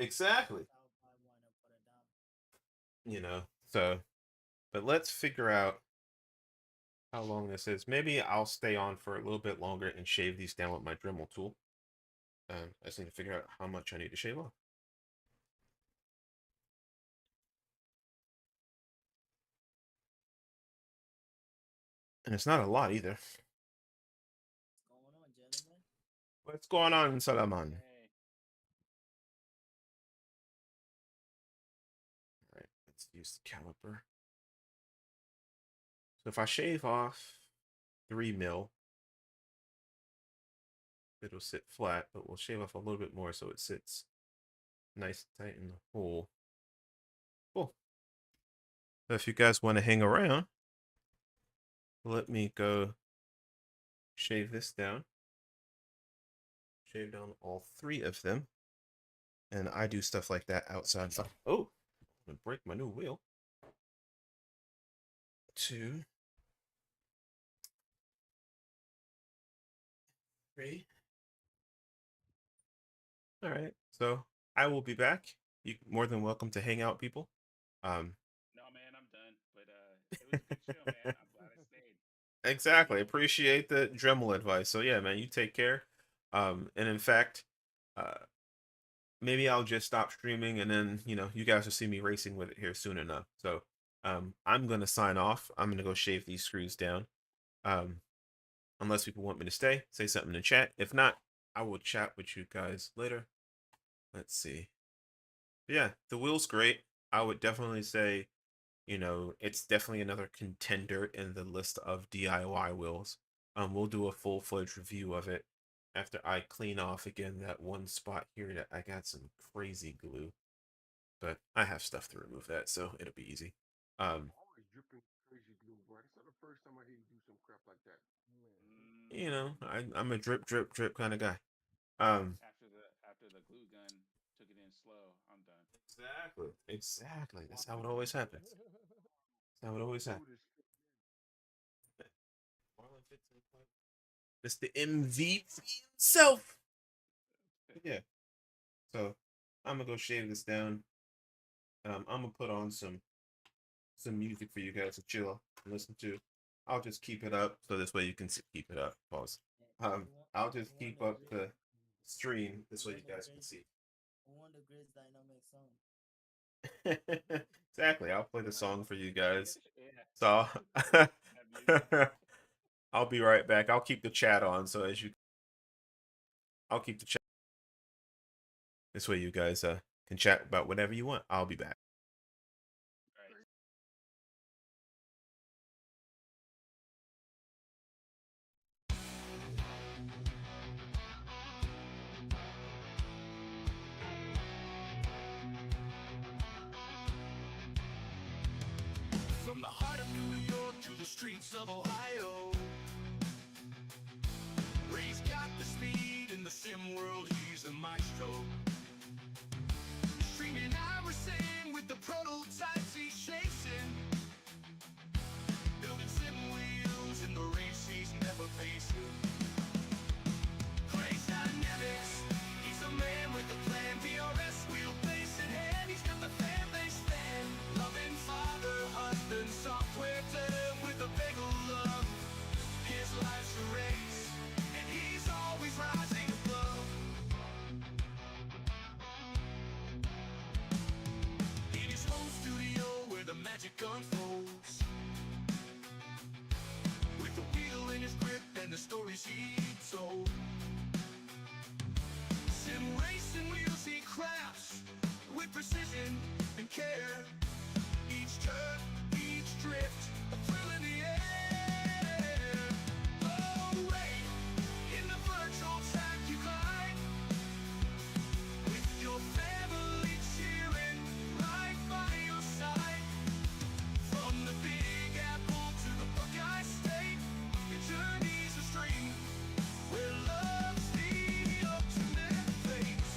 Exactly. You know. So, but let's figure out how long this is. Maybe I'll stay on for a little bit longer and shave these down with my Dremel tool. I just need to figure out how much I need to shave off. And it's not a lot either. What's going on, Salaman? Hey, All right, let's use the caliper. So if I shave off 3 mil, it'll sit flat, but we'll shave off a little bit more so it sits nice and tight in the hole. Cool. So if you guys want to hang around, let me go shave this down. Shave down all 3 of them. And I do stuff like that outside. Oh, I'm gonna break my new wheel. 2, 3. All right. So I will be back. You're more than welcome to hang out, people. no, man, I'm done. But it was a good show, man. I'm glad I stayed. Exactly. Appreciate the Dremel advice. So yeah, man, you take care. And in fact, maybe I'll just stop streaming, and then you guys will see me racing with it here soon enough. So I'm gonna sign off. I'm gonna go shave these screws down. Unless people want me to stay, say something in chat. If not, I will chat with you guys later. Let's see. Yeah, the wheel's great. I would definitely say, it's definitely another contender in the list of DIY wheels. We'll do a full-fledged review of it after I clean off again that one spot here that I got some crazy glue. But I have stuff to remove that, so it'll be easy. Always dripping crazy glue, bro. That's not the first time I hear you do some crap like that. I'm a drip, drip, drip kind of guy. Um, After the glue gun took it in slow, I'm done. exactly. That's how it always happens. That's how it always happens. It's the MVP himself. Yeah. So I'm gonna go shave this down. I'm gonna put on some music for you guys to chill and listen to. I'll just keep it up so this way you can keep it up. Pause. I'll just keep up the stream this way you guys can see. I want the Grayze dynamic sound. Exactly. I'll play the song for you guys. Yeah. So Have music. I'll be right back. I'll keep the chat on so I'll keep the chat. This way you guys can chat about whatever you want. I'll be back. Right. From the heart of New York to the streets of Ohio, Ray's got the speed in the sim world, he's a maestro. Streaming Iverson with the prototypes he's chasing, building sim wheels in the race he's never facing. Grayze dynamics, he's a man with a plan, VRS wheel base in hand, he's got the fan base fan, loving father, husband, software dev with a bagel love. His life's a race, and he's always rising above. In his home studio where the magic unfolds, with the wheel in his grip and the stories he told. Sim racing wheels he crafts with precision and care. Each turn, each drift, a thrill in the air. Oh, wait, in the virtual track you glide, with your family cheering right by your side. From the Big Apple to the Buckeye State, your journey's a stream where love's the ultimate face.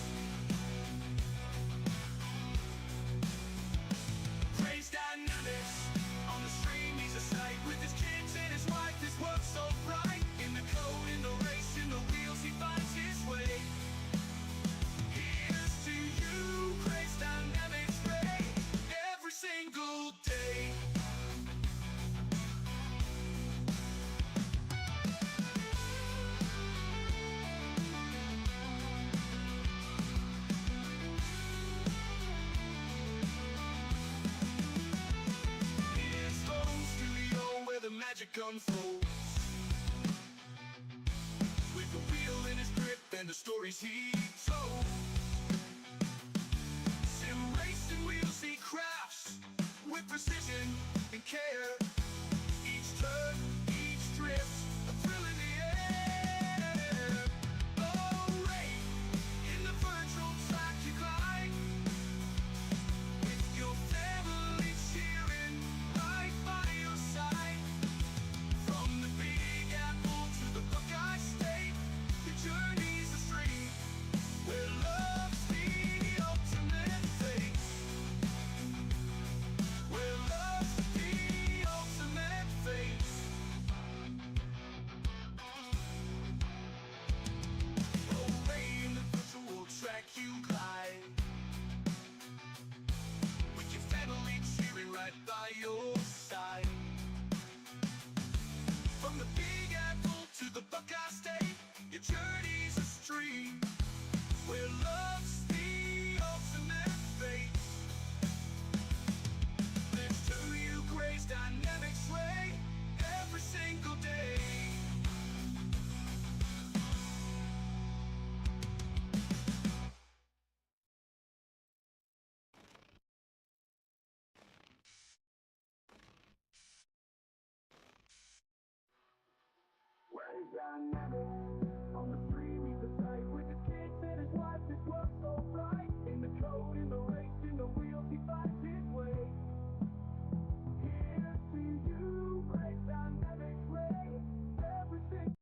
Grayze dynamics on the stream, he's a sight with his kids and his wife. His work so bright in the code, in the race, in the wheels, he finds his way. Here's to you, Grayze dynamics, Ray, every single day. His home studio where the magic unfolds, with the wheel in his grip and the stories he told. Sim racing wheels he crafts with precision and care. Each turn, each drift, a thrill in the air. Oh, Ray, in the virtual track you glide, with your family cheering right by your side. From the Big Apple to the Buckeye State, your journey's a stream where love's the ultimate face. Where love's the ultimate face. Oh, Ray, in the virtual track you glide, with your family cheering right by your side. From the Big Apple to the Buckeye State, your journey's a stream where love's the dynamics. On the street, meet the site with his kids and his wife. This works so right. In the code, in the race, in the wheels, he finds his way. Here's to you, Grayze Dynamics Ray. Everything.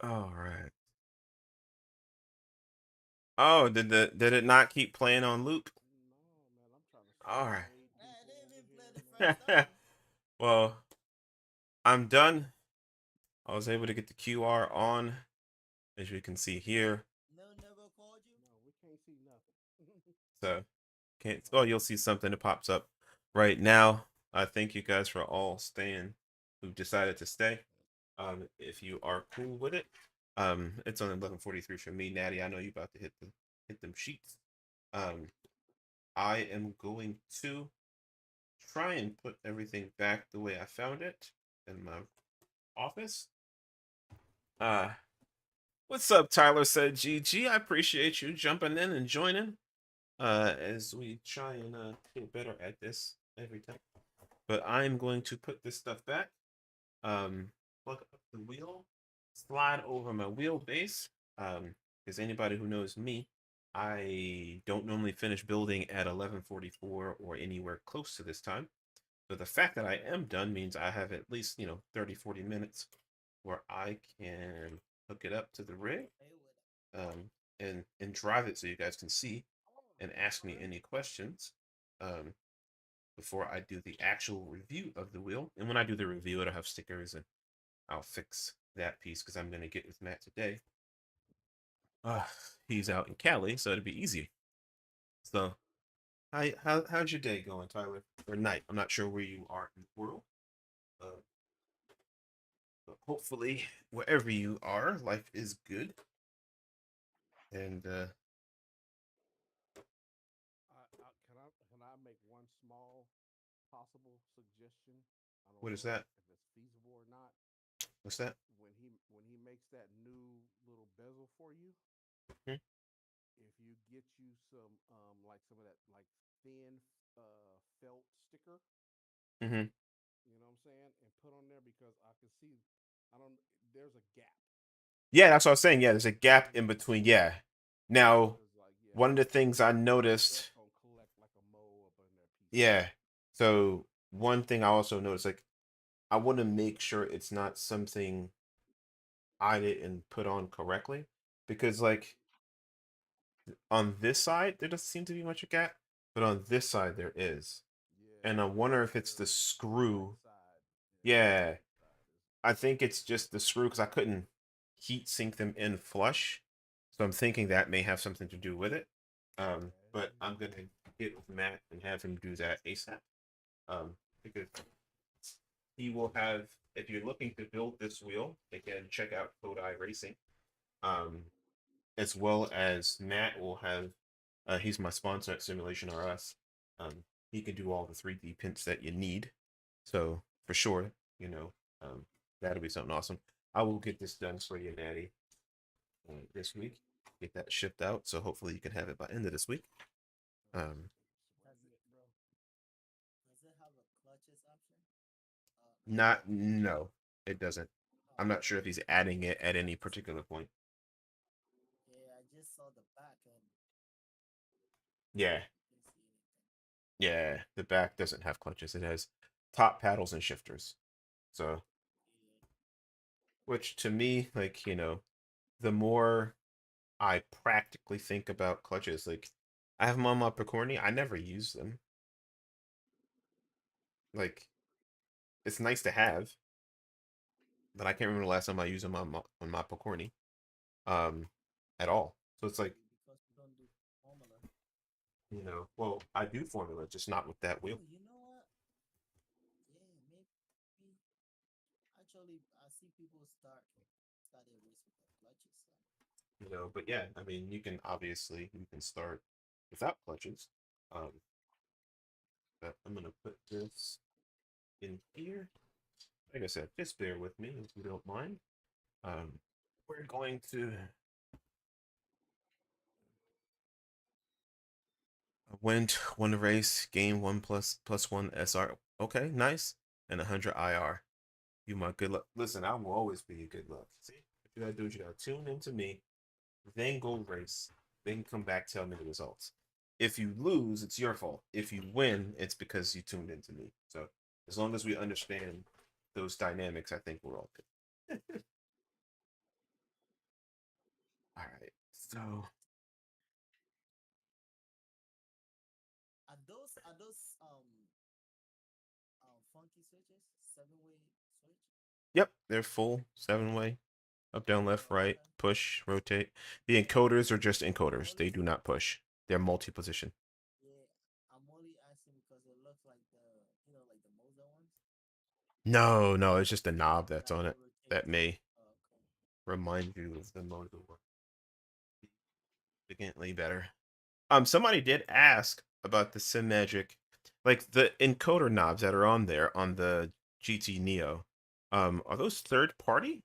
All right. Oh, did it not keep playing on loop? No, man, I'm trying to All right. serenade Man, I people didn't over even play here, the man. first time. Well, I'm done. I was able to get the QR on, as you can see here. No, never called you. No, we can't see nothing. So, can't. Oh, you'll see something that pops up right now. I thank you guys for all staying, who decided to stay. If you are cool with it, it's on 11:43 for me, Natty. I know you about to hit them sheets. I am going to try and put everything back the way I found it in my office. What's up, Tyler said GG. I appreciate you jumping in and joining. As we try and get better at this every time. But I'm going to put this stuff back. Plug up the wheel, slide over my wheelbase. Because anybody who knows me, I don't normally finish building at 11:44 or anywhere close to this time. But the fact that I am done means I have at least, 30, 40 minutes where I can hook it up to the rig, Play with it. and drive it so you guys can see and ask me any questions before I do the actual review of the wheel. And when I do the review, it'll have stickers, and I'll fix that piece because I'm going to get with Matt today. He's out in Cali, so it'll be easy. So, how's your day going, Tyler? Or night? I'm not sure where you are in the world. But hopefully, wherever you are, life is good. And Can I make one small possible suggestion? I don't what is know that? if it's feasible or not. What's that? When he makes that new little bezel for you, Hmm? if you get you some of that like thin felt sticker, Mm-hmm. you know what I'm saying, and put on there because I can see I don't there's a gap. Yeah, that's what I was saying. Yeah, there's a gap in between. Yeah. Now, It's like one of the so things I that's noticed. gonna collect like a mole up in that piece of Yeah. it. So one thing I also noticed, like, I want to make sure it's not something I didn't put on correctly, because like on this side there doesn't seem to be much of a gap, but on this side there is, and I Yeah, wonder if it's the the right screw. side. Yeah, the Yeah, right side is. I think it's just the screw because I couldn't heat sink them in flush, so I'm thinking that may have something to do with it. But Yeah, I'm gonna get with Matt and have him do that ASAP. Because he will have. If you're looking to build this wheel, again, check out Kodai Racing. Um, as well as Matt will have. He's my sponsor at Simulation RS. He can do all the 3D prints that you need. So for sure, you know, um, that'll be something awesome. I will get this done for you, Natty, this week. Get that shipped out. So hopefully you can have it by end of this week. Um, Does it, sweet, bro. does it have a clutches option? Like a not clutch? no, it doesn't. I'm Oh, not sure if he's adding it at any particular point. yeah, I just saw the back and Yeah, didn't see anything. yeah. The back doesn't have clutches. It has top paddles and shifters. So, Yeah, which to me, like, the more I practically think about clutches, like, I have them on my Picorni. I never use them. Like, it's nice to have, but I can't remember the last time I used them on my Picorni, um, at all. So it's like, maybe because we don't do formula. well, I do formula, just not with that wheel. Oh, you know what? Yeah, maybe. Actually, I see people start their race with the clutches. So. But yeah, I mean, you can start without clutches. Um, but I'm gonna put this in here. Like I said, just bear with me if you don't mind. Um, we're going to win one race, game one plus one SR. Okay, nice, and 100 IR. You my good luck. Listen, I will always be your good luck. See, what you gotta do is you gotta tune into me, then go race, then come back tell me the results. If you lose, it's your fault. If you win, it's because you tuned into me. So as long as we understand those dynamics, I think we're all good. So Are those funky switches? 7-way switch? yep, they're full 7-way. Up, down, left, Oh, right, okay. push, rotate. The encoders are just encoders. Only They do not push. They're multi-position. Yeah, I'm only asking because it looks like like the Moza ones No, no, it's just a knob that's that on it will rotate. that may Oh, okay. remind you of the motor one. Significantly better. Somebody did ask about the SimMagic, like the encoder knobs that are on there on the GT Neo. Are those third party?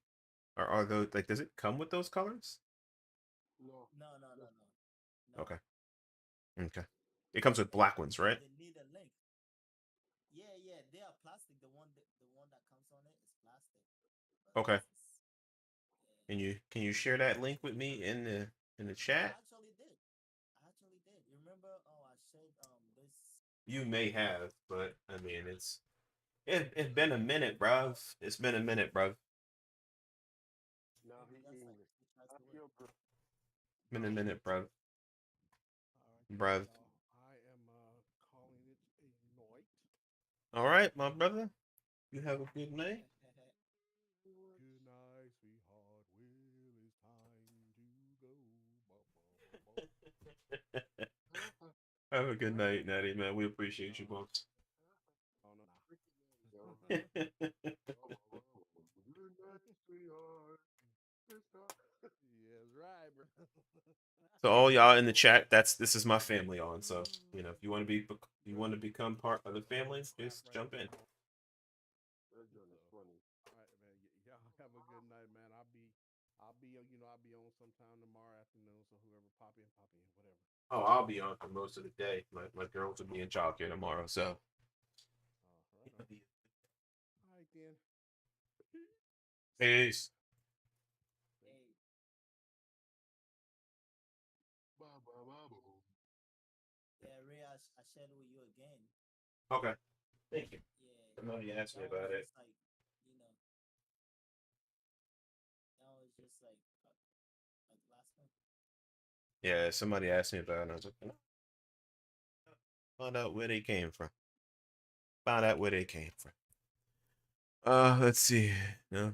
Or are those like does it come with those colors? No. No, no, no, no, no. Okay. Okay. It comes with black ones, right? They need a link. Yeah, yeah, they are plastic. The one that comes on it is plastic. But Okay. yeah. Can you share that link with me in the chat? I actually did. You remember? Oh, I shared this. You may have, but I mean it's been a minute, bruv. It's been a minute, bruv. Now he Maybe that's like English. he tries to Ask work. your bro. Been a minute, bruv. All right, Bruv. y'all. I am calling it a night. All right, my brother. You have a good night. Good night, sweetheart. Well, it's time to go. Ba, ba, ba, ba. Have a good night, Natty, man. We appreciate you, folks. Oh, no. Yo. So Good night, sweetheart. Yes, right, bro. all y'all in the chat, this is my family on. So if you want to become part of the family, just jump in. That joint is funny. All right, man. Y'all have a good night, man. I'll be on sometime tomorrow afternoon. So whoever pop in, whatever. Oh, I'll be on for most of the day. My girls will be in childcare tomorrow, so. Right on. All right, then. Peace. Hey, Ba, ba, ba, ba. yeah, Ray, I shared with you again. Okay. Thank you. Yeah, Somebody asked me that was about it. just like, you know, that was just like last one. Yeah, somebody asked me about it, and I was like, find out where they came from. Find out where they came from. Let's see. No,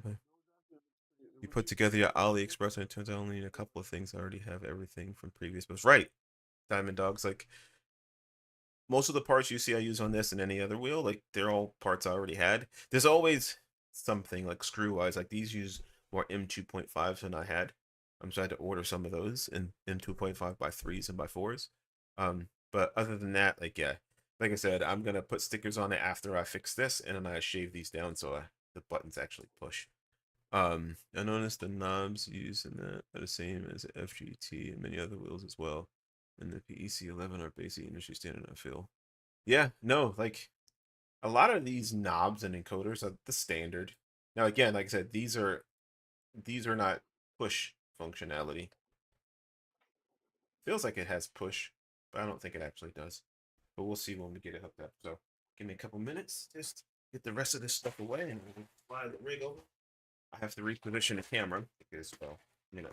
you put together your AliExpress and it turns out only need a couple of things. I already have everything from previous builds. Right. Diamond Dogs, like most of the parts you see I use on this and any other wheel, like they're all parts I already had. There's always something like screw wise, like these use more M2.5s than I had. So I had to order some of those in M2.5 by 3s and by 4s. But other than that, like yeah, like I said, I'm gonna put stickers on it after I fix this, and then I shave these down so the buttons actually push. I noticed the knobs used in that are the same as FGT and many other wheels as well. And the PEC11 are basic industry standard, I feel. Yeah, no, like a lot of these knobs and encoders are the standard. Now again, like I said, these are not push functionality. Feels like it has push, but I don't think it actually does. But we'll see when we get it hooked up. So give me a couple minutes, just get the rest of this stuff away and we'll fly the rig over. I have to reposition the camera because, well, you know.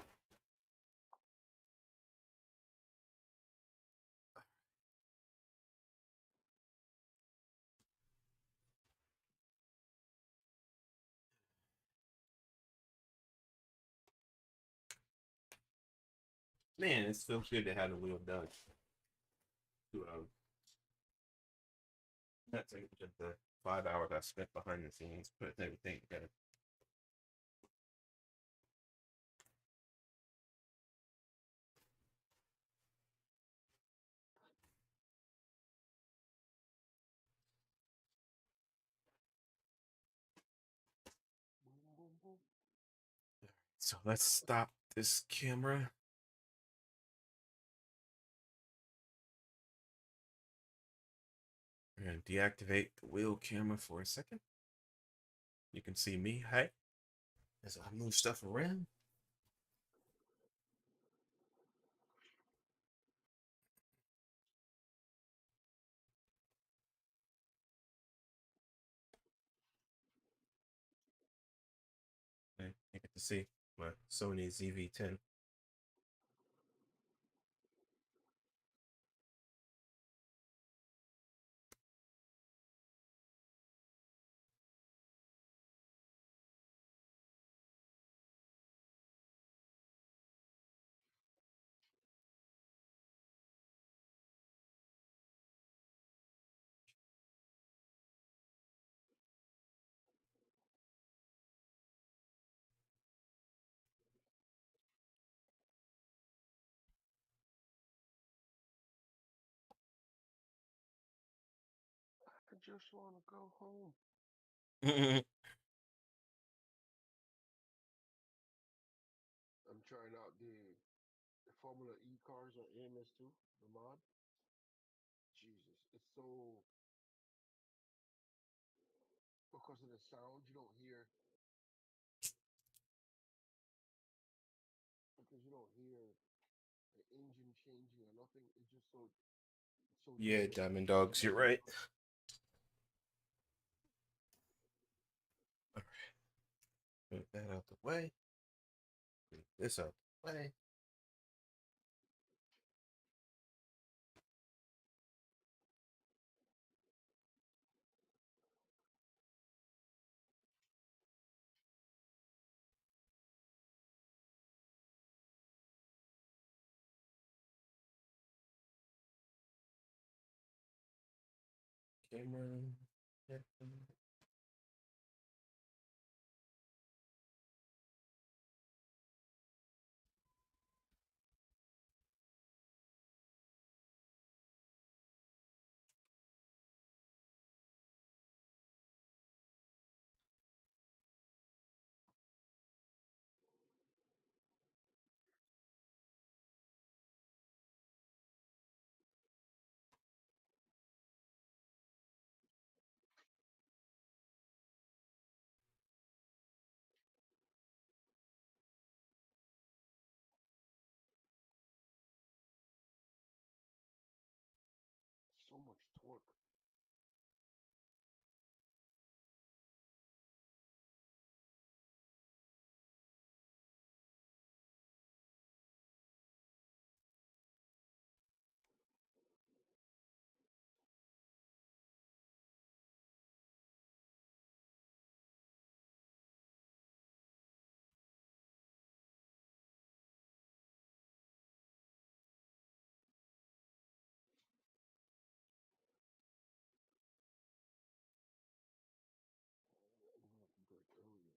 Man, it feels good to have the wheel done. That's like just the 5 hours I spent behind the scenes putting everything together. So let's stop this camera. We're gonna deactivate the wheel camera for a second. You can see me, hey, as I move stuff around. Okay, you get to see my Sony ZV-10. just want to go home. I'm trying out the Formula E cars on AMS2, the mod. Jesus, it's so because of the sound you don't hear because you don't hear the engine changing or nothing. It's just so Yeah, dead. Diamond Dogs, you're right. All right. Put that out the way. Put this out the way. Camera. So much torque. I'm gonna have to break earlier.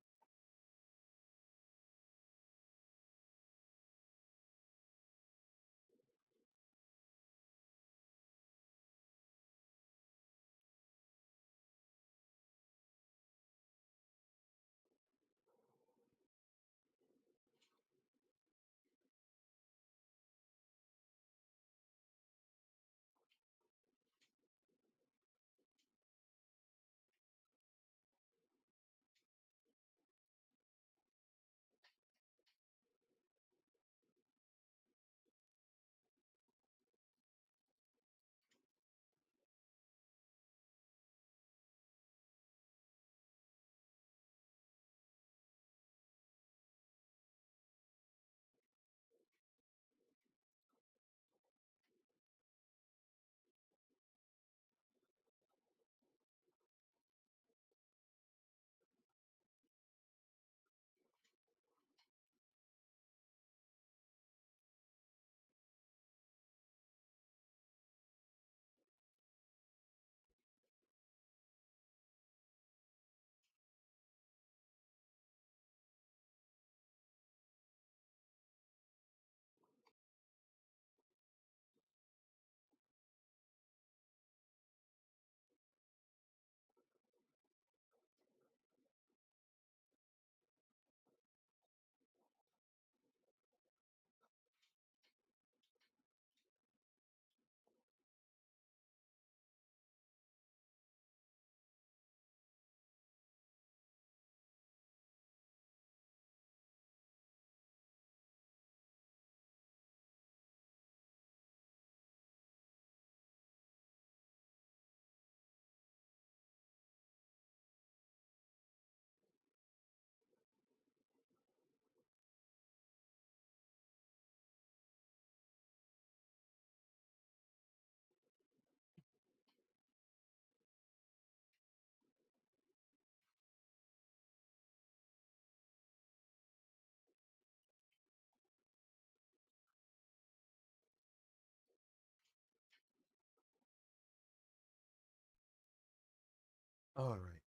All right.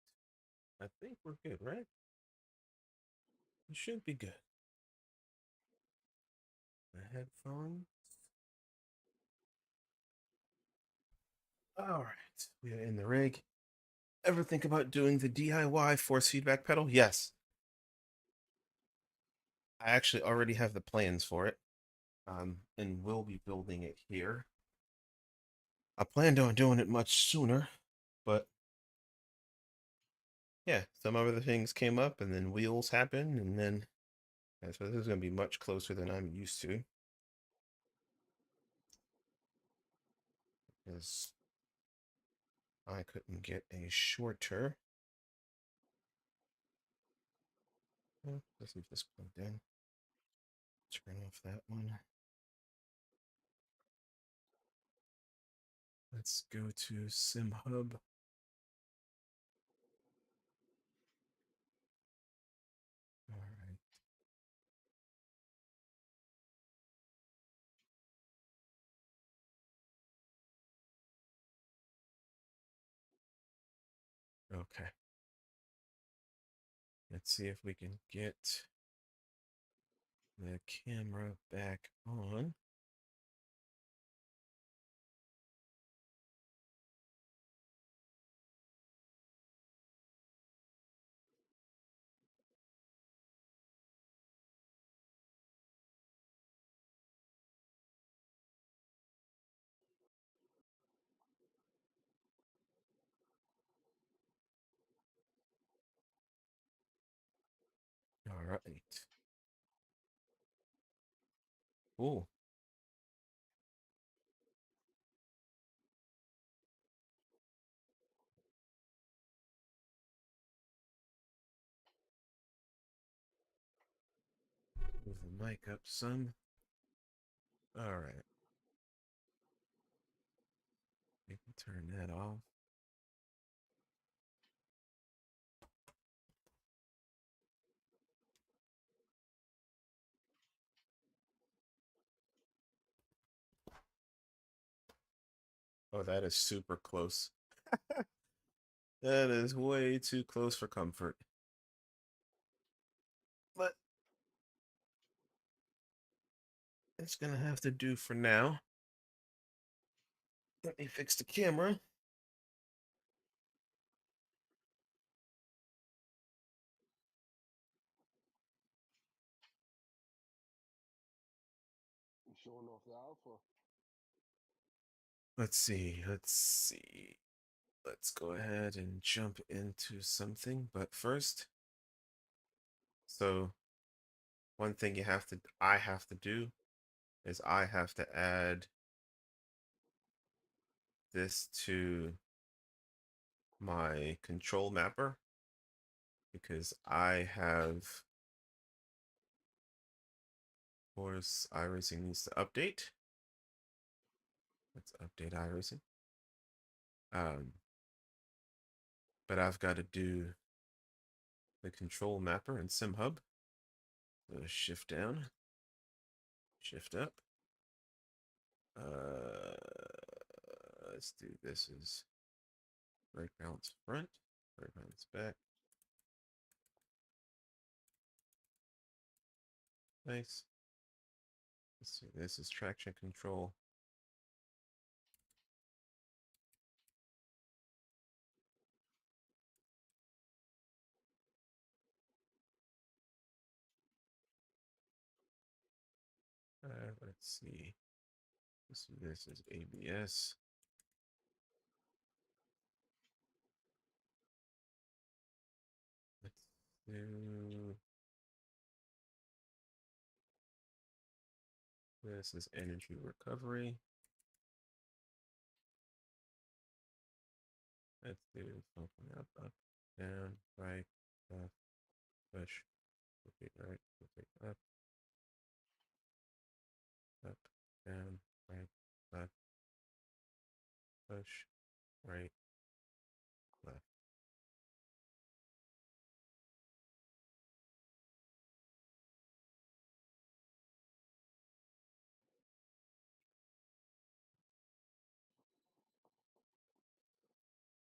I think we're good, right? We should be good. The headphones. All right. We are in the rig. ever think about doing the DIY force feedback pedal? Yes. I actually already have the plans for it. And will be building it here. I planned on doing it much sooner, but yeah, some other things came up, and then wheels happened, and then so this is going to be much closer than I'm used to. Because I couldn't get a shorter. Well, let's leave this plugged in. Turn off that one. Let's go to SimHub. All right. Okay. Let's see if we can get the camera back on. All right. Cool. Move the mic up some. All right. We can turn that off. Oh, that is super close. That is way too close for comfort. But it's gonna have to do for now. Let me fix the camera. You showing off the alpha. Let's see. Let's go ahead and jump into something. But first, so one thing I have to do is I have to add this to my control mapper because I have, of course, iRacing needs to update. Let's update iRacing. But I've got to do the control mapper in SimHub. So shift down, shift up. Let's do this as brake balance front, brake balance back. Nice. Let's see, this is traction control. Let's see. This is ABS. Let's do this is energy recovery. Let's do something up, down, right, left, push, rotate right, rotate up, down, right, left, push, right, left.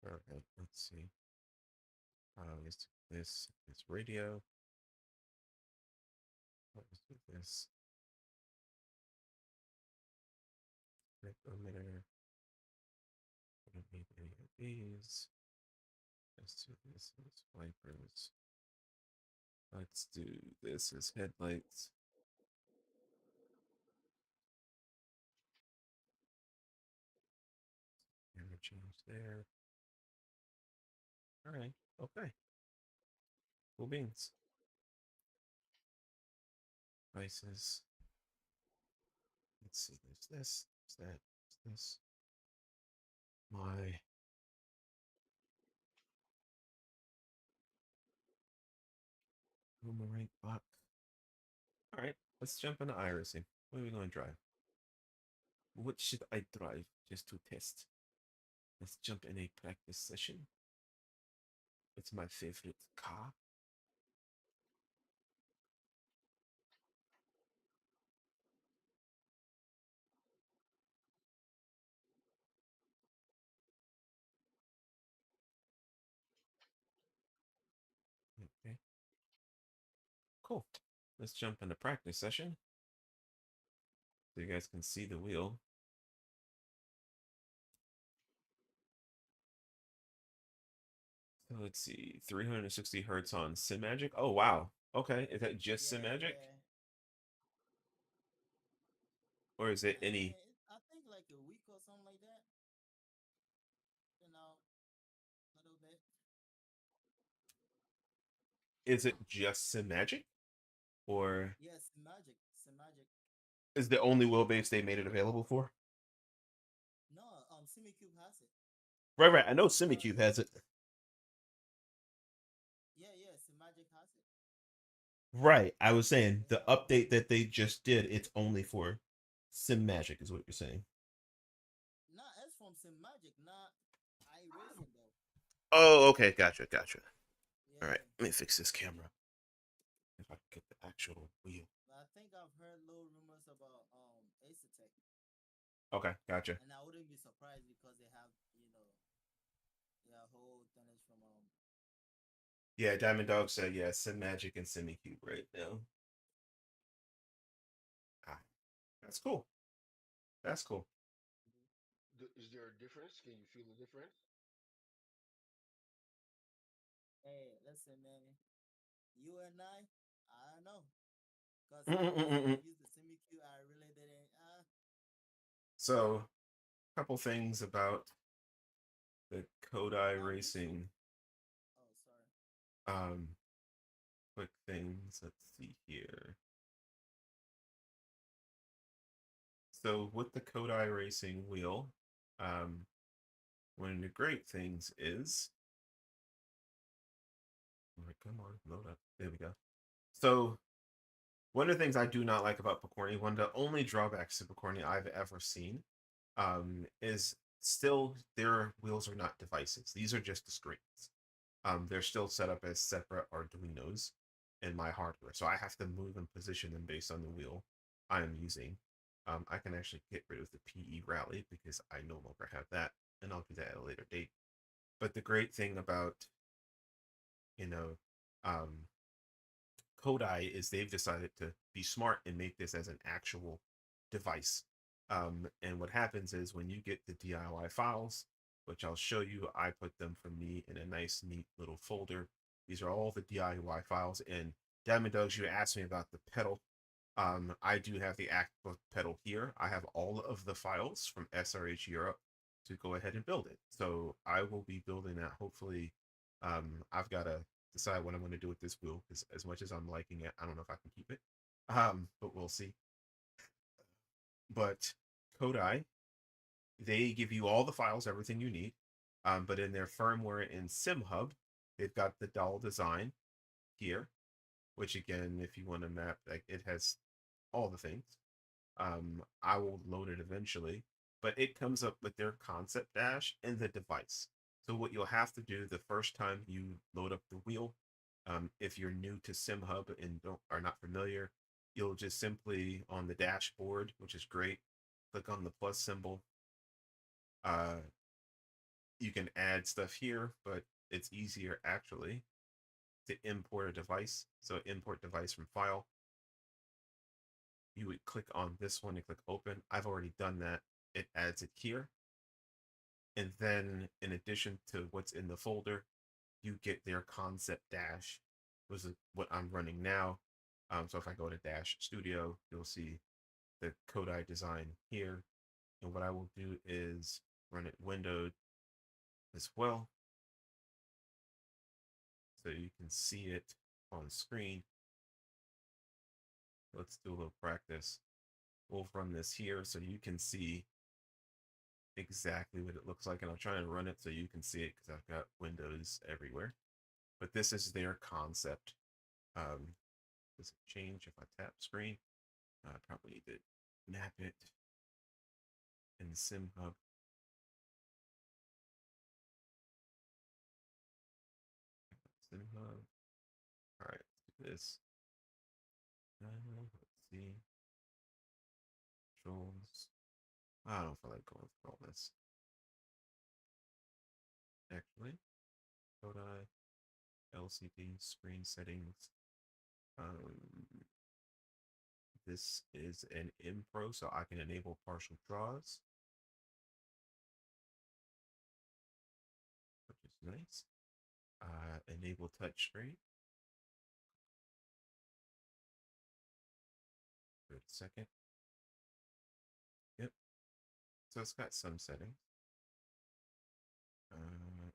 All right, let's see. This is radio. Let's do this. Emitter. I don't need any of these. Let's do this as wipers. Let's do this as headlights. Camera change there. All right. Okay. Cool beans. Devices. Let's see. There's this. There's that. There's this. My boomerang clock. All right. Let's jump into iRacing. What are we going to drive? What should I drive just to test? Let's jump in a practice session. It's my favorite car. Okay. Cool. Let's jump into practice session. So you guys can see the wheel. So let's see. 360 hertz on SimMagic. Oh, wow. Okay. Is that just Yeah, SimMagic? yeah. Or is it any... I think like a week or something like that. You know, a little bit. Is it just SimMagic? Or Yes, magic. Some magic. is the only wheelbase they made it available for? No, SimiCube has it. Right. I know SimiCube has it. Yeah, some magic has it. Right. I was saying the update that they just did, it's only for SimMagic, is what you're saying. Nah, it's from some magic, not iRacing though. Oh, okay. Gotcha. Yeah. All right. Let me fix this camera. If I can get the actual wheel. I think I've heard little rumors about Acertech. Okay. Gotcha. And I wouldn't be surprised because they have, their whole thing is from Yeah, Diamond Dog said, yeah, SimMagic and SimiCube right now. Ah, that's cool. That's cool. Is there a difference? Can you feel the difference? Hey, listen, man. You and I don't know. Because I used the SimiQ, I really didn't. So, a couple things about the Kodai This Racing. one, sorry. Quick things. Let's see here. So, with the Kodai Racing wheel, one of the great things is. All right, come on, load up. There we go. So, one of the things I do not like about Picorni, one of the only drawbacks to Picorni I've ever seen, is still their wheels are not devices. These are just the screens. They're still set up as separate Arduinos in my hardware, so I have to move and position them based on the wheel I am using. I can actually get rid of the PE rally because I no longer have that, and I'll do that at a later date. But the great thing about, Kodai is they've decided to be smart and make this as an actual device. And what happens is when you get the DIY files, which I'll show you, I put them for me in a nice, neat little folder. These are all the DIY files. And Diamond Dogs, you asked me about the pedal. I do have the actual pedal here. I have all of the files from SRH Europe to go ahead and build it. So I will be building that. Hopefully, I've got to decide what I'm going to do with this wheel because as much as I'm liking it, I don't know if I can keep it. But we'll see. But Kodai, they give you all the files, everything you need. But in their firmware in SimHub, they've got the doll design here, which again, if you want to map, like it has all the things. I will load it eventually, but it comes up with their concept dash and the device. So what you'll have to do the first time you load up the wheel, if you're new to SimHub and are not familiar, you'll just simply on the dashboard, which is great, click on the plus symbol. You can add stuff here, but it's easier actually to import a device. So import device from file. You would click on this one and click open. I've already done that. It adds it here. And then in addition to what's in the folder, you get their concept dash, which is what I'm running now. So if I go to Dash Studio, you'll see the Kodai design here. And what I will do is run it windowed as well, so you can see it on screen. Let's do a little practice. We'll run this here so you can see exactly what it looks like. And I'll try and run it so you can see it because I've got windows everywhere. But this is their concept. Does it change if I tap screen? I probably need to map it in SimHub. SimHub. All right, let's do this. Let's see. Controls. I don't feel like going through all this. Actually, Kodai, LCD, screen settings. This is an M Pro, so I can enable partial draws, which is nice. Enable touchscreen. Wait a second. Yep. So it's got some settings.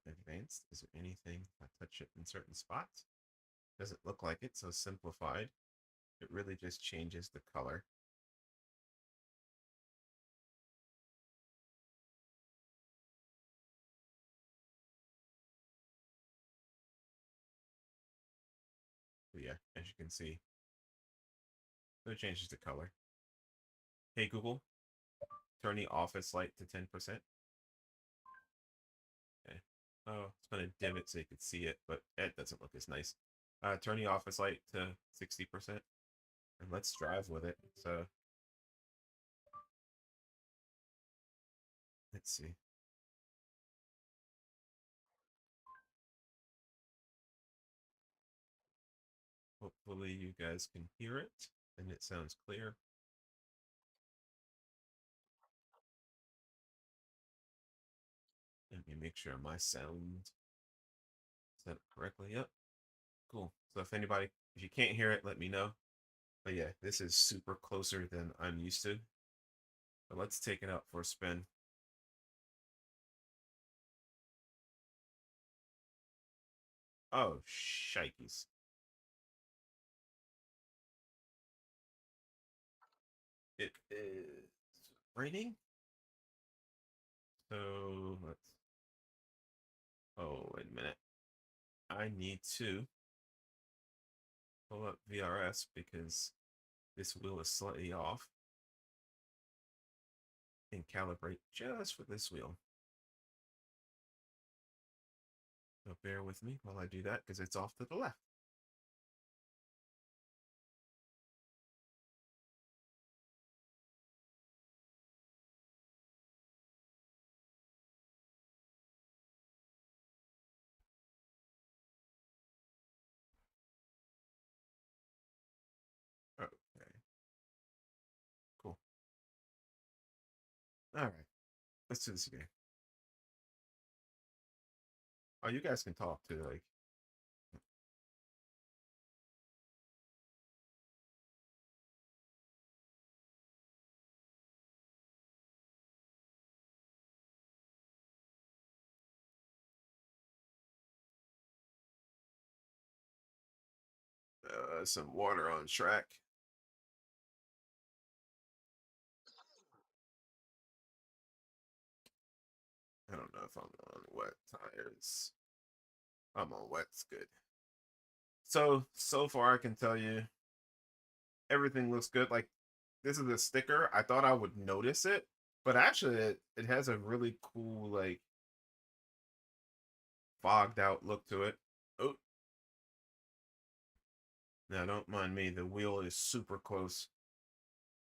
Advanced. Is there anything? I touch it in certain spots. Doesn't look like it, so simplified. It really just changes the color. But yeah, as you can see, so it changes the color. Hey Google, turn the office light to 10%. Okay. Oh, it's gonna dim it so you can see it, but it doesn't look as nice. Turn the office light to 60%, and let's drive with it. So let's see. Hopefully you guys can hear it and it sounds clear. Let me make sure my sound set up correctly. Yep. Cool. So if you can't hear it, let me know. But yeah, this is super closer than I'm used to. But let's take it out for a spin. Oh, shikes. It is raining. So let's. Oh, wait a minute. I need to pull up VRS because this wheel is slightly off, and calibrate just for this wheel. So bear with me while I do that because it's off to the left. Okay. Cool. All right. Let's do this again. Oh, you guys can talk too, like. Some water on Trak. I don't know if I'm on wet tires. I'm on wet's good. So far I can tell you everything looks good. Like, this is a sticker. I thought I would notice it, but actually it has a really cool, like, fogged out look to it. Oh. Now don't mind me, the wheel is super close.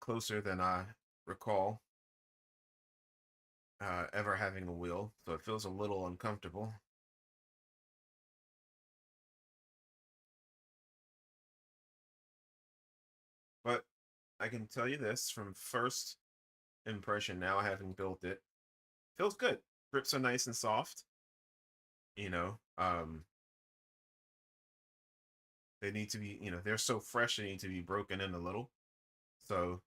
Closer than I recall ever having a wheel, so it feels a little uncomfortable. But I can tell you this from first impression, now having built it, feels good. Grips are nice and soft. You know, They need to be, they're so fresh they need to be broken in a little. So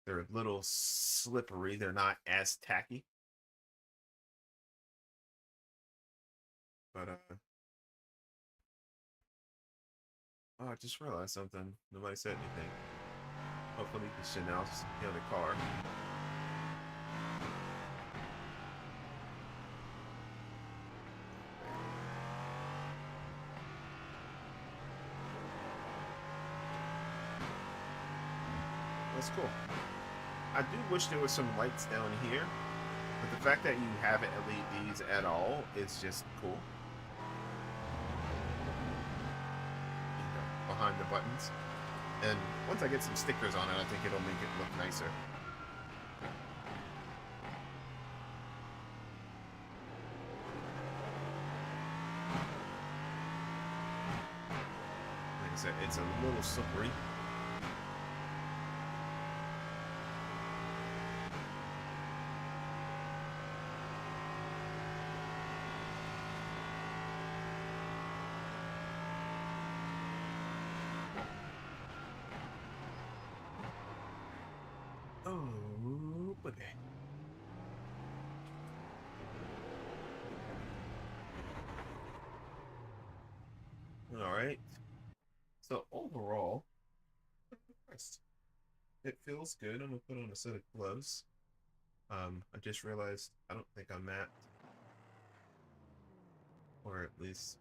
they're a little slippery. They're not as tacky. But oh, I just realized something. Nobody said anything. Hopefully you should now hear the car. That's cool. I do wish there was some lights down here, but the fact that you have LEDs at all is just cool. Behind the buttons. And once I get some stickers on it, I think it'll make it look nicer. Like I said, it's a little slippery. Oh, but all right. So overall, it feels good. I'm gonna put on a set of gloves. I just realized I don't think I'm mapped, or at least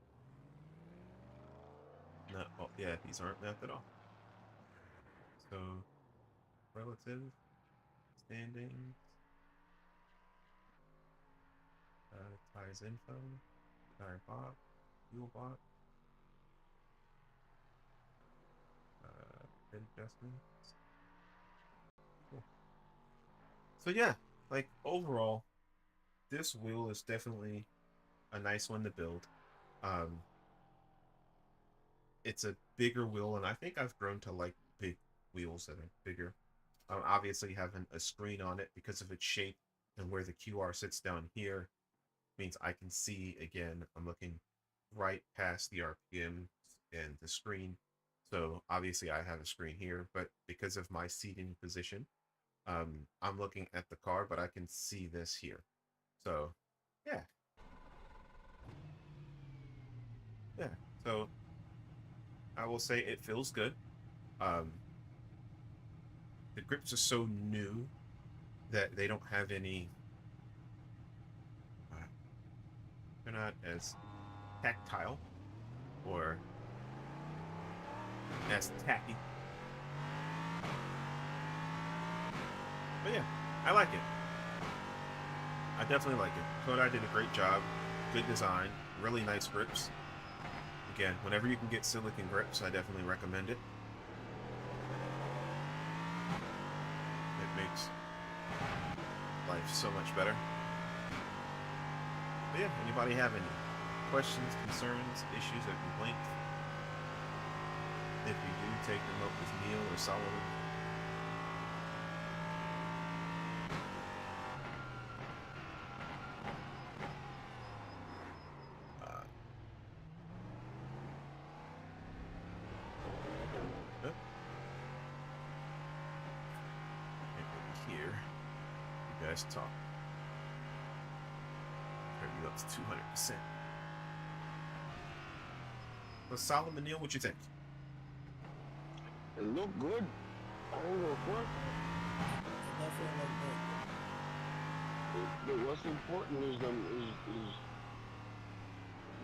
not. Oh, yeah, these aren't mapped at all. So relative standings, tires info, tire box, fuel box, fit adjustments. Cool. So yeah, like overall, this wheel is definitely a nice one to build. It's a bigger wheel, and I think I've grown to like big wheels that are bigger. Obviously, having a screen on it because of its shape and where the QR sits down here means I can see again. I'm looking right past the RPM and the screen. So obviously I have a screen here, but because of my seating position, I'm looking at the car, but I can see this here. So yeah. Yeah. So I will say it feels good. The grips are so new that they don't have any, they're not as tactile or as tacky. But yeah, I like it. I definitely like it. Kodai did a great job. Good design. Really nice grips. Again, whenever you can get silicone grips, I definitely recommend it. It makes life so much better. But yeah, anybody have any questions, concerns, issues, or complaints? If you do, take them up with Neil or Solomon. Here, you guys talk. Turn you up to 200%. So Solomon, Neil, what you think? It looked good. I ain't gonna front. It definitely look good. What's important is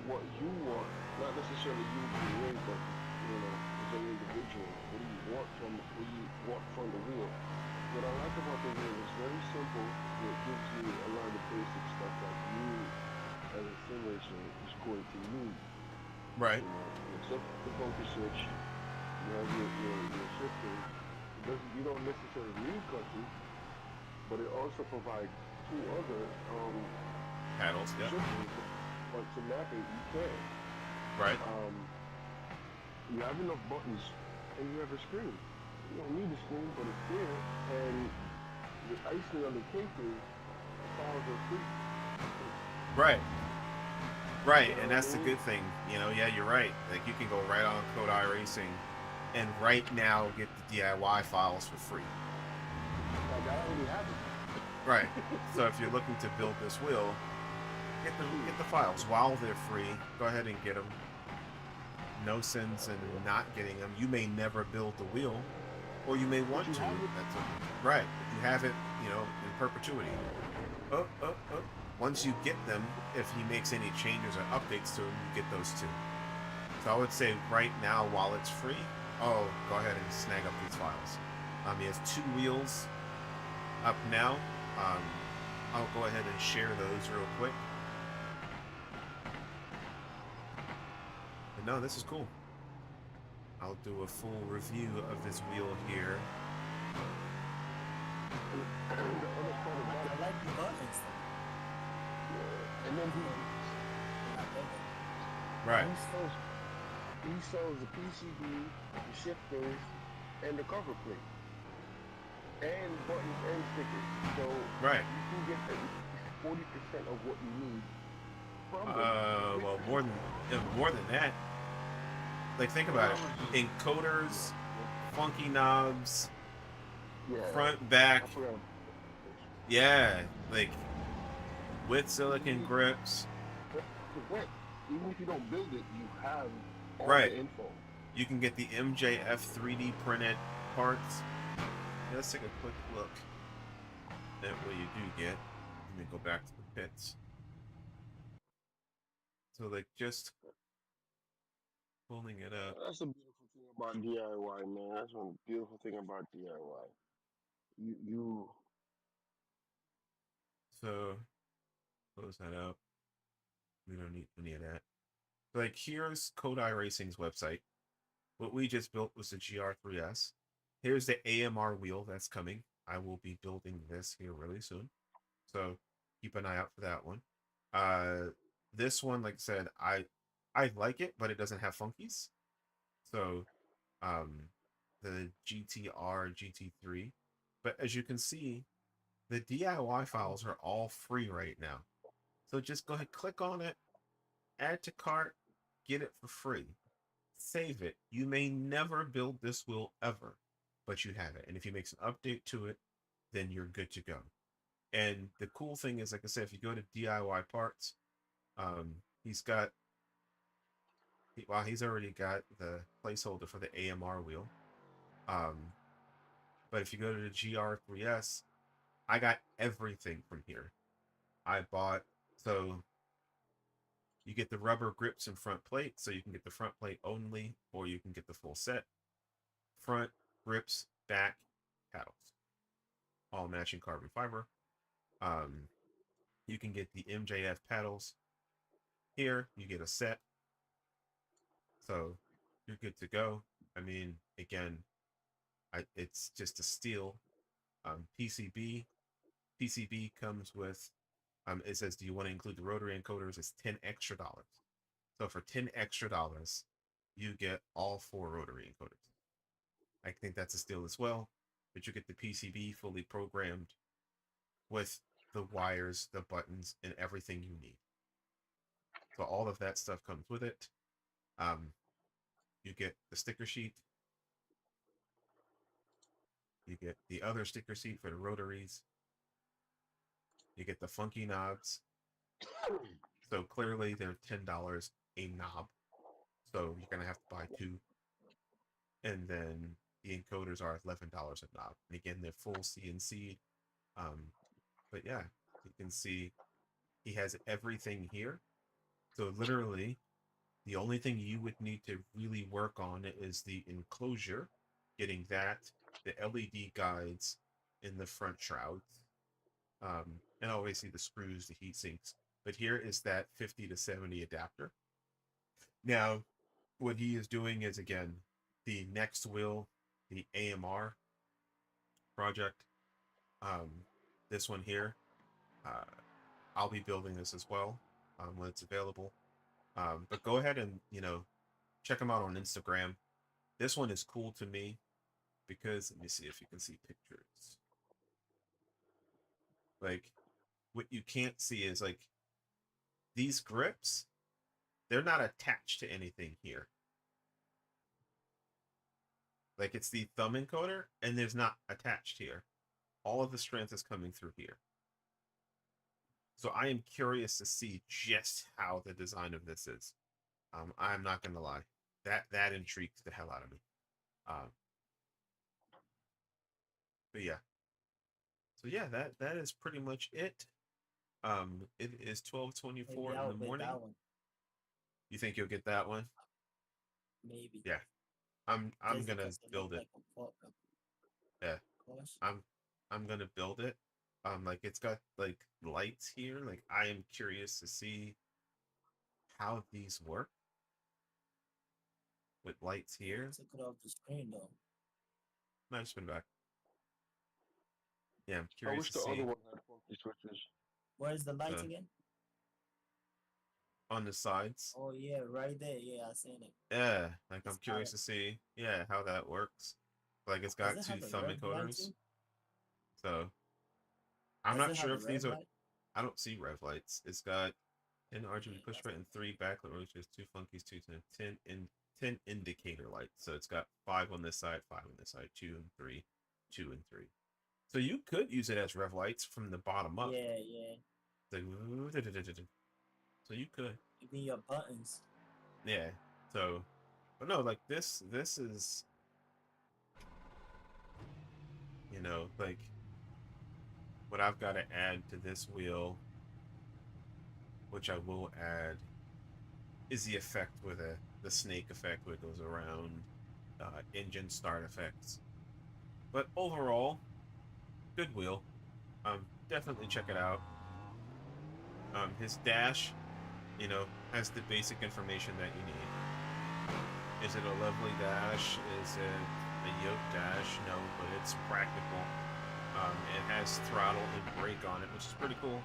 what you want, not necessarily you being ring, but as an individual, what do you want from the wheel? What I like about the wheel is very simple. It gives you a lot of basic stuff that you, as a sim racer, is going to need. Right. Except the focus switch, you have your shifter. You don't necessarily need clutches, but it also provides two other Paddles, yeah. shifters. But to map it, you can. Right. You have enough buttons, and you have a screen. You don't need a screen, but it's there, and the icing on the cake is the files are free. Right. Right, You know and what I that's the mean? good thing. You know, yeah, you're right. Like you can go right on Kodai Racing and right now get the DIY files for free. Like I already have it. Right. So if you're looking to build this wheel, get the files while they're free. Go ahead and get them. No sense in not getting them. You may never build the wheel, or you may But want you to. have it. That's right. But you have it, you know, in perpetuity. Oh, oh, oh. Once you get them, if he makes any changes or updates to them, you get those too. So I would say right now, while it's free, go ahead and snag up these files. He has 2 wheels up now. I'll go ahead and share those real quick. But no, this is cool. I'll do a full review of this wheel here. The other part I about it, like the buttons. and then I love it. Right. he sells the PCB, the shifters, and the cover plate, and buttons and stickers. So Right. you can get at least 40% of what you need from them. Well, more than that. Like, think about it. Encoders, funky knobs, Yeah. front, back. I forgot. Yeah, like with silicon grips. Correct. Even if you don't build it, you have all Right. the info. You can get the MJF 3D printed parts. Yeah, let's take a quick look at what you do get. Let me go back to the pits. So, like, just pulling it up. That's a beautiful thing about DIY, man. That's one beautiful thing about DIY. You So, close that out. We don't need any of that. Like, here's Kodai Racing's website. What we just built was the GR.3S. Here's the AMR wheel that's coming. I will be building this here really soon. So keep an eye out for that one. This one, like I said, I like it, but it doesn't have funkies. So the GT3. But as you can see, the DIY files are all free right now. So just go ahead, click on it, add to cart, get it for free. Save it. You may never build this wheel ever, but you have it. And if you make an update to it, then you're good to go. And the cool thing is, like I said, if you go to DIY parts, he's got, well, he's already got the placeholder for the AMR wheel. But if you go to the GR.3S, I got everything from here. I bought, so you get the rubber grips and front plate, so you can get the front plate only, or you can get the full set. Front, grips, back, paddles. All matching carbon fiber. You can get the MJF paddles. Here, you get a set. So you're good to go. I mean, again, it's just a steal. PCB. PCB comes with, it says, do you want to include the rotary encoders? It's $10 extra. So for $10 extra, you get all 4 rotary encoders. I think that's a steal as well. But you get the PCB fully programmed with the wires, the buttons, and everything you need. So all of that stuff comes with it. You get the sticker sheet. You get the other sticker sheet for the rotaries. You get the funky knobs. So clearly they're $10 a knob. So you're gonna have to buy 2. And then the encoders are $11 a knob. And again, they're full CNC. But yeah, you can see he has everything here. So literally, the only thing you would need to really work on is the enclosure, getting that, the LED guides in the front shrouds, and obviously the screws, the heat sinks. But here is that 50 to 70 adapter. Now, what he is doing is, again, the next wheel, the AMR project, this one here, uh, I'll be building this as well when it's available. But go ahead and, check them out on Instagram. This one is cool to me because, let me see if you can see pictures. Like, what you can't see is, like, these grips, they're not attached to anything here. Like it's the thumb encoder, and there's not attached here. All of the strength is coming through here. So I am curious to see just how the design of this is. I'm not gonna lie, that intrigues the hell out of me. But yeah. So yeah, that is pretty much it. It is 12:24 in the morning. You think you'll get that one? Maybe. Yeah. I'm Just gonna because it build look it. like a pop up. Yeah. Gosh. I'm gonna build it. Like it's got like lights here. Like I am curious to see how these work with lights here. Took it off the screen though. No, just been back. Yeah, I'm I curious wish to the other see one had funky switches. Where's the light Uh, again? on the sides. Oh yeah, right there. Yeah, I seen it. Yeah, like I'm It's curious got to see, yeah, how that works. Like it's Does got it two have a thumb red light encoders, too? so I'm Does not it have sure a if red these are. light? I don't see rev lights. It's got 10 RGB push That's button, 3 backlit rotors, 2 funkies, 10 indicator lights. So it's got 5 on this side, 5 on this side, 2 and 3, 2 and 3. So you could use it as rev lights from the bottom up. Yeah, yeah. So you could. Even your buttons. Yeah. So, but no, like this is, you know, like what I've got to add to this wheel, which I will add, is the effect with the snake effect where it goes around, engine start effects. But overall, good wheel. Definitely check it out. His dash, you know, has the basic information that you need. Is it a lovely dash? Is it a yoke dash? No, but it's practical. It has throttle and brake on it, which is pretty cool.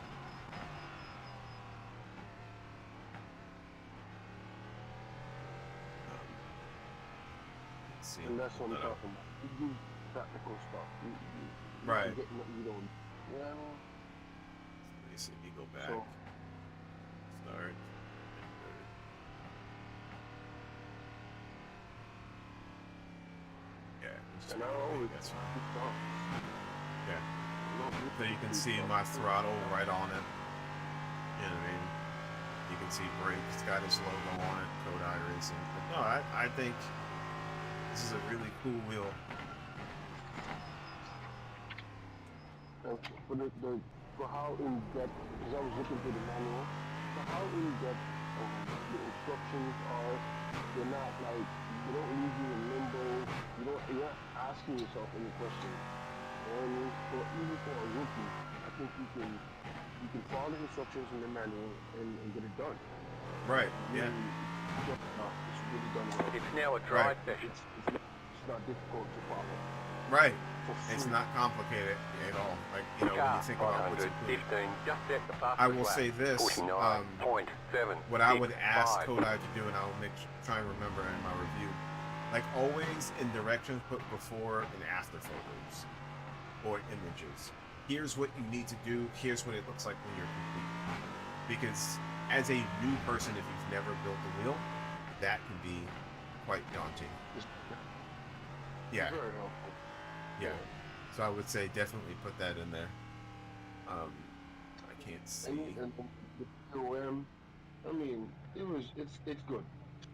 Let's see. And that's what I'm talking about. You do practical stuff. Right. You get what you don't. Yeah. Let me see. Let me go back. So, Start. Yeah. and I always That's do stuff. yeah. You know, So you can see my throttle right on it. You know what I mean? You can see brake. It's got his logo on it, Kodai Racing. But no, I think this is a really cool wheel. And for how in depth, because I was looking through the manual, for how in depth the instructions are, they're not like, they don't leave you in limbo. You're not asking yourself any questions. You know what I mean? So even for a rookie, I think you can follow the instructions in the manual and get it done. Right. Yeah. It's really done well. It's now a dry session. It's not difficult to follow. Right. For It's free. not complicated at all. Like, you know, when Car you think about what's included. 515 just set the fastest I will lap, say this, 49.7. what I would ask Kodai to do, and I'll try and remember in my review, like always in directions, put before and after photos or images. Here's what you need to do. Here's what it looks like when you're complete. Because as a new person, if you've never built a wheel, that can be quite daunting. Yeah. Very helpful. Yeah. So I would say definitely put that in there. I can't see. And the POM, I mean, it's good.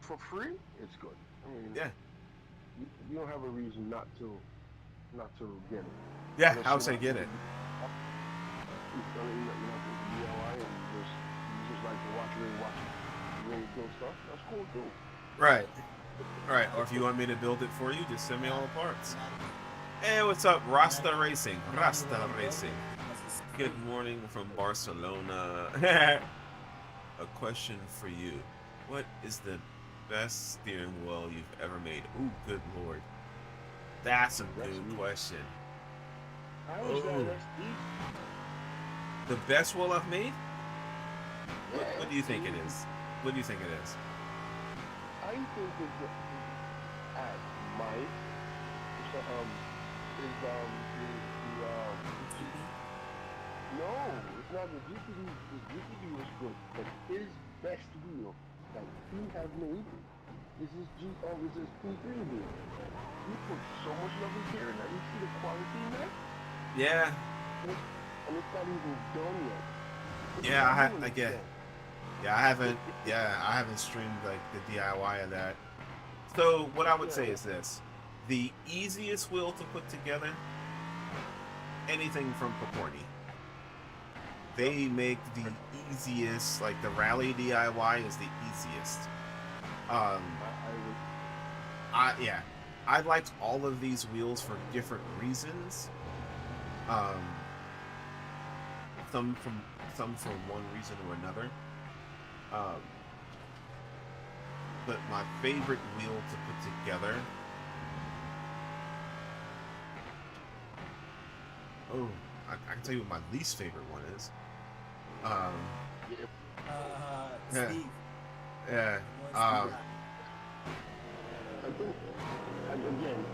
For free, it's good. I mean, Yeah. you don't have a reason not to get it. Yeah, Unless I would you're say not get into it. You're not into DIY and you just like to watch really build stuff. That's cool too. Right. Right. Or if you want me to build it for you, just send me all the parts. Hey, what's up? Rasta Racing. Rasta Racing. Good morning from Barcelona. A question for you. What is the best steering wheel you've ever made? Ooh, good lord. That's a good question. How is that? Oh. That's deep. The best wheel I've made? Yeah, What do you think it is? What do you think it is? I think it's at my no, it's not the GTD. The GTD was good, but his best wheel that he has made. This is P3 wheel. He put so much love in here that you see the quality in that, Yeah, and it's not even done yet. It's yeah, not doing I it get. yet. Yeah, I haven't streamed like the DIY of that. So what I would say Yeah. is this: the easiest wheel to put together, anything from Picorni. They make the easiest, like the rally DIY is the easiest. Yeah, I liked all of these wheels for different reasons. Some for one reason or another. But my favorite wheel to put together. Oh, I can tell you what my least favorite one is. Steve. Yeah. I think, and again,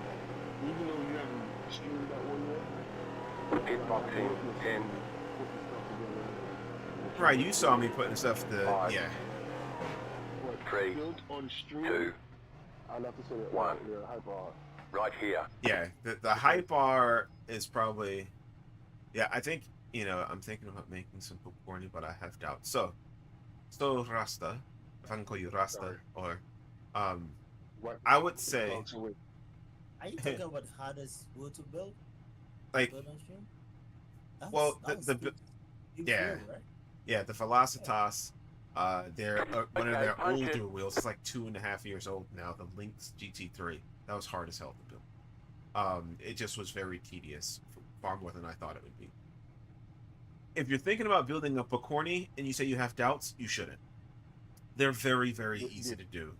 even though you haven't streamed that one yet, Hitboxing 10. put the stuff together. Right, you saw me putting stuff to Five. yeah. What, 3, built on stream, 2, I'll have to say that 1. hyper hard. Right here. Yeah, the hype bar is probably yeah, I think I'm thinking about making some popcorn, but I have doubts. So Rasta, if I can call you Rasta, Sorry. or What, I would say bounce away. Are you talking about hardest wheel to build? like Build on stream? well That was the Steve yeah. wheel, right? yeah, the Velocitas, they're one of Okay, their punch it. older wheels. It's like 2.5 years old now. The Lynx GT3, that was hard as hell to build. It just was very tedious, far more than I thought it would be. If you're thinking about building a Picorni and you say you have doubts, you shouldn't. They're very, very easy to do.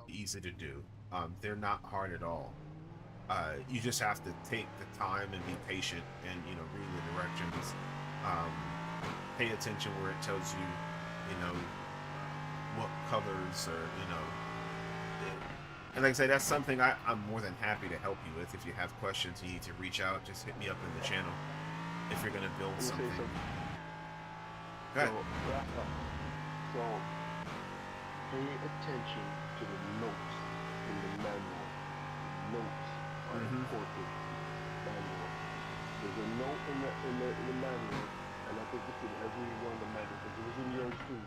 Easy to do. They're not hard at all. You just have to take the time and be patient and read the directions. Pay attention where it tells you, what colors or and like I say, that's something I'm more than happy to help you with. If you have questions, you need to reach out. Just hit me up in the channel. If you're gonna build Let me say something. something. Go ahead. So pay attention to the notes in the manual. Notes are important. Manual. There's a note in the manual, and I think it's in every one of the manuals, because it was in yours too.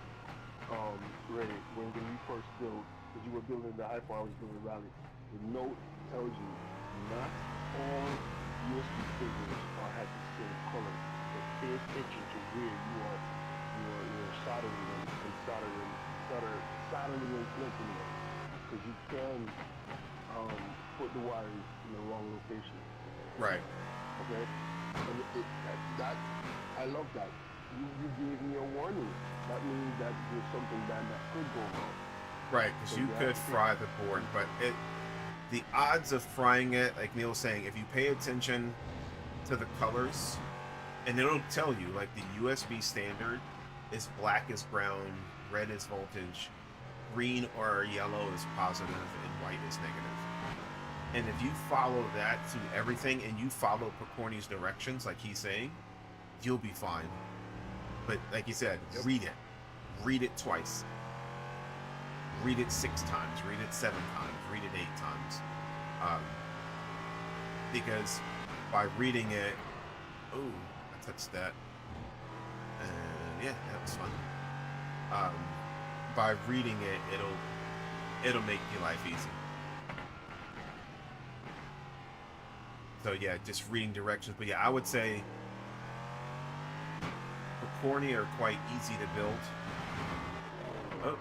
Ray, when you first built, because you were building the hyper, I was building Rally. The note tells you not all USB figures have the same color, but pay attention to where you are soldering them and soldering and clinching them, because you can put the wires in the wrong location. Right. Okay, and that I love that. You gave me a warning. That means that there's something bad that could go wrong. Right, because you could fry the board, but the odds of frying it, like Neil was saying, if you pay attention to the colors, and it'll tell you, like the USB standard is black is brown, red is voltage, green or yellow is positive, and white is negative. And if you follow that to everything, and you follow Picorni's directions, like he's saying, you'll be fine. But like you said, read it. Read it twice. Read it 6 times. Read it 7 times. Read it 8 times. Because by reading it, oh, I touched that. And yeah, that was fun. By reading it, it'll make your life easy. So yeah, just reading directions. But yeah, I would say Picorni are quite easy to build. Oh.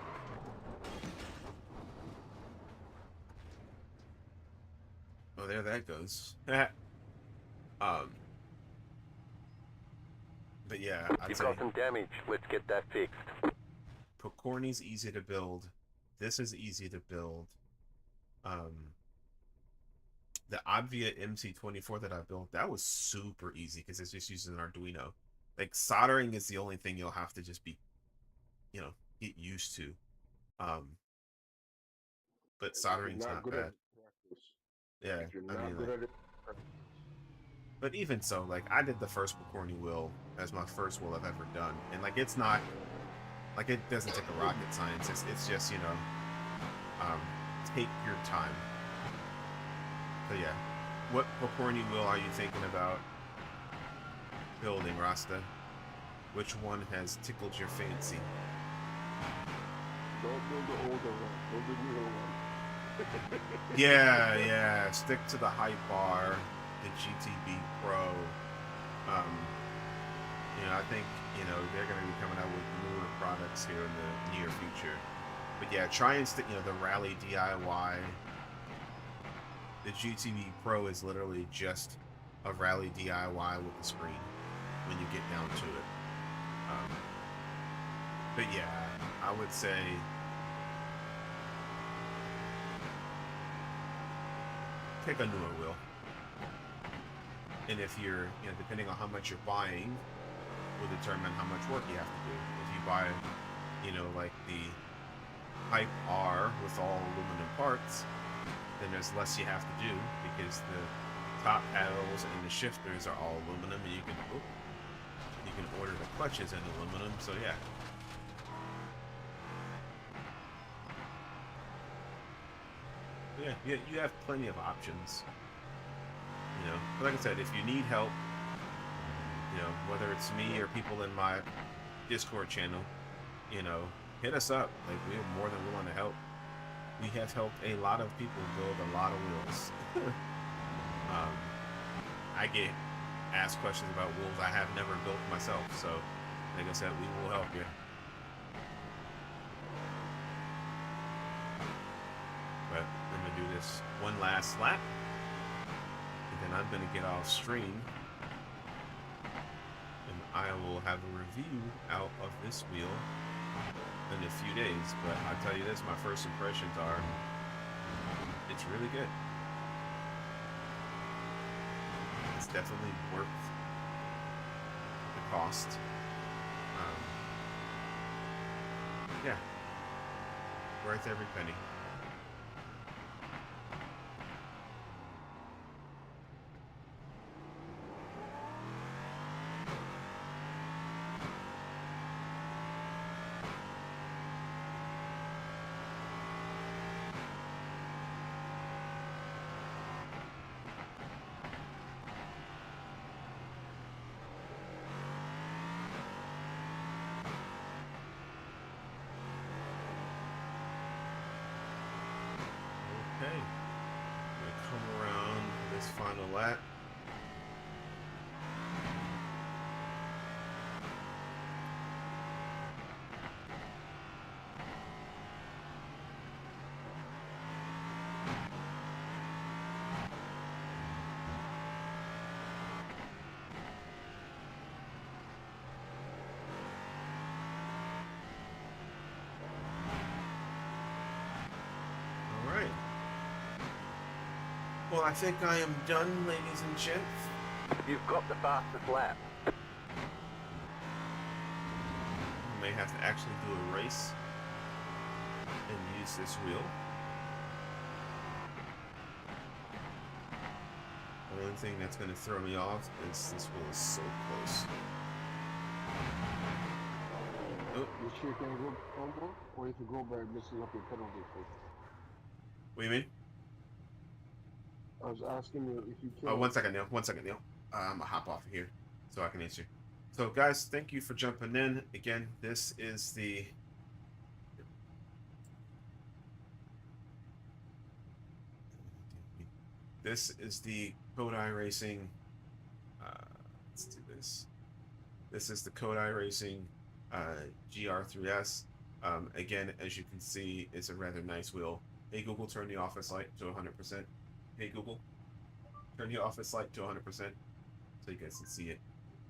Oh, there that goes. But yeah, I'd You've say got some damage. Let's get that fixed. Picorni's easy to build. This is easy to build. The Obvia MC24 that I built, that was super easy because it's just using an Arduino. Like soldering is the only thing you'll have to just be, get used to. But soldering's not bad. Yeah, If you're I not mean, good like, at it, but even so, like I did the first Picorni wheel as my first wheel I've ever done, and like it's not Like, it doesn't take a rocket science. It's just, you know, take your time. So yeah, what corny wheel are you thinking about building, Rasta? Which one has tickled your fancy? Don't build the older one. Build the newer one. Yeah, stick to the high bar, the GTB Pro. You know, I think, you know, they're going to be coming out with newer products here in the near future. But yeah, try and stick, you know, the Rally DIY. The GTB Pro is literally just a Rally DIY with the screen when you get down to it. But yeah, I would say take a newer wheel. And if you're, you know, depending on how much you're buying, will determine how much work you have to do. If you buy, you know, like the Type R with all aluminum parts, then there's less you have to do because the top paddles and the shifters are all aluminum, and you can order the clutches in aluminum. So yeah. Yeah, you have plenty of options. You know, but like I said, if you need help, you know, whether it's me or people in my Discord channel, you know, hit us up. Like, we're more than willing to help. We have helped a lot of people build a lot of wheels. I get asked questions about wheels I have never built myself, so like I said, we will help you. But I'm gonna do this one last lap, and then I'm gonna get off stream, and I will have a review out of this wheel in a few days. But I'll tell you this, my first impressions are, it's really good. It's definitely worth the cost. Yeah, worth every penny. Okay, I'm gonna come around this final lap. All right. Well, I think I am done, ladies and gents. You've got the fastest lap. I may have to actually do a race and use this wheel. The only thing that's going to throw me off is this wheel is so close. Oh, You sure can go over, or if you go back, messing up your penalty for. what do you mean? I was asking you if you can. Oh, 1 second, Neil. 1 second, Neil. I'm gonna hop off of here so I can answer. So, guys, thank you for jumping in. Again, this is the Kodai Racing. Let's do this. This is the Kodai Racing GR.3S. Again, as you can see, it's a rather nice wheel. Hey Google, turn the office light to 100%. Hey Google, turn the office light to 100% so you guys can see it.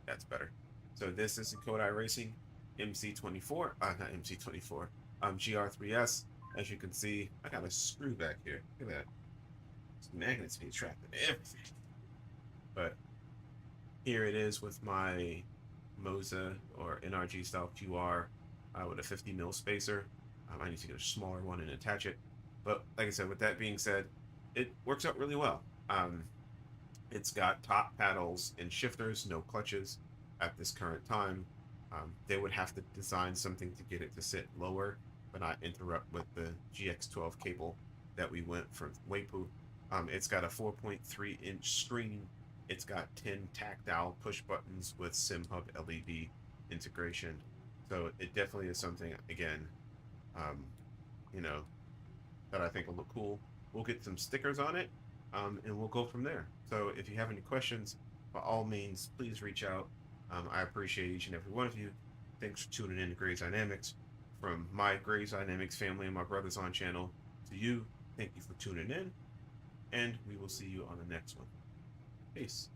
That's better. So this is the Kodai Racing MC24, not MC24, GR3S. As you can see, I got a screw back here. Look at that. It's magnets being trapped in everything. But here it is with my Moza or NRG style QR with a 50 mil spacer. I need to get a smaller one and attach it. But like I said, with that being said, it works out really well. It's got top paddles and shifters, no clutches at this current time. They would have to design something to get it to sit lower, but not interrupt with the GX12 cable that we went from Weipu. It's got a 4.3-inch screen. It's got 10 tactile push buttons with SimHub LED integration. So it definitely is something, again, um, you know, that I think will look cool. We'll get some stickers on it, and we'll go from there. So if you have any questions, by all means, please reach out. I appreciate each and every one of you. Thanks for tuning in to Grayze Dynamics. From my Grayze Dynamics family and my brothers on channel to you, thank you for tuning in, and we will see you on the next one. Peace.